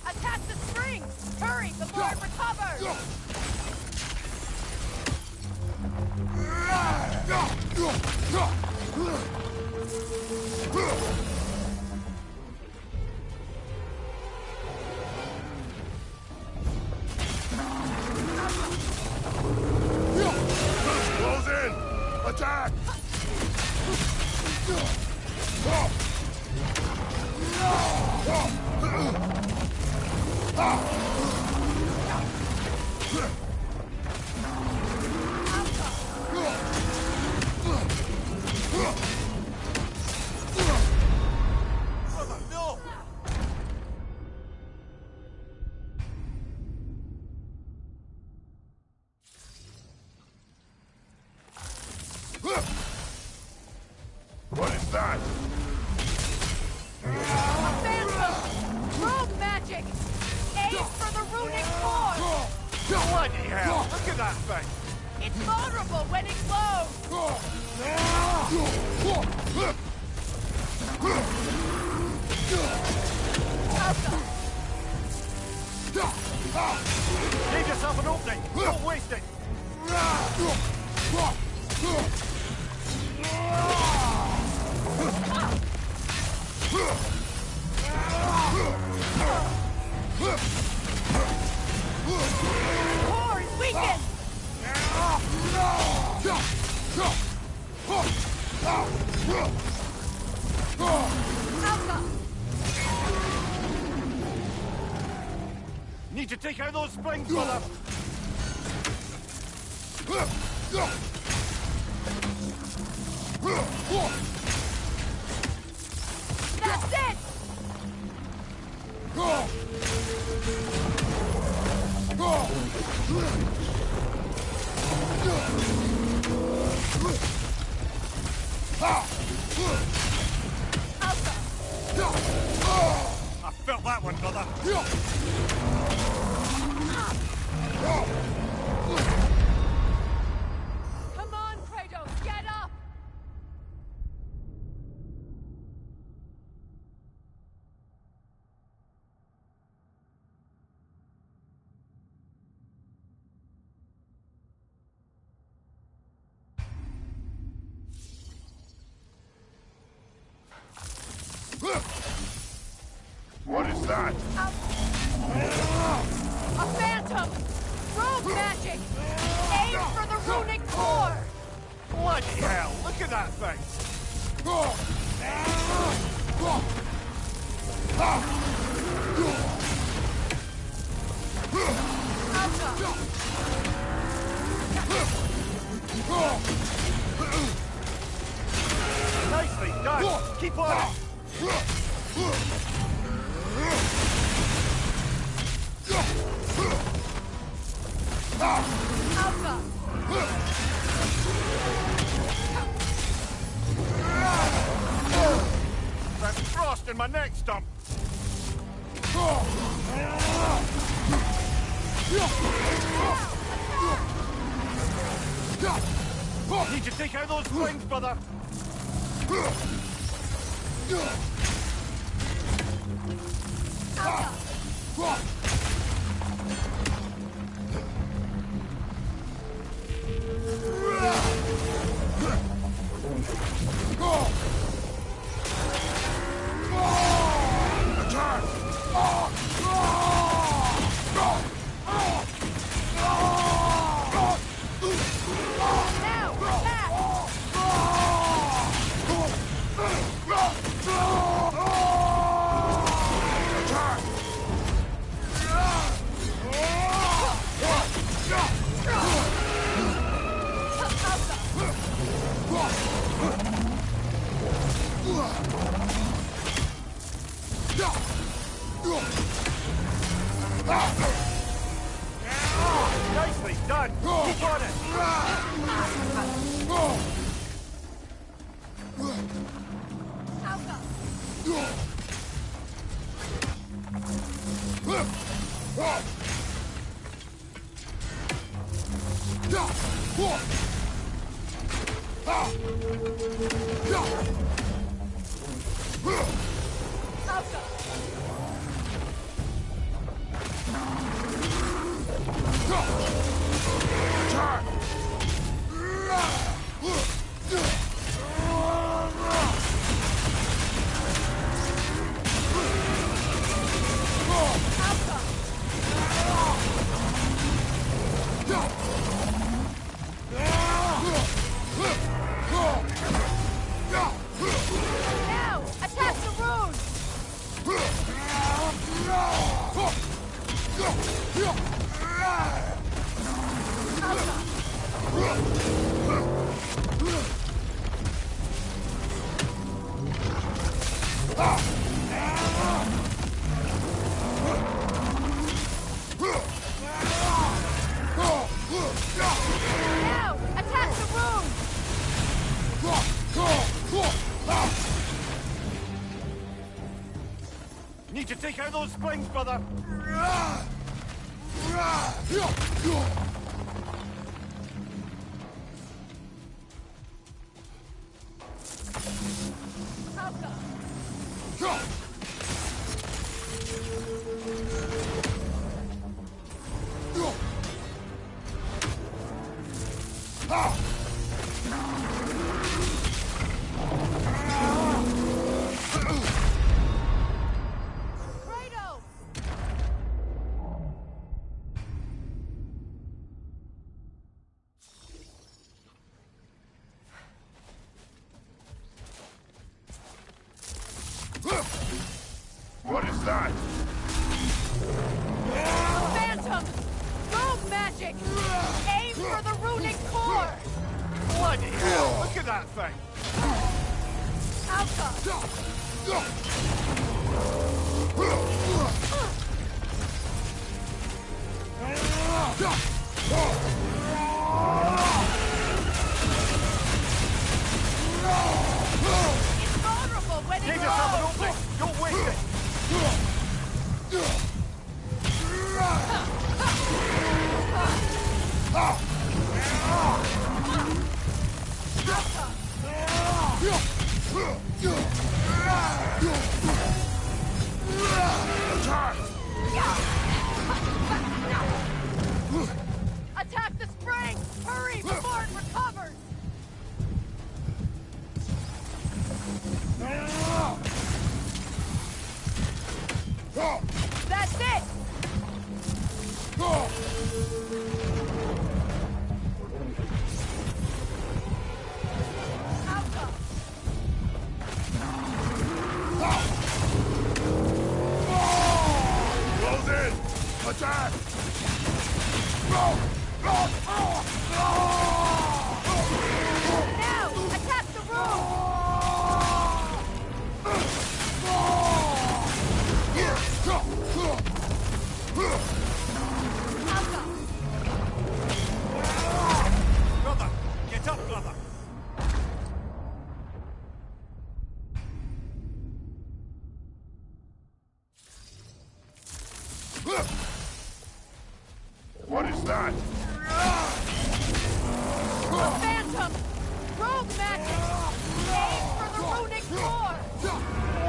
Attack the strings! Hurry before it recovers! Close in! Attack! No! What is that? Phantom! Rogue magic! Aim for the runic core! Bloody hell! Look at that thing! It's vulnerable when it glows! Give yourself an opening! Don't waste it! Core is weakened! Need to take out those springs, brother! That's it! I felt that one, brother! Come on, Kratos, get up! What is that? A phantom! Rogue magic! Aim for the runic core! Bloody hell! Look at that thing! Nicely done! Keep on it! That's frost in my neck stump! Need to take out those springs, brother! Nicely done! Keep on it! Now! Attack the rune! Now! Attack the rune! Need to take out those springs, brother! What is that? Phantom! Rogue magic! Aim for the runic core! Bloody hell! Look at that thing! It's vulnerable when Give it yourself an grows! opening! Don't waste it! Attack the spring! Hurry before it recovers! That's it! Close in! Attack!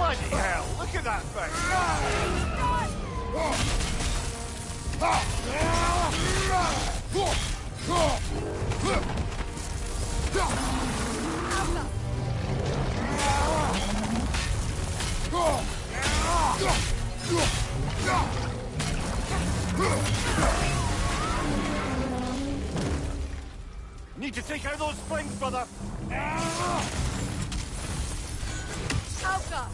Bloody hell, look at that thing! Need to take out those springs, brother! Alka!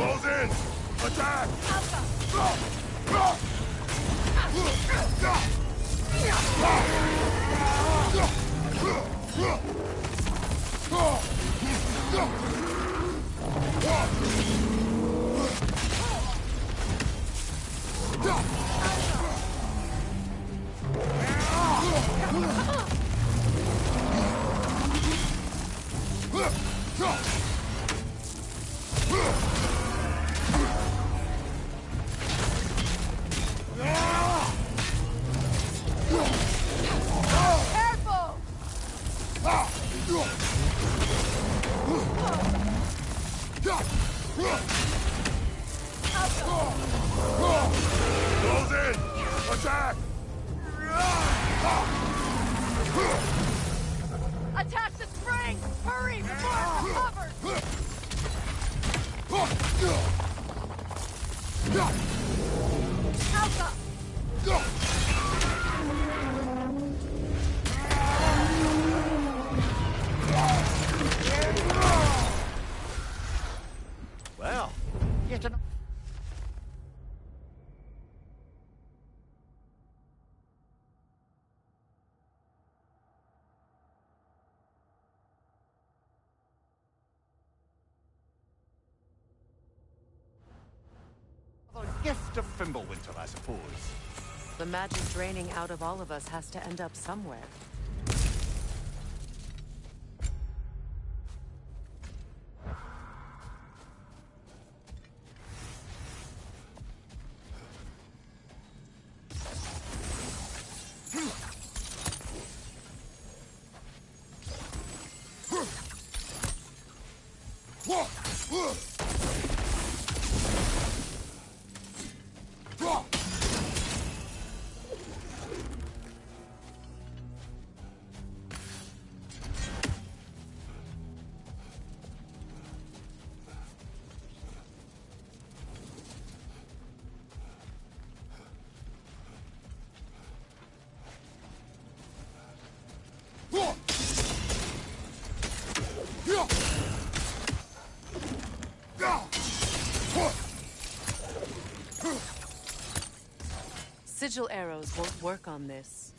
Close in! Attack! Close in! Attack! Attack the spring! Hurry before it recovers! Alka! Well, yet another... gift of Fimbulwinter, I suppose. The magic draining out of all of us has to end up somewhere. Sigil arrows won't work on this.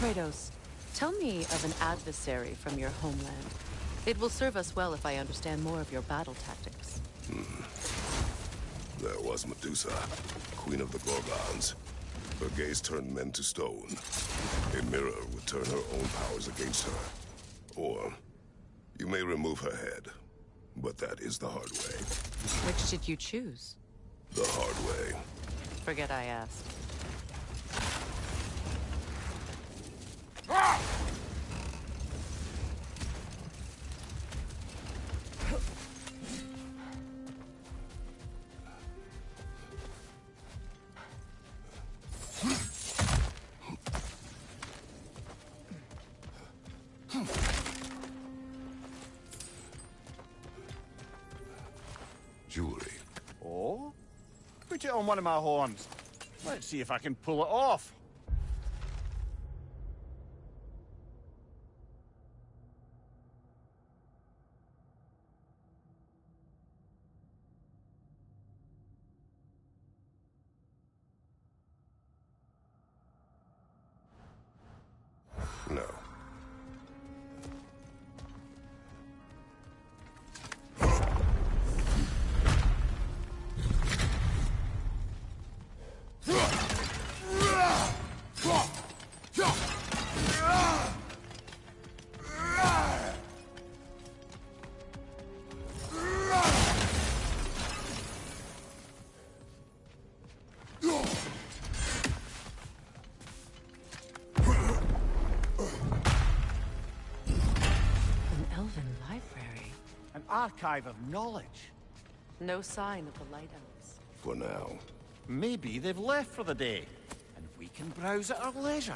Kratos, tell me of an adversary from your homeland. It will serve us well if I understand more of your battle tactics. There was Medusa, queen of the Gorgons. Her gaze turned men to stone. A mirror would turn her own powers against her. Or, you may remove her head, but that is the hard way. Which did you choose? The hard way. Forget I asked. Jewelry. Oh? Put it on one of my horns. Let's see if I can pull it off. No. Archive of knowledge. No sign of the Light Elves. For now. Maybe they've left for the day, and we can browse at our leisure.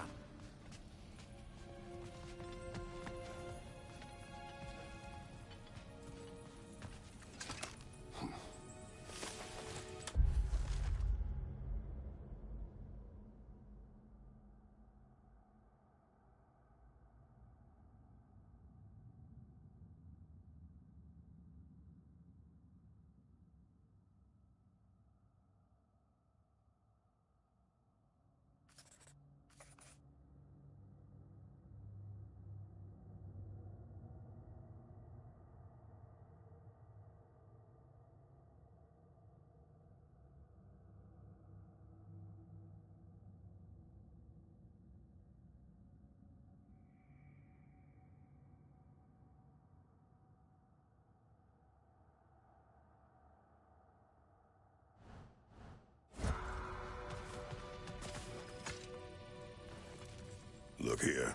Look here.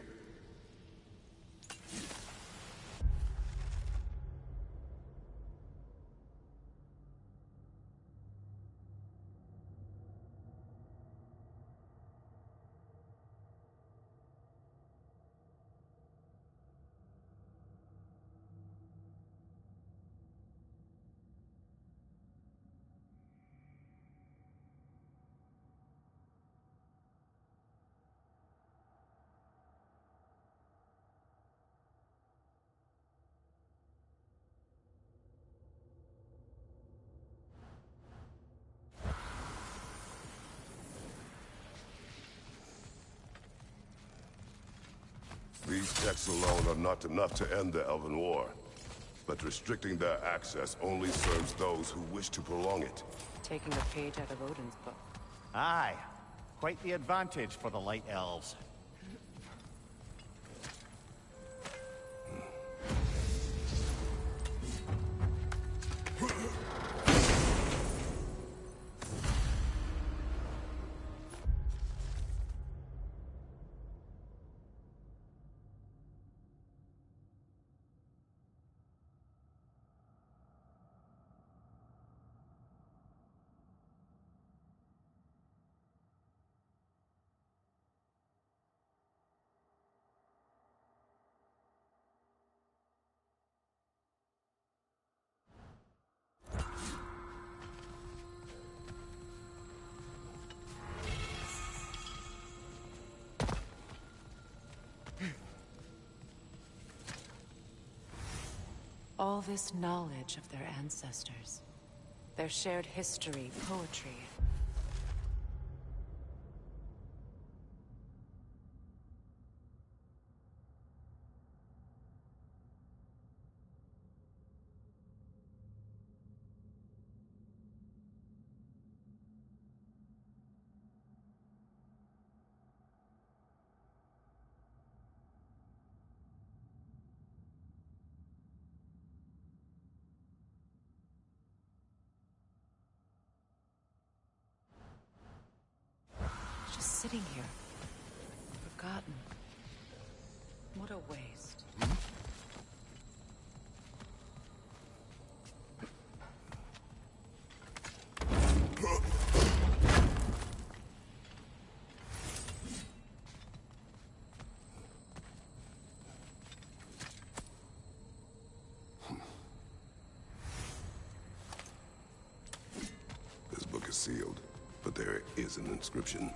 These texts alone are not enough to end the Elven War. But restricting their access only serves those who wish to prolong it. Taking a page out of Odin's book. Aye. Quite the advantage for the Light Elves. All this knowledge of their ancestors, their shared history, poetry. sitting here. Forgotten. What a waste. This book is sealed, but there is an inscription.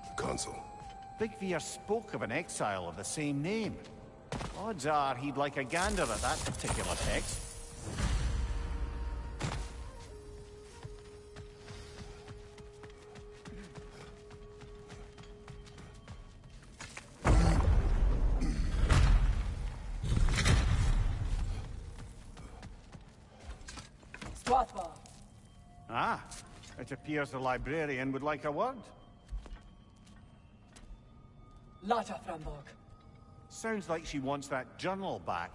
The console. Big Veer spoke of an exile of the same name. Odds are he'd like a gander at that particular text. Ah, it appears the librarian would like a word. Lata Framborg. Sounds like she wants that journal back.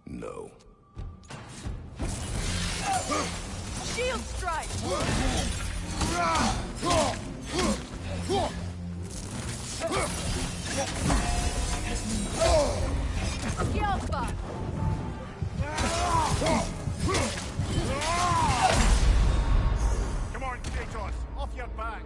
No. Shield strike! Yelpa! Come on, Kratos, off your back!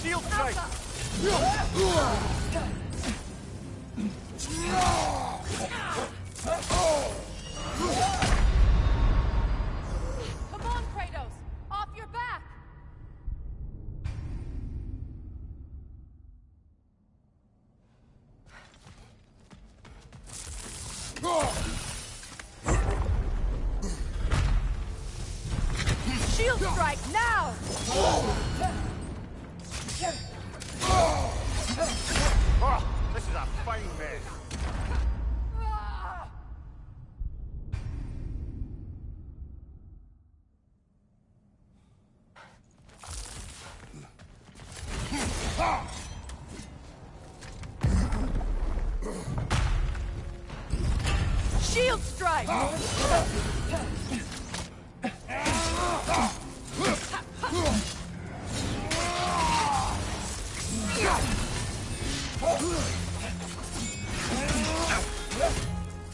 Shield strike! Come on, Kratos! Off your back! Shield strike, now! Oh, this is a fine mess. Shield strike!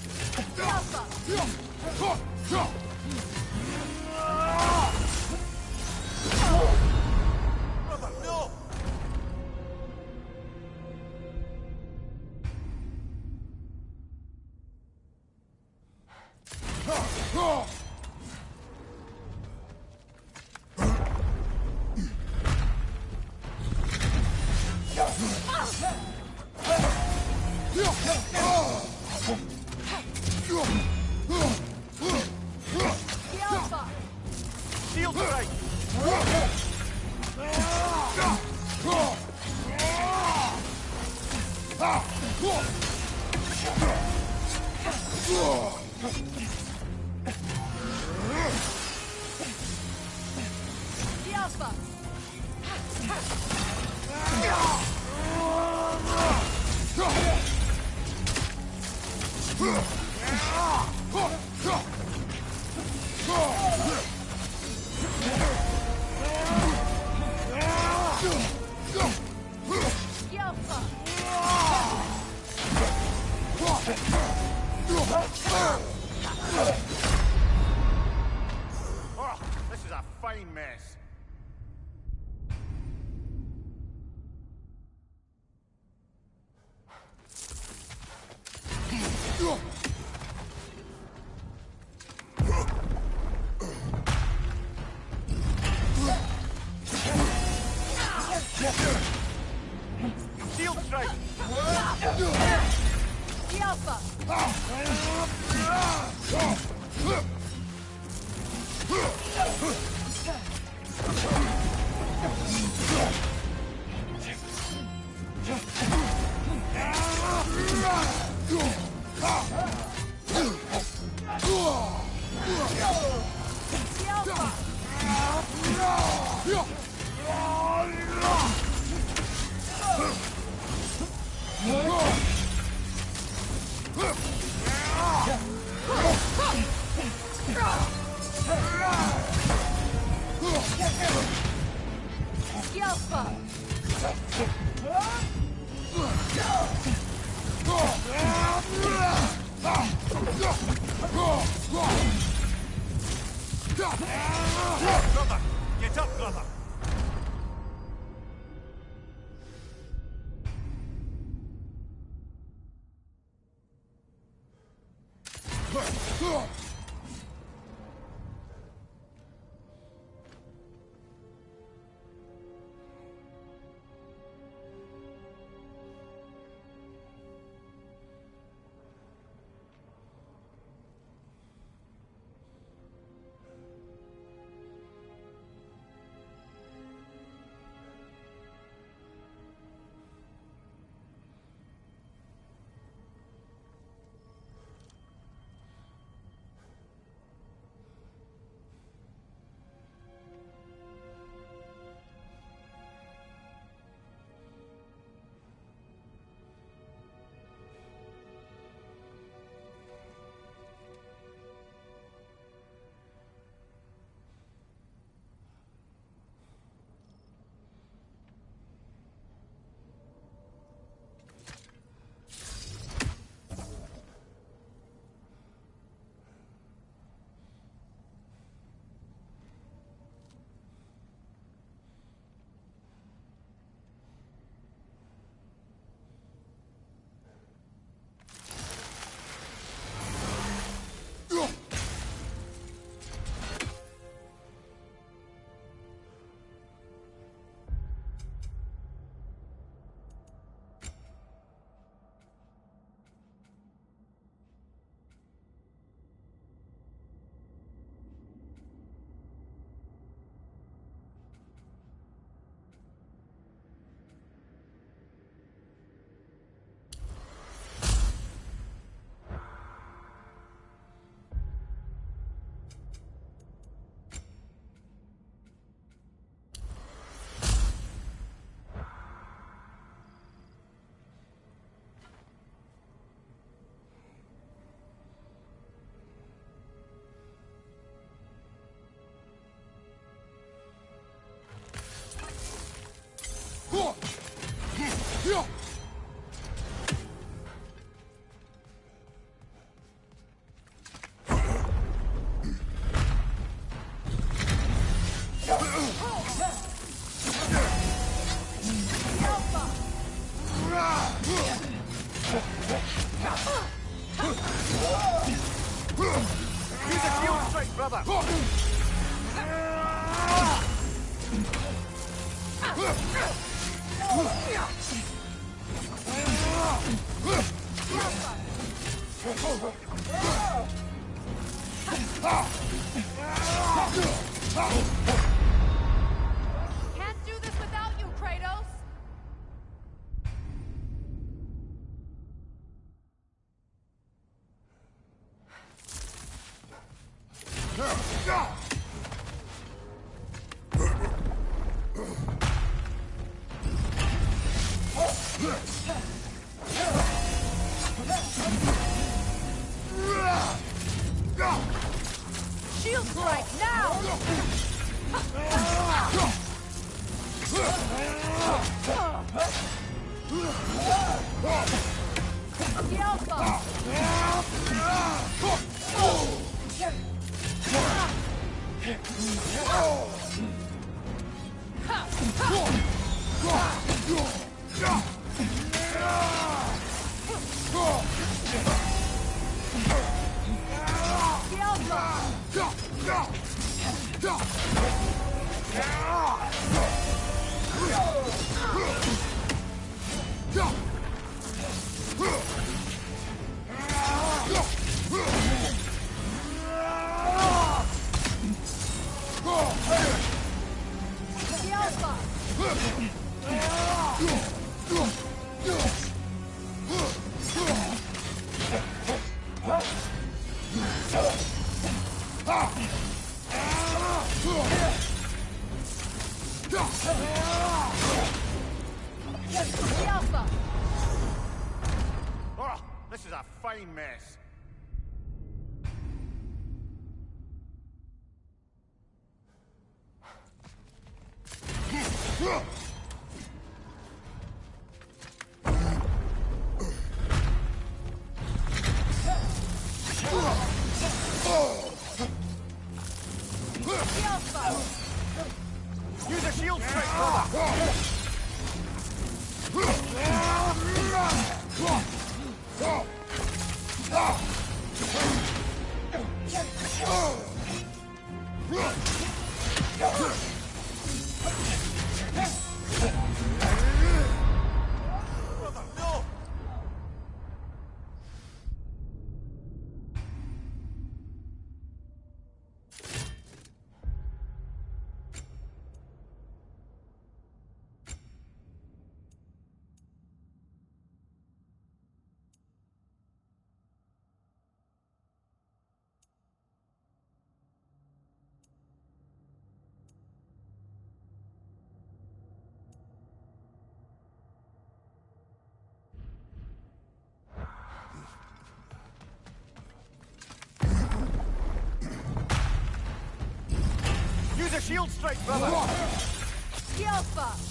Shield strike! Alpha! Oh, this is a fine mess. Shield strike! Brother! Get up, brother! Use a shield strike, brother! Can't do this without you, Kratos! Shield strike now! this is a fine mess. Use a shield strike, brother! Use a shield strike, brother! Alpha!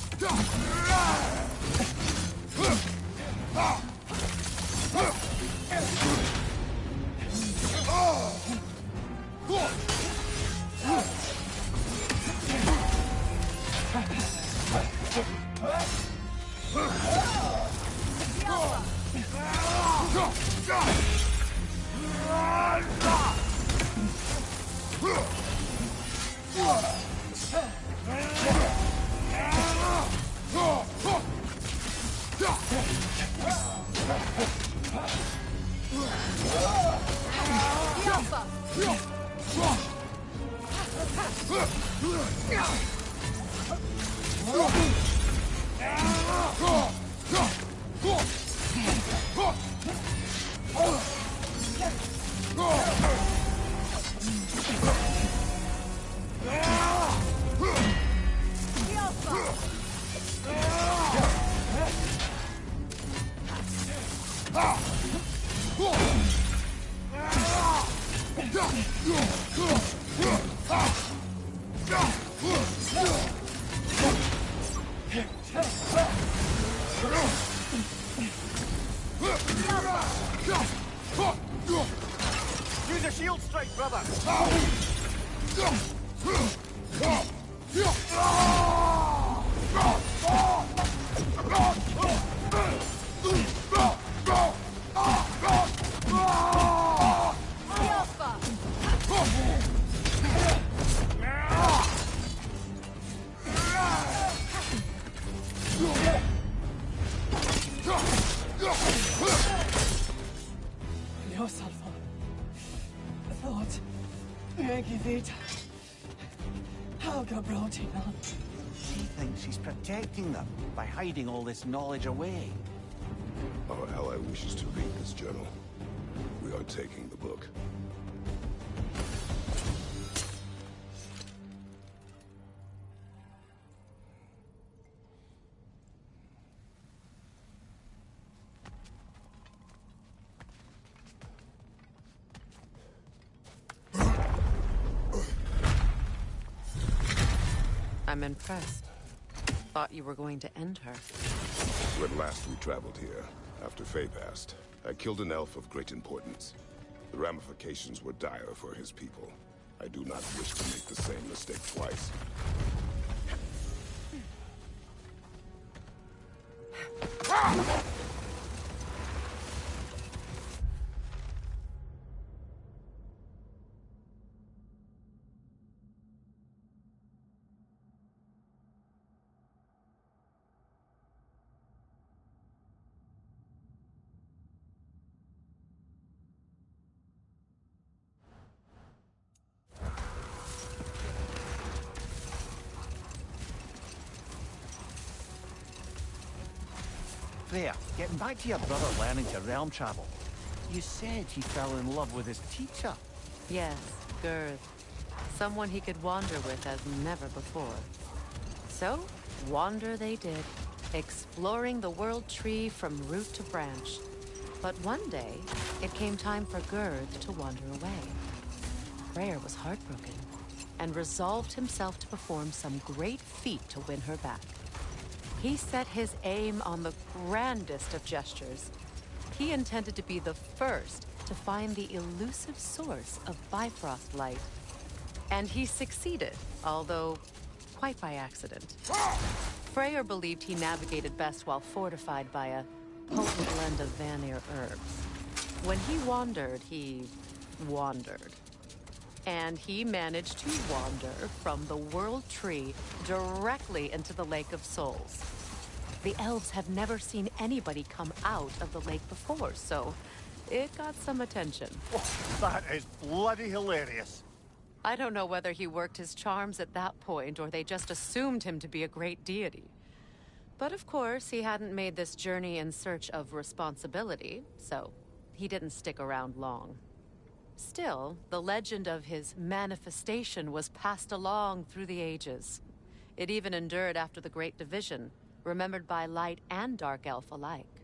Use a shield strike, brother! Io salvo. Thought. Maggie Vita. Helga Brotina. She thinks she's protecting them by hiding all this knowledge away. Our ally wishes to read this journal. We are taking the book. I'm impressed. Thought you were going to end her. When last we traveled here, after Faye passed, I killed an elf of great importance. The ramifications were dire for his people. I do not wish to make the same mistake twice. There, getting back to your brother learning to realm travel. You said he fell in love with his teacher. Yes, Girth. Someone he could wander with as never before. So, wander they did, exploring the world tree from root to branch. But one day, it came time for Girth to wander away. Freyr was heartbroken and resolved himself to perform some great feat to win her back. He set his aim on the grandest of gestures. He intended to be the first to find the elusive source of Bifrost light. And he succeeded, although quite by accident. Freyr believed he navigated best while fortified by a potent blend of Vanir herbs. When he wandered, he wandered. And he managed to wander from the World Tree directly into the Lake of Souls. The elves have never seen anybody come out of the lake before, so it got some attention. That is bloody hilarious. I don't know whether he worked his charms at that point or they just assumed him to be a great deity. But of course, he hadn't made this journey in search of responsibility, so he didn't stick around long. Still, the legend of his manifestation was passed along through the ages. It even endured after the Great Division, remembered by Light and Dark Elf alike.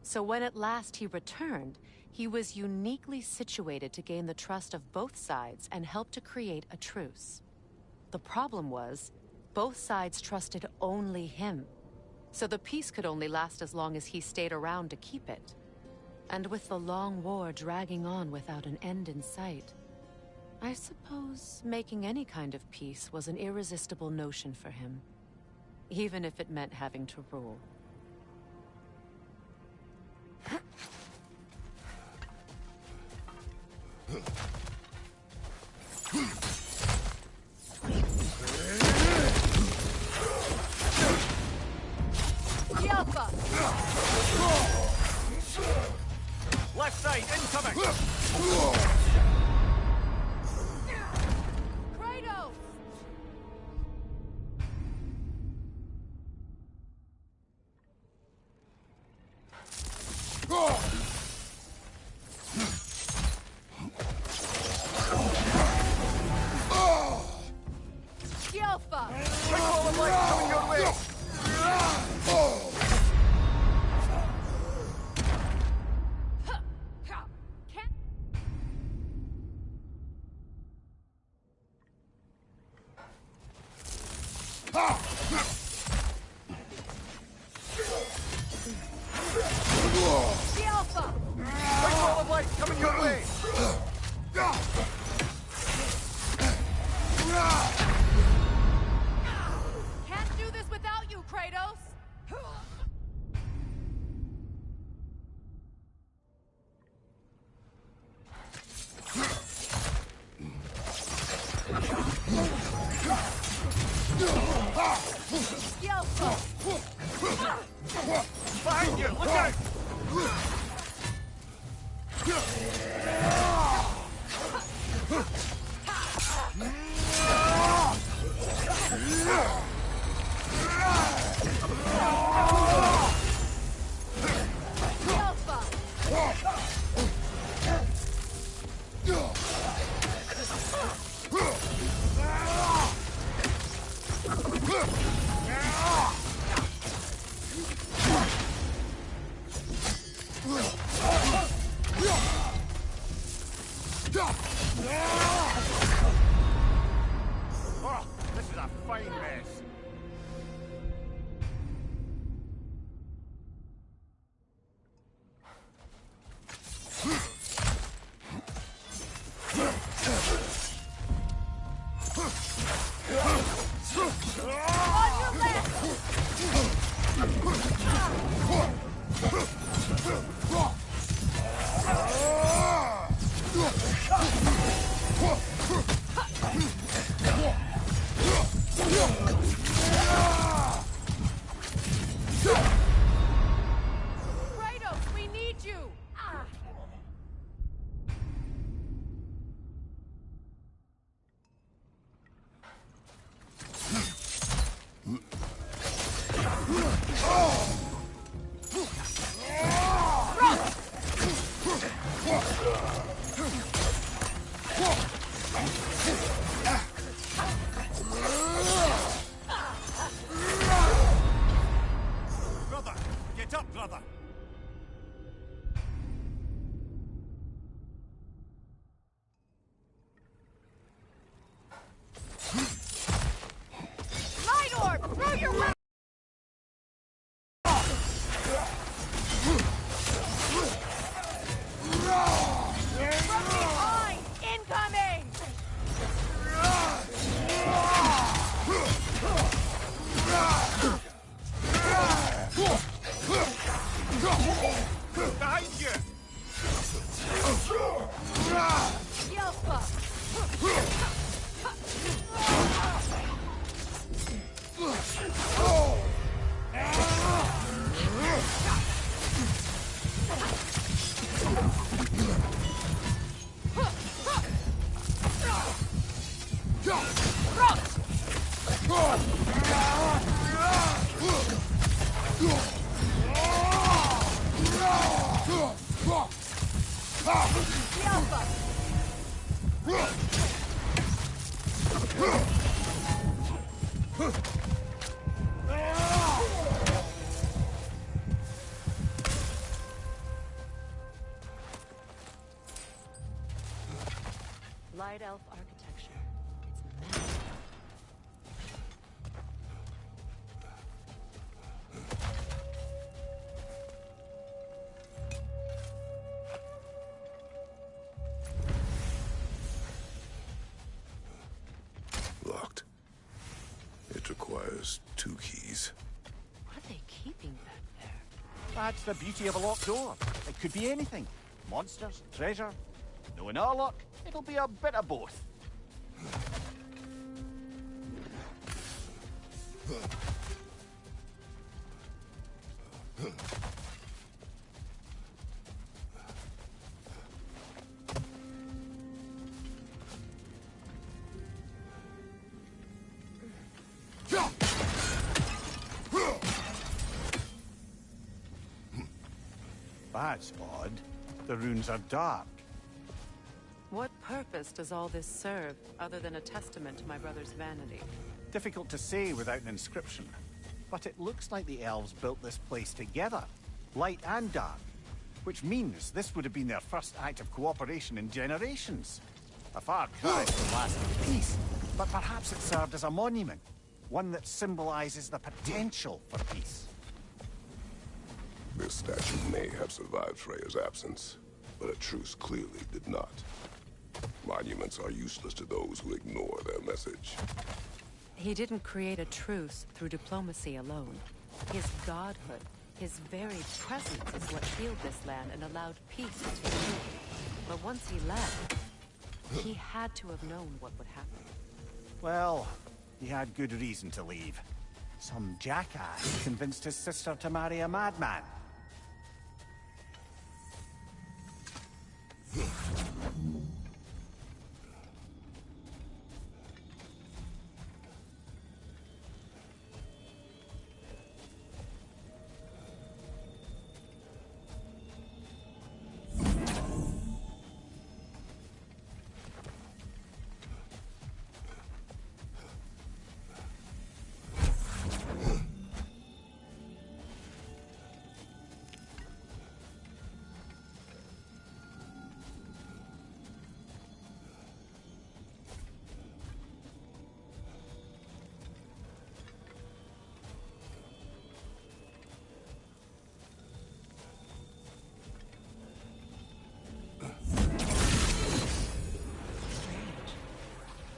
So when at last he returned, he was uniquely situated to gain the trust of both sides and help to create a truce. The problem was, both sides trusted only him. So the peace could only last as long as he stayed around to keep it. And with the long war dragging on without an end in sight, I suppose making any kind of peace was an irresistible notion for him, even if it meant having to rule. Left side, incoming! Kratos! Skilfa! Quick wall of light coming your way! Quick wall of light coming your way! Can't do this without you, Kratos! Behind you, look out! Oh, this is a fine mess. Kratos, we need you! Run! Light elf architecture. It's magic. Locked. It requires 2 keys. What are they keeping back there? That's the beauty of a locked door. It could be anything. Monsters, treasure. Knowing our luck, it'll be a bit of both. That's odd. The runes are dark. What purpose does all this serve, other than a testament to my brother's vanity? Difficult to say without an inscription. But it looks like the elves built this place together, light and dark. Which means this would have been their first act of cooperation in generations. A far cry from lasting peace, but perhaps it served as a monument. One that symbolizes the potential for peace. This statue may have survived Freya's absence, but a truce clearly did not. Monuments are useless to those who ignore their message. He didn't create a truce through diplomacy alone. His godhood, his very presence is what healed this land and allowed peace to take root. But once he left, he had to have known what would happen. Well, he had good reason to leave. Some jackass convinced his sister to marry a madman.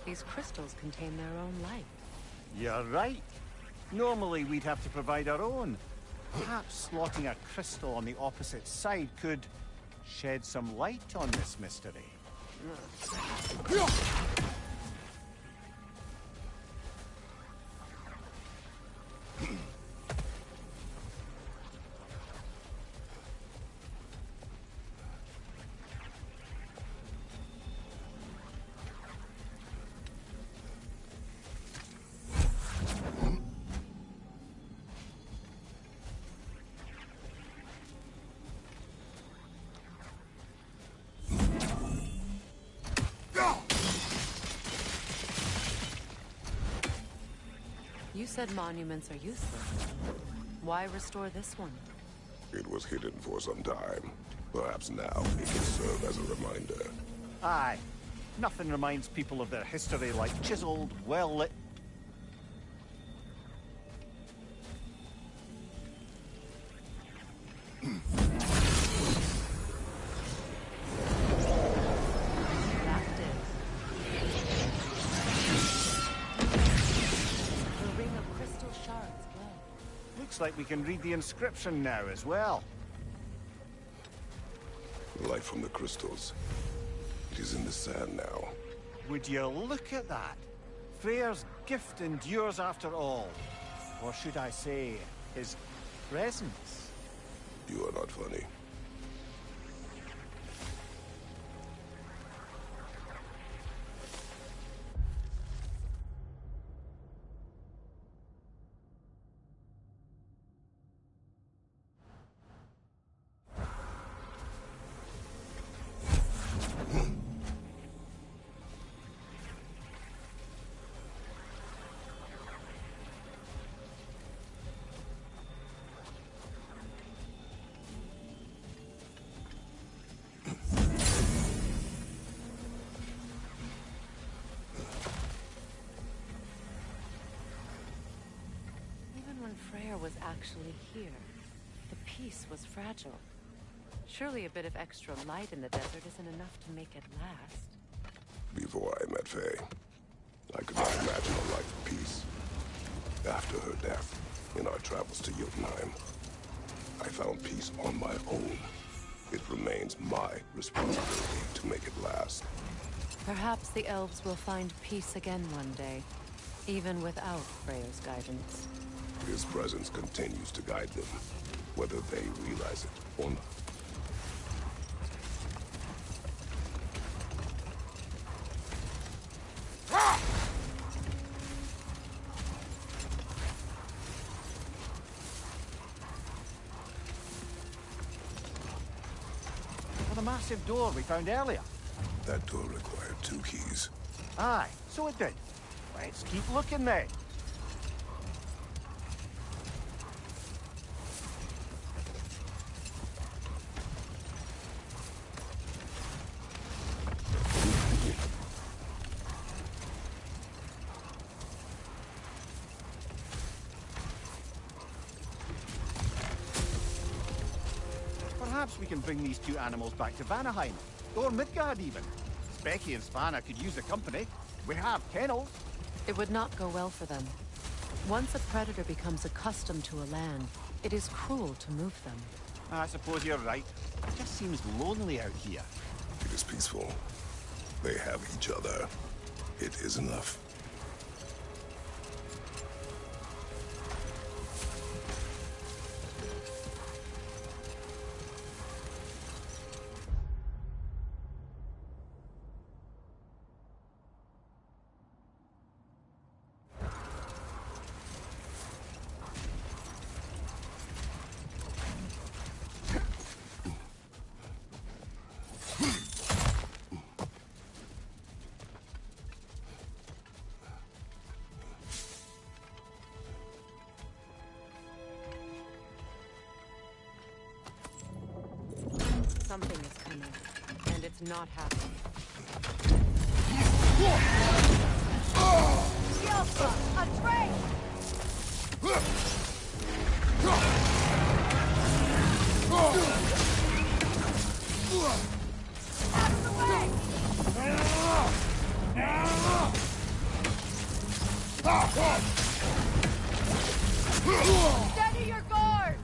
These crystals contain their own light. You're right. Normally we'd have to provide our own. Perhaps slotting a crystal on the opposite side could shed some light on this mystery. You said monuments are useless. Why restore this one? It was hidden for some time. Perhaps now it can serve as a reminder. Aye. Nothing reminds people of their history like chiseled, well-lit... Looks like we can read the inscription now as well. Light from the crystals. It is in the sand now. Would you look at that? Freyr's gift endures after all. Or should I say, his presence? You are not funny. Freyr was actually here. The peace was fragile. Surely a bit of extra light in the desert isn't enough to make it last. Before I met Faye, I could not imagine a life of peace. After her death, in our travels to Jotunheim, I found peace on my own. It remains my responsibility to make it last. Perhaps the elves will find peace again one day, even without Freyr's guidance. His presence continues to guide them, whether they realize it or not. For the massive door we found earlier. That door required 2 keys. Aye, so it did. Let's keep looking then. Perhaps we can bring these 2 animals back to Vanaheim, or Midgard even. Becky and Spanna could use the company. We have kennels. It would not go well for them. Once a predator becomes accustomed to a land, it is cruel to move them. I suppose you're right. It just seems lonely out here. It is peaceful. They have each other. It is enough. Something is coming, and it's not happening. Yelpa, a train! Out of the way! Steady your guard!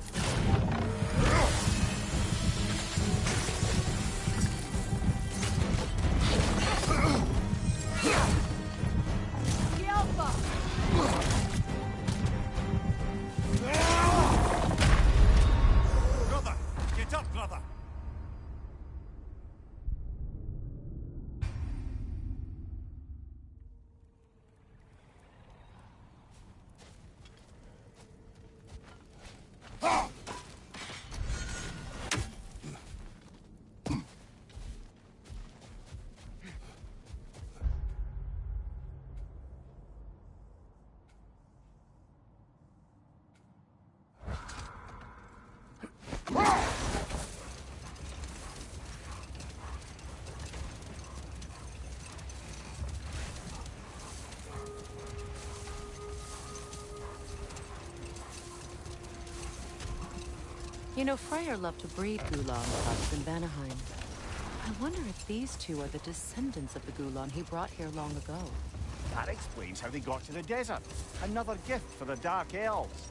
Brother! Get up, brother! You know, Freyr loved to breed Gulan cubs in Vanaheim. I wonder if these 2 are the descendants of the Gulan he brought here long ago. That explains how they got to the desert. Another gift for the Dark Elves.